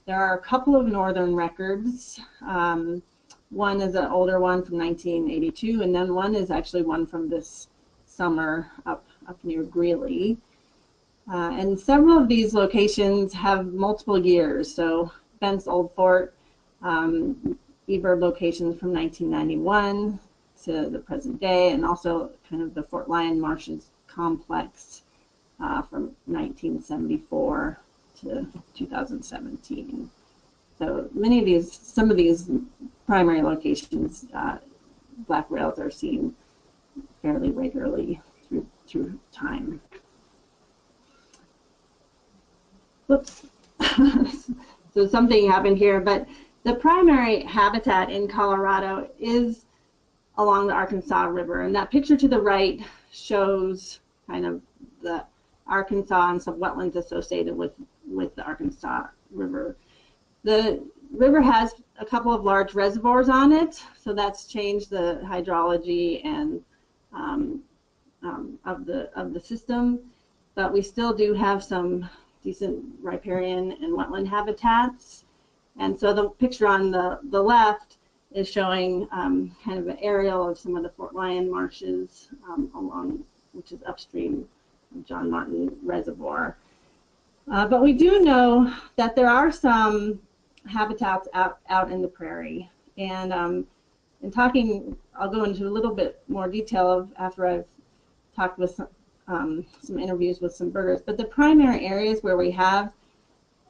There are a couple of northern records. One is an older one from 1982, and then one is actually one from this summer up near Greeley. And several of these locations have multiple years. So Bent's Old Fort, eBird locations from 1991 to the present day, and also kind of the Fort Lyon Marshes complex from 1974 to 2017. So some of these primary locations, black rails are seen fairly regularly through time. Whoops. So something happened here, but the primary habitat in Colorado is along the Arkansas River, and that picture to the right shows kind of the Arkansas and some wetlands associated with the Arkansas River. The river has a couple of large reservoirs on it, so that's changed the hydrology and of the system, but we still do have some decent riparian and wetland habitats. And so the picture on the left is showing kind of an aerial of some of the Fort Lyon marshes along, which is upstream of John Martin Reservoir. But we do know that there are some habitats out in the prairie. And in talking, I'll go into a little bit more detail after I've talked with some interviews with some birders. But the primary areas where we have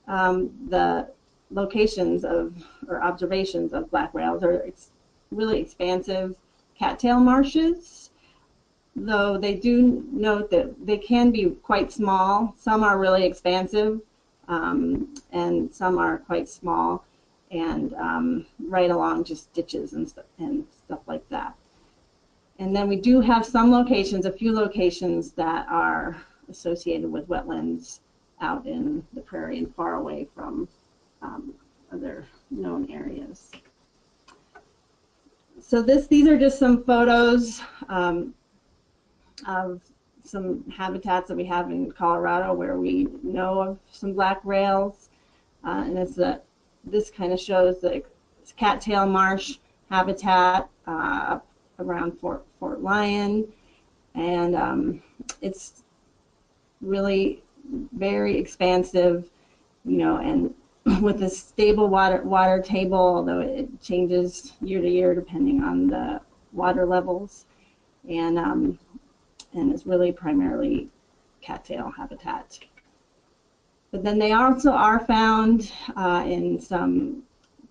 the locations or observations of black rails are really expansive cattail marshes, though they do note that they can be quite small. Some are really expansive, and some are quite small and right along just ditches and stuff like that. And then we do have some locations, a few locations that are associated with wetlands out in the prairie and far away from other known areas. So these are just some photos of some habitats that we have in Colorado where we know of some black rails, and this kind of shows the cattail marsh habitat up around Fort Lyon, and it's really very expansive, and with a stable water table, although it changes year to year depending on the water levels, and it's really primarily cattail habitat. But then they also are found in some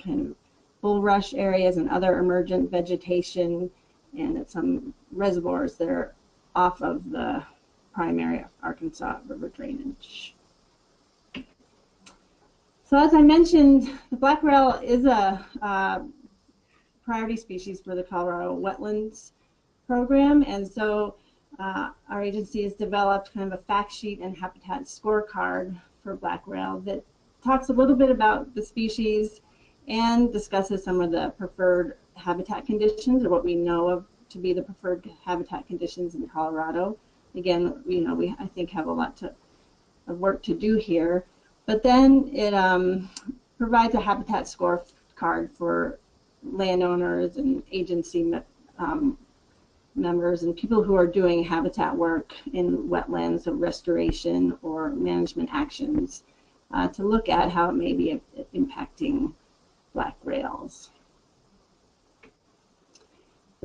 kind of bulrush areas and other emergent vegetation, and at some reservoirs that are off of the primary Arkansas River drainage. So as I mentioned, the black rail is a priority species for the Colorado Wetlands Program, and so our agency has developed kind of a fact sheet and habitat scorecard for black rail that talks a little bit about the species and discusses some of the preferred habitat conditions, or what we know of to be the preferred habitat conditions in Colorado. Again, we I think have a lot of work to do here, but then it provides a habitat scorecard for landowners and agency members and people who are doing habitat work in wetlands of restoration or management actions to look at how it may be impacting black rails.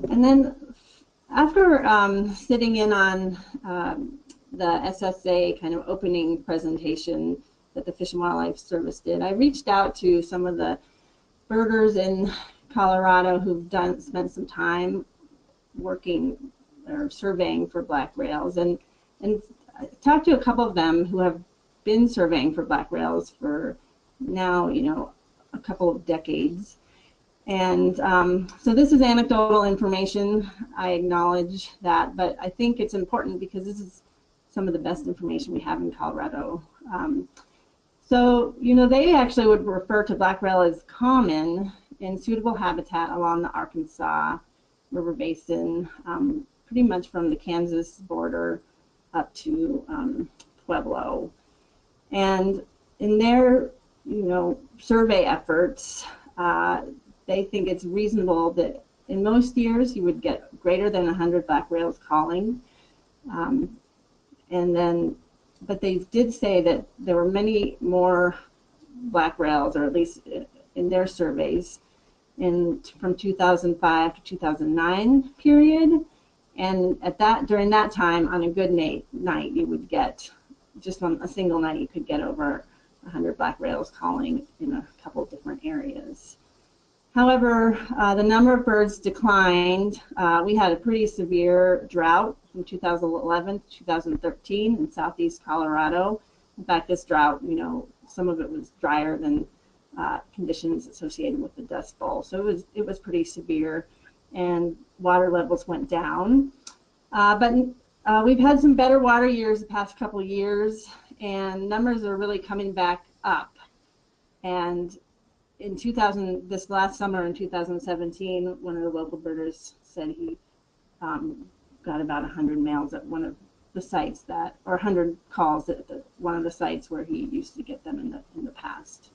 And then after sitting in on the SSA kind of opening presentation that the Fish and Wildlife Service did, I reached out to some of the birders in Colorado who've spent some time working or surveying for black rails, and I talked to a couple of them who have been surveying for black rails for now, a couple of decades. And so this is anecdotal information, I acknowledge that, but I think it's important because this is some of the best information we have in Colorado. So, they actually would refer to black rail as common in suitable habitat along the Arkansas River Basin, pretty much from the Kansas border up to Pueblo. And in their, survey efforts, they think it's reasonable that in most years you would get greater than 100 black rails calling. But they did say that there were many more black rails, or at least in their surveys, from 2005 to 2009 period. And during that time, on a good night, you would get, just on a single night, you could get over 100 black rails calling in a couple of different areas. However, the number of birds declined. We had a pretty severe drought from 2011 to 2013 in southeast Colorado. In fact, this drought, some of it was drier than conditions associated with the Dust Bowl. So it was pretty severe, and water levels went down. But we've had some better water years the past couple of years, and numbers are really coming back up. And in this last summer in 2017, one of the local birders said he got about 100 males at one of the sites or 100 calls at one of the sites where he used to get them in the past.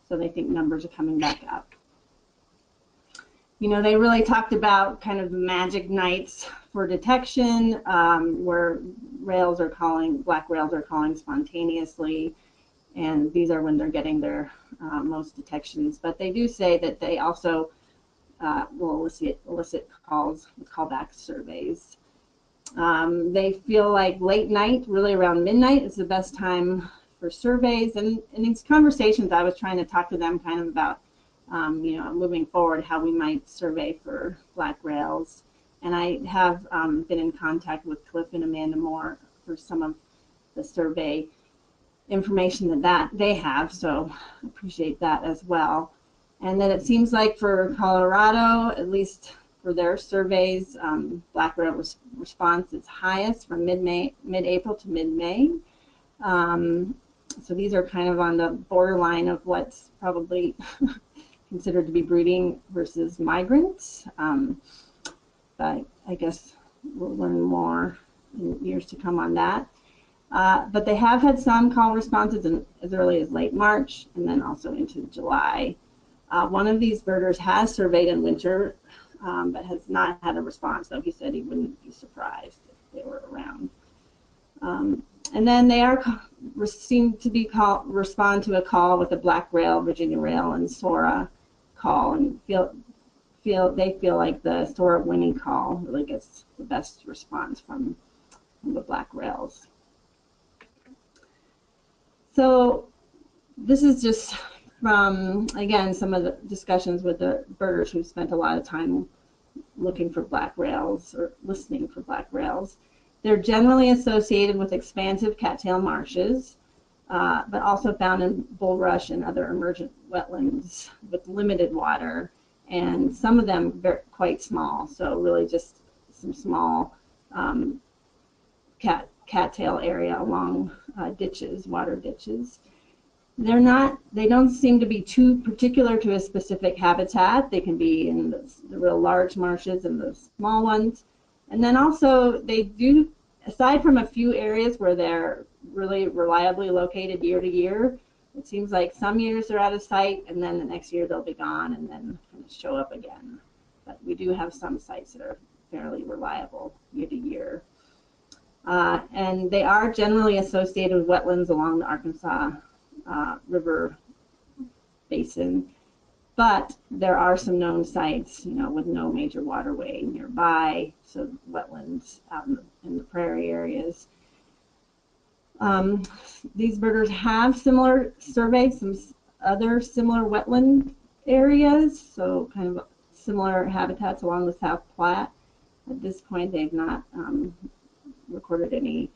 So they think numbers are coming back up. They really talked about kind of magic nights for detection, where black rails are calling spontaneously, and these are when they're getting their most detections. But they do say that they also will elicit calls with callback surveys. They feel like late night, really around midnight, is the best time for surveys. And in these conversations, I was trying to talk to them kind of about, moving forward, how we might survey for black rails. And I have been in contact with Cliff and Amanda Moore for some of the survey information that they have, so I appreciate that as well. And then it seems like for Colorado, at least for their surveys, black rail response is highest from mid-April to mid-May. So these are kind of on the borderline of what's probably considered to be breeding versus migrants. But I guess we'll learn more in years to come on that. But they have had some call responses as early as late March and then also into July. One of these birders has surveyed in winter, but has not had a response, though he said he wouldn't be surprised if they were around. And then they seem to respond to a call with a black rail, Virginia rail, and Sora call, and they feel like the Sora winning call really gets the best response from the black rails. So this is just from, again, some of the discussions with the birders who spent a lot of time looking for black rails or listening for black rails. They're generally associated with expansive cattail marshes, but also found in bulrush and other emergent wetlands with limited water, and some of them quite small, so really just some small cattail area along ditches, water ditches. They don't seem to be too particular to a specific habitat. They can be in the real large marshes and the small ones. And then also they do, aside from a few areas where they're really reliably located year to year, it seems like some years they're out of sight and then the next year they'll be gone and then kind of show up again. But we do have some sites that are fairly reliable year to year. And they are generally associated with wetlands along the Arkansas River Basin, but there are some known sites, with no major waterway nearby, so wetlands out in the prairie areas. These birders have surveyed some other similar wetland areas, so kind of similar habitats along the South Platte. At this point, they've not recorded any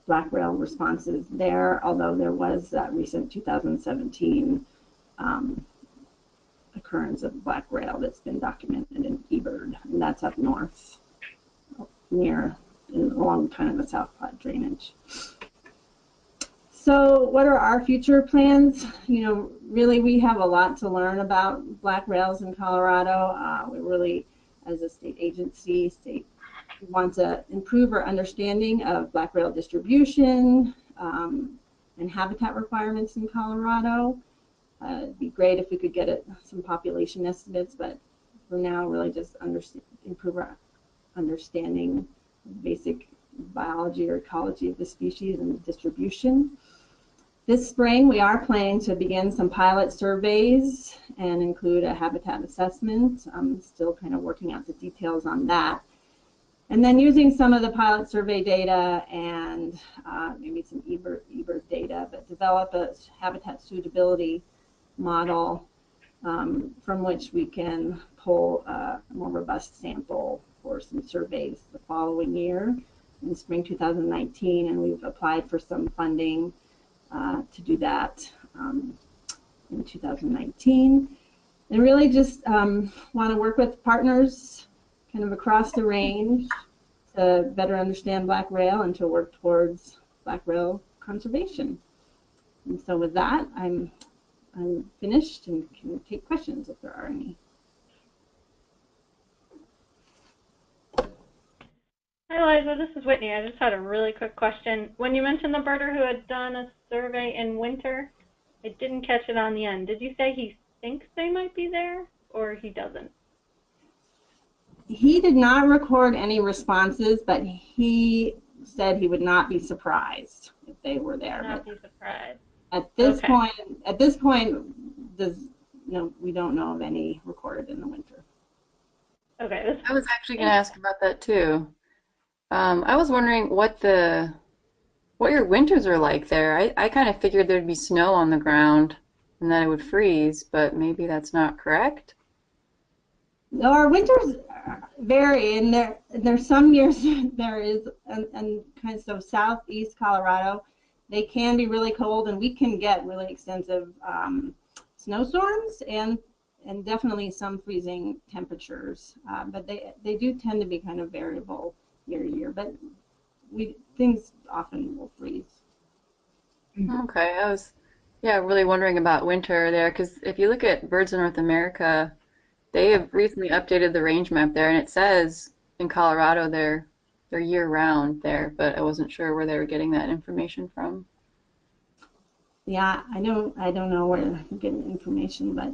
black rail responses there, although there was that recent 2017 occurrence of black rail that's been documented in eBird, and that's up north along kind of the South Platte drainage. So what are our future plans? You know, really we have a lot to learn about black rails in Colorado. We really, as a state agency, want to improve our understanding of black rail distribution and habitat requirements in Colorado. It'd be great if we could get some population estimates, but for now, really just improve our understanding of basic biology or ecology of the species and distribution. This spring, we are planning to begin some pilot surveys and include a habitat assessment. I'm still kind of working out the details on that. And then using some of the pilot survey data and maybe some eBird data, but develop a habitat suitability model from which we can pull a more robust sample for some surveys the following year in spring 2019, and we've applied for some funding to do that in 2019. And really just want to work with partners kind of across the range to better understand black rail and to work towards black rail conservation. And so with that, I'm finished and can take questions if there are any. Hi, Liza. This is Whitney. I just had a really quick question. When you mentioned the birder who had done a survey in winter, I didn't catch it on the end. Did you say he thinks they might be there, or he doesn't? He did not record any responses, but he said he would not be surprised if they were there. Not be surprised. At this point, we don't know of any recorded in the winter. Okay. I was actually going to ask about that too. I was wondering what your winters are like there. I kind of figured there'd be snow on the ground and that it would freeze, but maybe that's not correct. No, our winters vary, and there's some years there is, and kind of so southeast Colorado, they can be really cold, and we can get really extensive snowstorms and definitely some freezing temperatures. But they do tend to be kind of variable year to year. But things often will freeze. Okay, I was really wondering about winter there, because if you look at Birds of North America, they have recently updated the range map there, and it says in Colorado they're year-round there, but I wasn't sure where they were getting that information from. Yeah, I don't know where they're getting information, but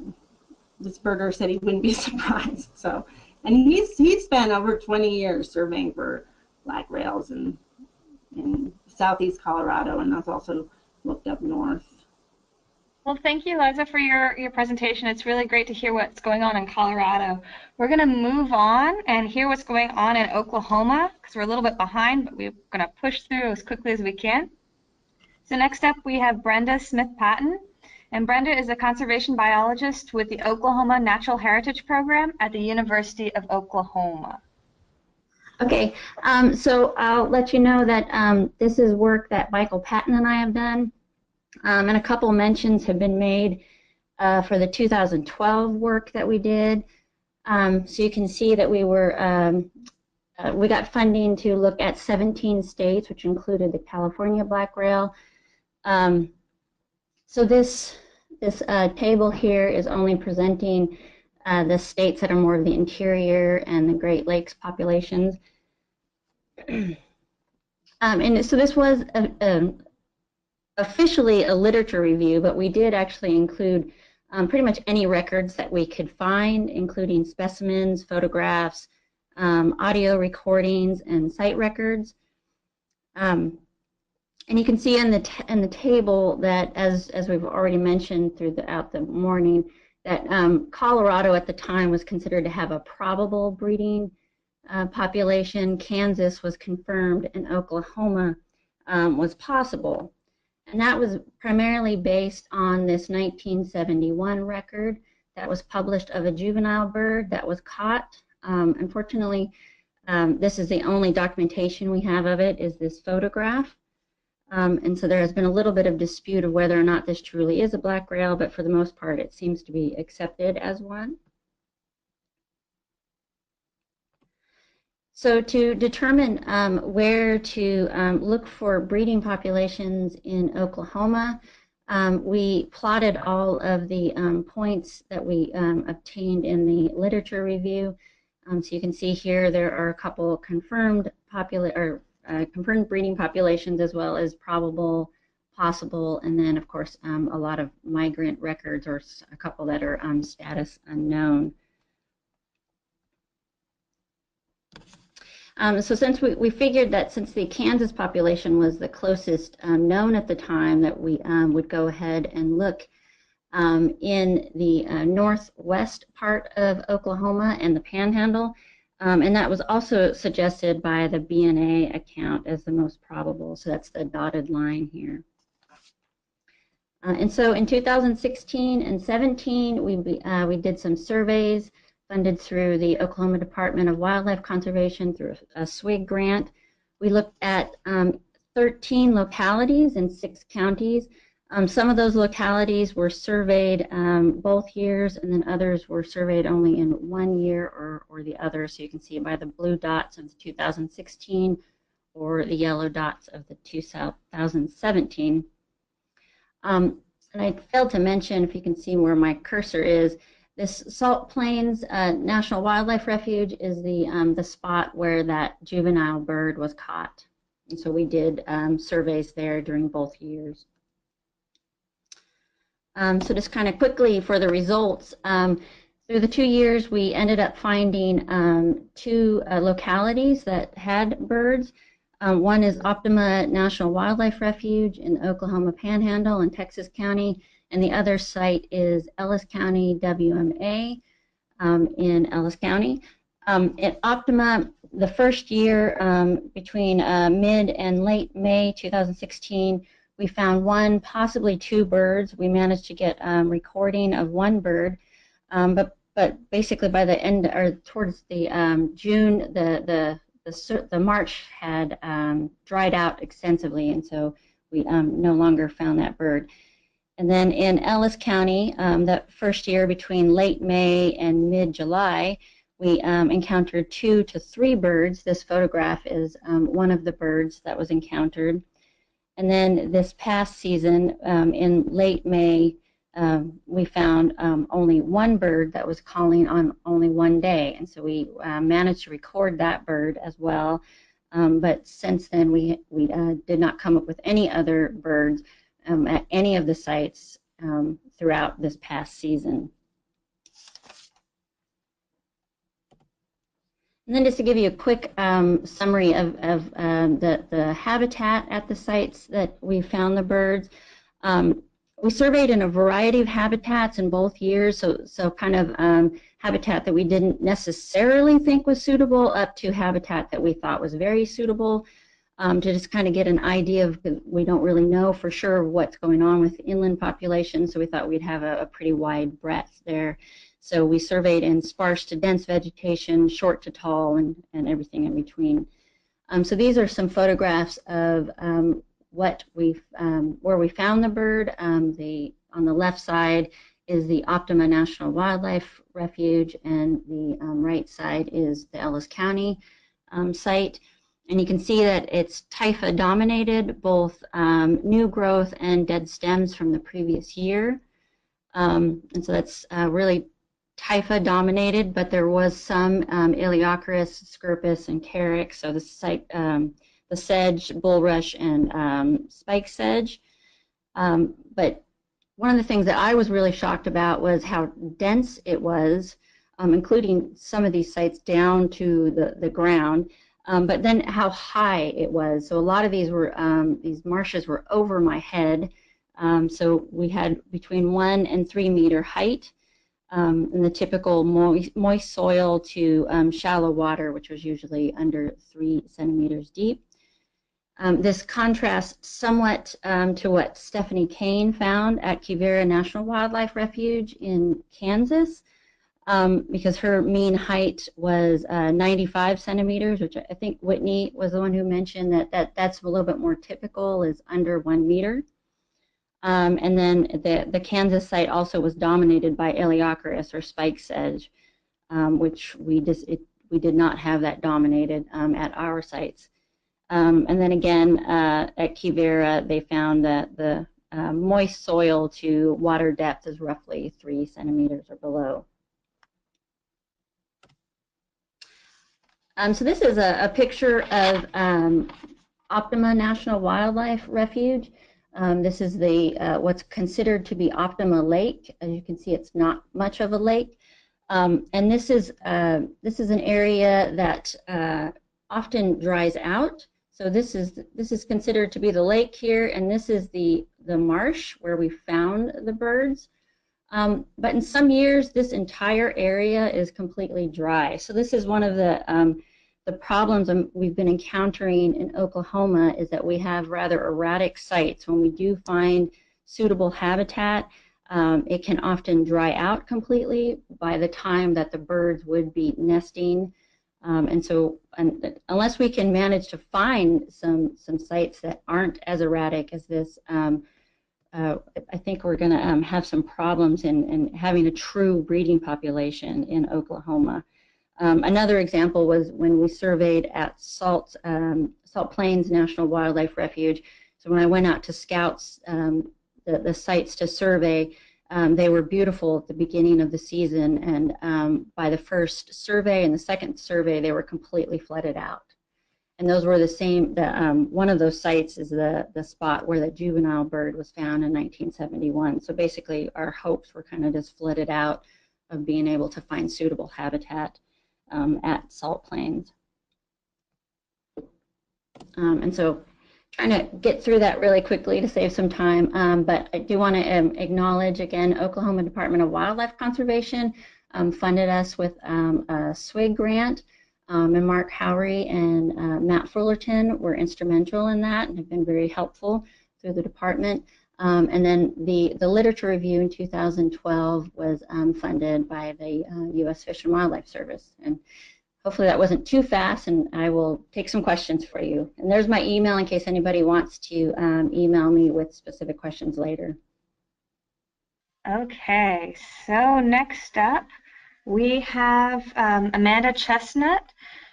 this birder said he wouldn't be surprised. So, and he's spent over 20 years surveying for black rails in southeast Colorado, and that's also looked up north. Well, thank you, Liza, for your presentation. It's really great to hear what's going on in Colorado. We're going to move on and hear what's going on in Oklahoma, because we're a little bit behind, but we're going to push through as quickly as we can. So next up, we have Brenda Smith-Patton. And Brenda is a conservation biologist with the Oklahoma Natural Heritage Program at the University of Oklahoma. Okay, so I'll let you know that this is work that Michael Patton and I have done. And a couple mentions have been made for the 2012 work that we did. So you can see that we got funding to look at 17 states, which included the California Black Rail. So this table here is only presenting the states that are more of the interior and the Great Lakes populations. And so this was officially a literature review, but we did actually include pretty much any records that we could find, including specimens, photographs, audio recordings, and site records. And you can see in the table that, as we've already mentioned throughout the morning, that Colorado at the time was considered to have a probable breeding population. Kansas was confirmed, and Oklahoma was possible. And that was primarily based on this 1971 record that was published of a juvenile bird that was caught. Unfortunately, this is the only documentation we have of it, is this photograph. And so there has been a little bit of dispute of whether or not this truly is a black rail, but for the most part it seems to be accepted as one. So to determine where to look for breeding populations in Oklahoma, we plotted all of the points that we obtained in the literature review. So you can see here there are a couple confirmed confirmed breeding populations as well as probable, possible, and then of course a lot of migrant records, or a couple that are status unknown. So since we figured that since the Kansas population was the closest known at the time, that we would go ahead and look in the northwest part of Oklahoma and the Panhandle, and that was also suggested by the BNA account as the most probable. So that's the dotted line here. And so in 2016 and 17, we did some surveys funded through the Oklahoma Department of Wildlife Conservation through a SWIG grant. We looked at 13 localities in 6 counties. Some of those localities were surveyed both years, and then others were surveyed only in 1 year or the other. So you can see by the blue dots of 2016 or the yellow dots of the 2017. And I failed to mention, if you can see where my cursor is, this Salt Plains National Wildlife Refuge is the spot where that juvenile bird was caught. And so we did surveys there during both years. So just kind of quickly for the results, through the 2 years we ended up finding 2 localities that had birds. One is Optima National Wildlife Refuge in Oklahoma Panhandle and Texas County, and the other site is Ellis County WMA in Ellis County. At Optima, the first year between mid and late May 2016, we found 1, possibly 2 birds. We managed to get recording of 1 bird, but basically by the end, or towards the June, the marsh had dried out extensively, and so we no longer found that bird. And then in Ellis County, that first year between late May and mid-July, we encountered 2 to 3 birds. This photograph is one of the birds that was encountered. And then this past season, in late May, we found only 1 bird that was calling on only 1 day. And so we managed to record that bird as well. But since then, we did not come up with any other birds at any of the sites throughout this past season. And then just to give you a quick summary of the habitat at the sites that we found the birds. We surveyed in a variety of habitats in both years, so kind of habitat that we didn't necessarily think was suitable up to habitat that we thought was very suitable. To just kind of get an idea of, we don't really know for sure what's going on with inland populations, so we thought we'd have a pretty wide breadth there. So we surveyed in sparse to dense vegetation, short to tall, and everything in between. So these are some photographs of where we found the bird. On the left side is the Optima National Wildlife Refuge, and the right side is the Ellis County site. And you can see that it's Typha dominated, both new growth and dead stems from the previous year. And so that's really Typha dominated, but there was some Elaeocharis, Scirpus, and Carex, so the sedge, bulrush, and spike sedge. But one of the things that I was really shocked about was how dense it was, including some of these sites down to the ground. But then how high it was. So a lot of these marshes were over my head. So we had between 1 and 3 meter height, in the typical moist soil to shallow water, which was usually under 3 centimeters deep. This contrasts somewhat to what Stephanie Kane found at Quivira National Wildlife Refuge in Kansas. Because her mean height was 95 centimeters, which I think Whitney was the one who mentioned that's a little bit more typical, is under 1 meter. And then the Kansas site also was dominated by Elaeocharis, or spike sedge, which we we did not have that dominated at our sites. And then again, at Quivira, they found that the moist soil to water depth is roughly 3 centimeters or below. So this is a picture of Optima National Wildlife Refuge. This is the what's considered to be Optima Lake. As you can see, it's not much of a lake. And this is an area that often dries out. So this is considered to be the lake here, and this is the marsh where we found the birds. But in some years, this entire area is completely dry. So this is one of the problems we've been encountering in Oklahoma, is that we have rather erratic sites. When we do find suitable habitat, it can often dry out completely by the time that the birds would be nesting. And so unless we can manage to find some sites that aren't as erratic as this, I think we're going to have some problems in having a true breeding population in Oklahoma. Another example was when we surveyed at Salt Plains National Wildlife Refuge. So when I went out to scout the sites to survey, they were beautiful at the beginning of the season, and by the first survey and the second survey, they were completely flooded out. And those were the same. One of those sites is the spot where the juvenile bird was found in 1971. So basically, our hopes were kind of just flooded out of being able to find suitable habitat at Salt Plains. And so trying to get through that really quickly to save some time, but I do want to acknowledge again, Oklahoma Department of Wildlife Conservation funded us with a SWIG grant, and Mark Howry and Matt Fullerton were instrumental in that and have been very helpful through the department. And then the literature review in 2012 was funded by the U.S. Fish and Wildlife Service. And hopefully that wasn't too fast, and I will take some questions for you. And there's my email in case anybody wants to email me with specific questions later. Okay, so next up we have Amanda Chestnut.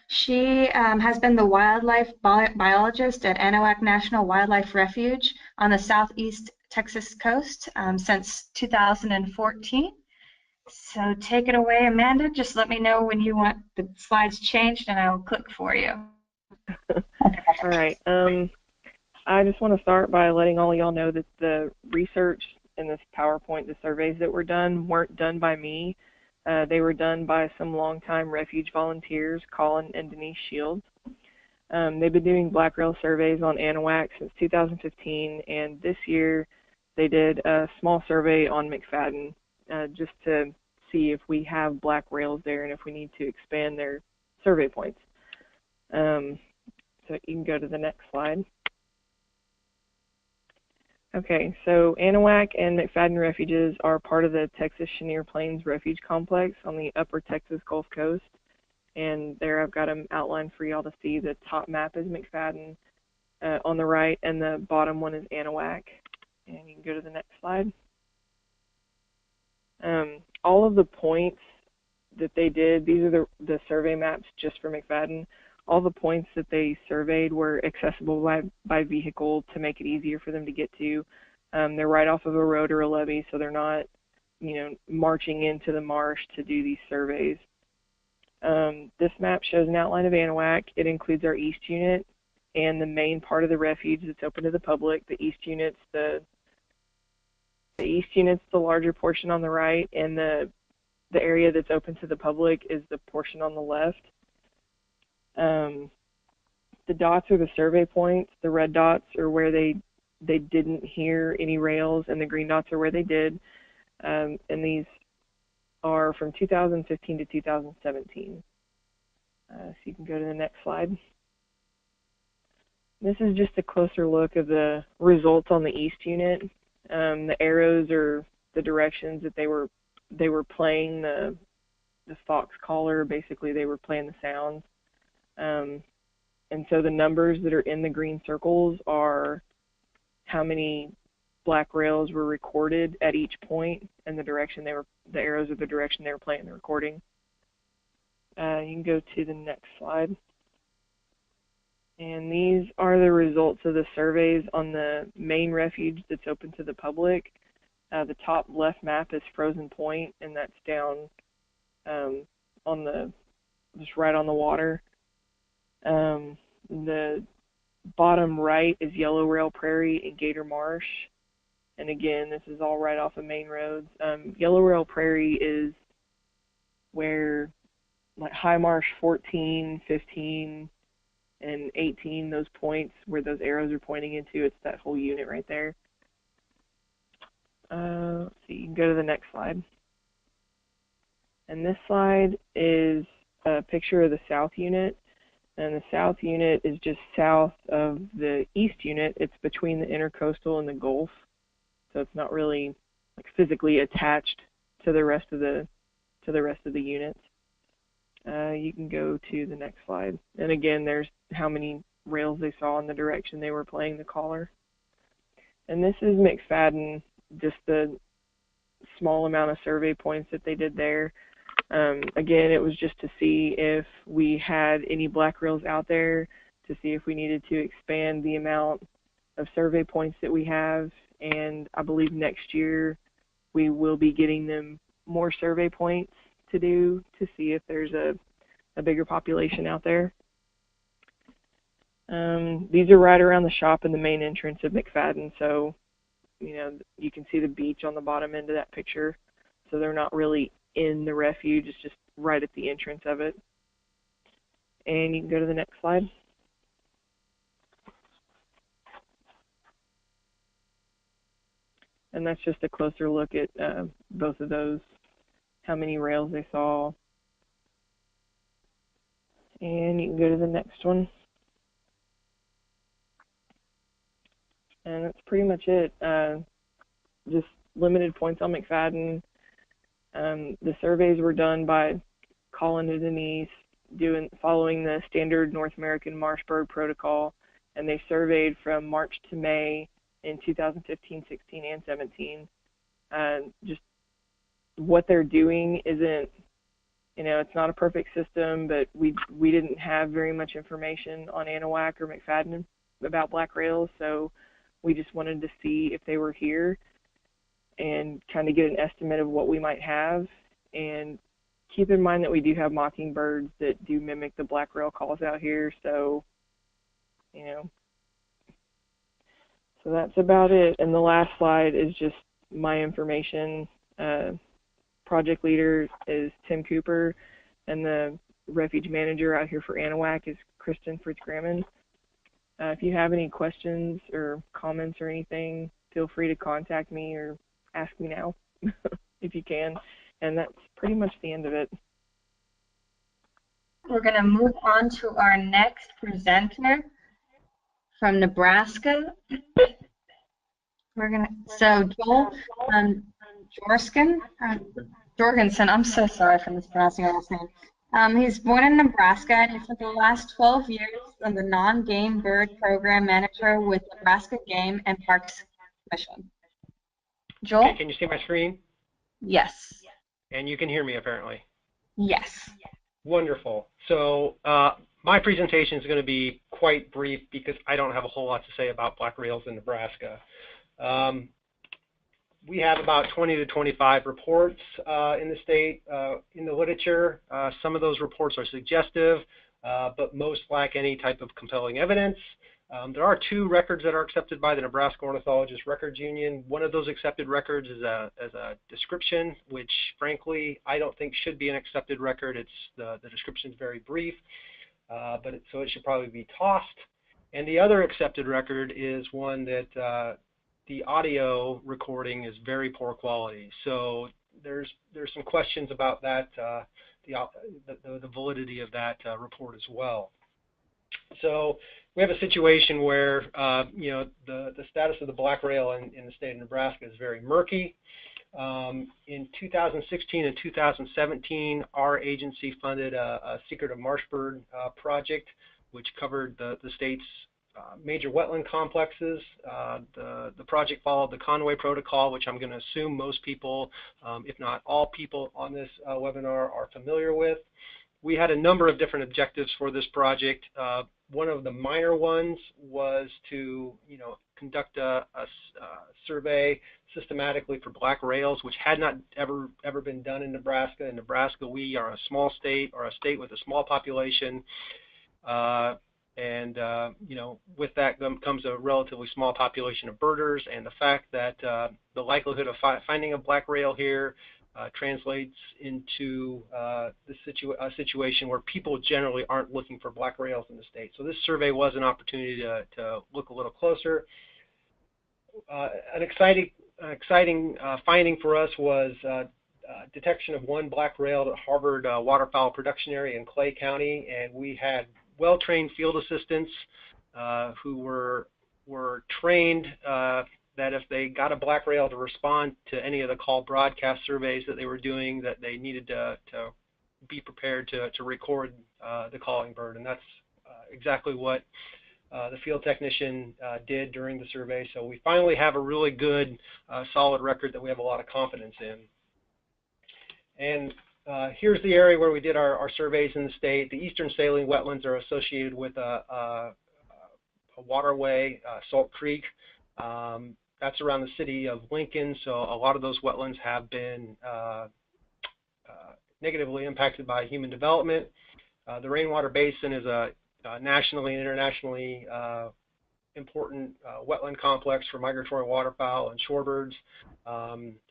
She has been the wildlife biologist at Anahuac National Wildlife Refuge on the southeast Texas coast since 2014. So take it away, Amanda. Just let me know when you want the slides changed and I'll click for you. All right. I just want to start by letting all y'all know that the research in this PowerPoint, the surveys that were done, weren't done by me. They were done by some longtime refuge volunteers, Colin and Denise Shields. They've been doing black rail surveys on Anahuac since 2015, and this year they did a small survey on McFadden just to see if we have black rails there and if we need to expand their survey points. So you can go to the next slide. Okay, so Anahuac and McFadden refuges are part of the Texas Chenier Plains Refuge Complex on the upper Texas Gulf Coast. And there I've got an outline for y'all to see. The top map is McFadden on the right, and the bottom one is Anahuac. And you can go to the next slide. All of the points that they did, these are the survey maps just for McFadden. All the points that they surveyed were accessible by vehicle to make it easier for them to get to. They're right off of a road or a levee, so they're not, marching into the marsh to do these surveys. This map shows an outline of Anahuac. It includes our east unit and the main part of the refuge that's open to the public. The east unit's the larger portion on the right, and the area that's open to the public is the portion on the left. The dots are the survey points. The red dots are where they didn't hear any rails, and the green dots are where they did. And these are from 2015 to 2017. So you can go to the next slide. This is just a closer look of the results on the east unit. The arrows are the directions that they were playing the fox caller. Basically, they were playing the sounds. And so the numbers that are in the green circles are how many black rails were recorded at each point, and the arrows are the direction they were playing the recording. You can go to the next slide. And these are the results of the surveys on the main refuge that's open to the public. The top left map is Frozen Point, and that's down on the, just right on the water. The bottom right is Yellow Rail Prairie and Gator Marsh. And again, this is all right off of main roads. Yellow Rail Prairie is where like High Marsh 14, 15, and 18, those points where those arrows are pointing into, it's that whole unit right there. Let's see, you can go to the next slide. And this slide is a picture of the south unit. And the south unit is just south of the east unit. It's between the intercoastal and the Gulf. So it's not really like physically attached to the rest of the units. You can go to the next slide. And again, there's how many rails they saw in the direction they were playing the caller. And this is McFadden, just the small amount of survey points that they did there. Again, it was just to see if we had any black rails out there, to see if we needed to expand the amount of survey points that we have. And I believe next year we will be getting them more survey points to do to see if there's a bigger population out there. These are right around the shop and the main entrance of McFadden, so you know you can see the beach on the bottom end of that picture. So they're not really in the refuge, it's just right at the entrance of it. And you can go to the next slide. And that's just a closer look at both of those, how many rails they saw. And you can go to the next one. And that's pretty much it. Just limited points on McFadden. The surveys were done by Colin and Denise, following the standard North American Marsh Bird Protocol, and they surveyed from March to May in 2015, 16, and 17. Just what they're doing isn't, it's not a perfect system, but we didn't have very much information on Anahuac or McFadden about black rails, so we just wanted to see if they were here and kind of get an estimate of what we might have. And keep in mind that we do have mockingbirds that do mimic the black rail calls out here, so so that's about it. And the last slide is just my information. Project leader is Tim Cooper, and the refuge manager out here for Anahuac is Kristen Fritz-Gramman. If you have any questions or comments or anything, feel free to contact me or ask me now if you can. And that's pretty much the end of it. We're going to move on to our next presenter from Nebraska. So Joel Jorgensen, I'm so sorry for mispronouncing your last name. He's born in Nebraska, and he spent the last 12 years as the non-game bird program manager with Nebraska Game and Parks Commission. Joel? Okay, can you see my screen? Yes. And you can hear me, apparently? Yes. Wonderful. So my presentation is going to be quite brief because I don't have a whole lot to say about black rails in Nebraska. We have about 20 to 25 reports in the state, in the literature. Some of those reports are suggestive, but most lack any type of compelling evidence. There are 2 records that are accepted by the Nebraska Ornithologist Records Union. One of those accepted records is a description, which frankly I don't think should be an accepted record. The description is very brief, so it should probably be tossed. And the other accepted record is one that the audio recording is very poor quality. So there's some questions about that, the validity of that report as well. So we have a situation where the status of the black rail in the state of Nebraska is very murky. In 2016 and 2017, our agency funded a Secret of Marshbird project, which covered the state's major wetland complexes. The project followed the Conway Protocol, which I'm going to assume most people, if not all people on this webinar, are familiar with. we had a number of different objectives for this project. One of the minor ones was to, conduct a survey systematically for black rails, which had not ever been done in Nebraska. In Nebraska, we are a small state, or a state with a small population, with that comes a relatively small population of birders, and the fact that the likelihood of finding a black rail here translates into a situation where people generally aren't looking for black rails in the state. So this survey was an opportunity to look a little closer. An exciting finding for us was detection of one black rail at Harvard waterfowl production area in Clay County, and we had well-trained field assistants who were trained that if they got a black rail to respond to any of the call broadcast surveys that they were doing, that they needed to be prepared to record the calling bird. And that's exactly what the field technician did during the survey. So we finally have a really good, solid record that we have a lot of confidence in. And here's the area where we did our surveys in the state. The eastern saline wetlands are associated with a waterway, Salt Creek. That's around the city of Lincoln, so a lot of those wetlands have been negatively impacted by human development. The Rainwater Basin is a nationally and internationally important wetland complex for migratory waterfowl and shorebirds.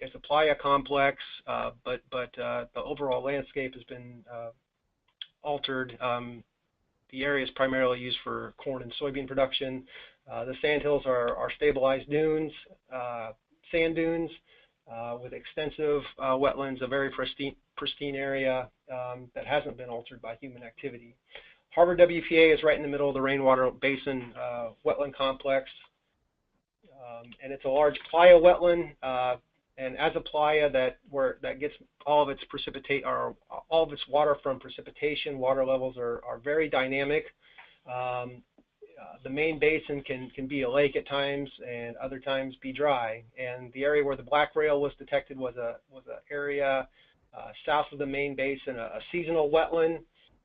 It's a playa complex, but the overall landscape has been altered. The area is primarily used for corn and soybean production. The sandhills are stabilized dunes, sand dunes, with extensive wetlands, a very pristine area that hasn't been altered by human activity. Harvard WPA is right in the middle of the Rainwater Basin wetland complex, and it's a large playa wetland. And as a playa that gets all of its water from precipitation, water levels are very dynamic. The main basin can be a lake at times, and other times be dry. And the area where the black rail was detected was an area south of the main basin, a seasonal wetland,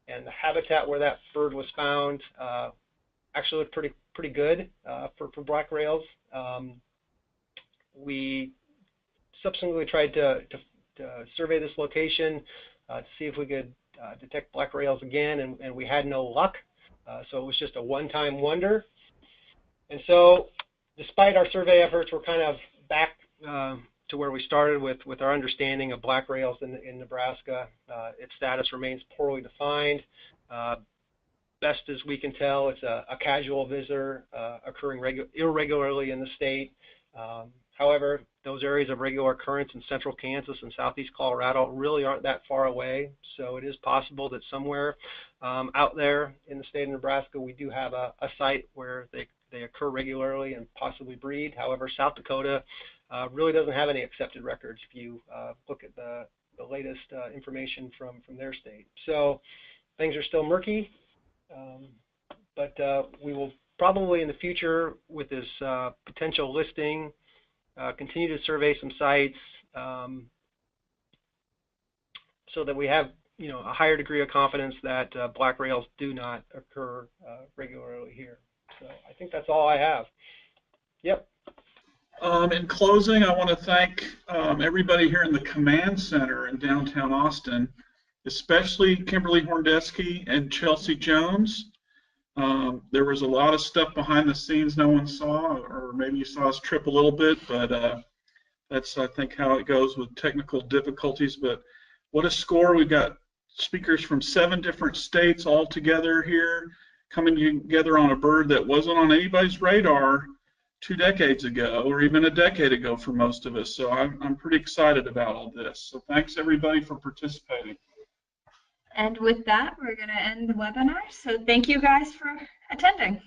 and the habitat where that bird was found actually looked pretty good for black rails. We subsequently tried to survey this location to see if we could detect black rails again, and we had no luck. So it was just a one-time wonder. And so despite our survey efforts, we're kind of back to where we started with our understanding of black rails in Nebraska. Its status remains poorly defined. Best as we can tell, it's a casual visitor occurring irregularly in the state. However, those areas of regular occurrence in central Kansas and southeast Colorado really aren't that far away. So it is possible that somewhere out there in the state of Nebraska, we do have a site where they occur regularly and possibly breed. However, South Dakota really doesn't have any accepted records if you look at the latest information from their state. So things are still murky, but we will probably in the future with this potential listing continue to survey some sites so that we have a higher degree of confidence that black rails do not occur regularly here. So I think that's all I have. Yep. In closing, I want to thank everybody here in the command center in downtown Austin, especially Kimberly Horndesky and Chelsea Jones. There was a lot of stuff behind the scenes no one saw, or maybe you saw us trip a little bit, but that's, I think, how it goes with technical difficulties. But what a score. We've got speakers from 7 different states all together here, coming together on a bird that wasn't on anybody's radar 2 decades ago, or even a decade ago for most of us. So I'm pretty excited about all this. So thanks, everybody, for participating. And with that, we're going to end the webinar. So thank you guys for attending.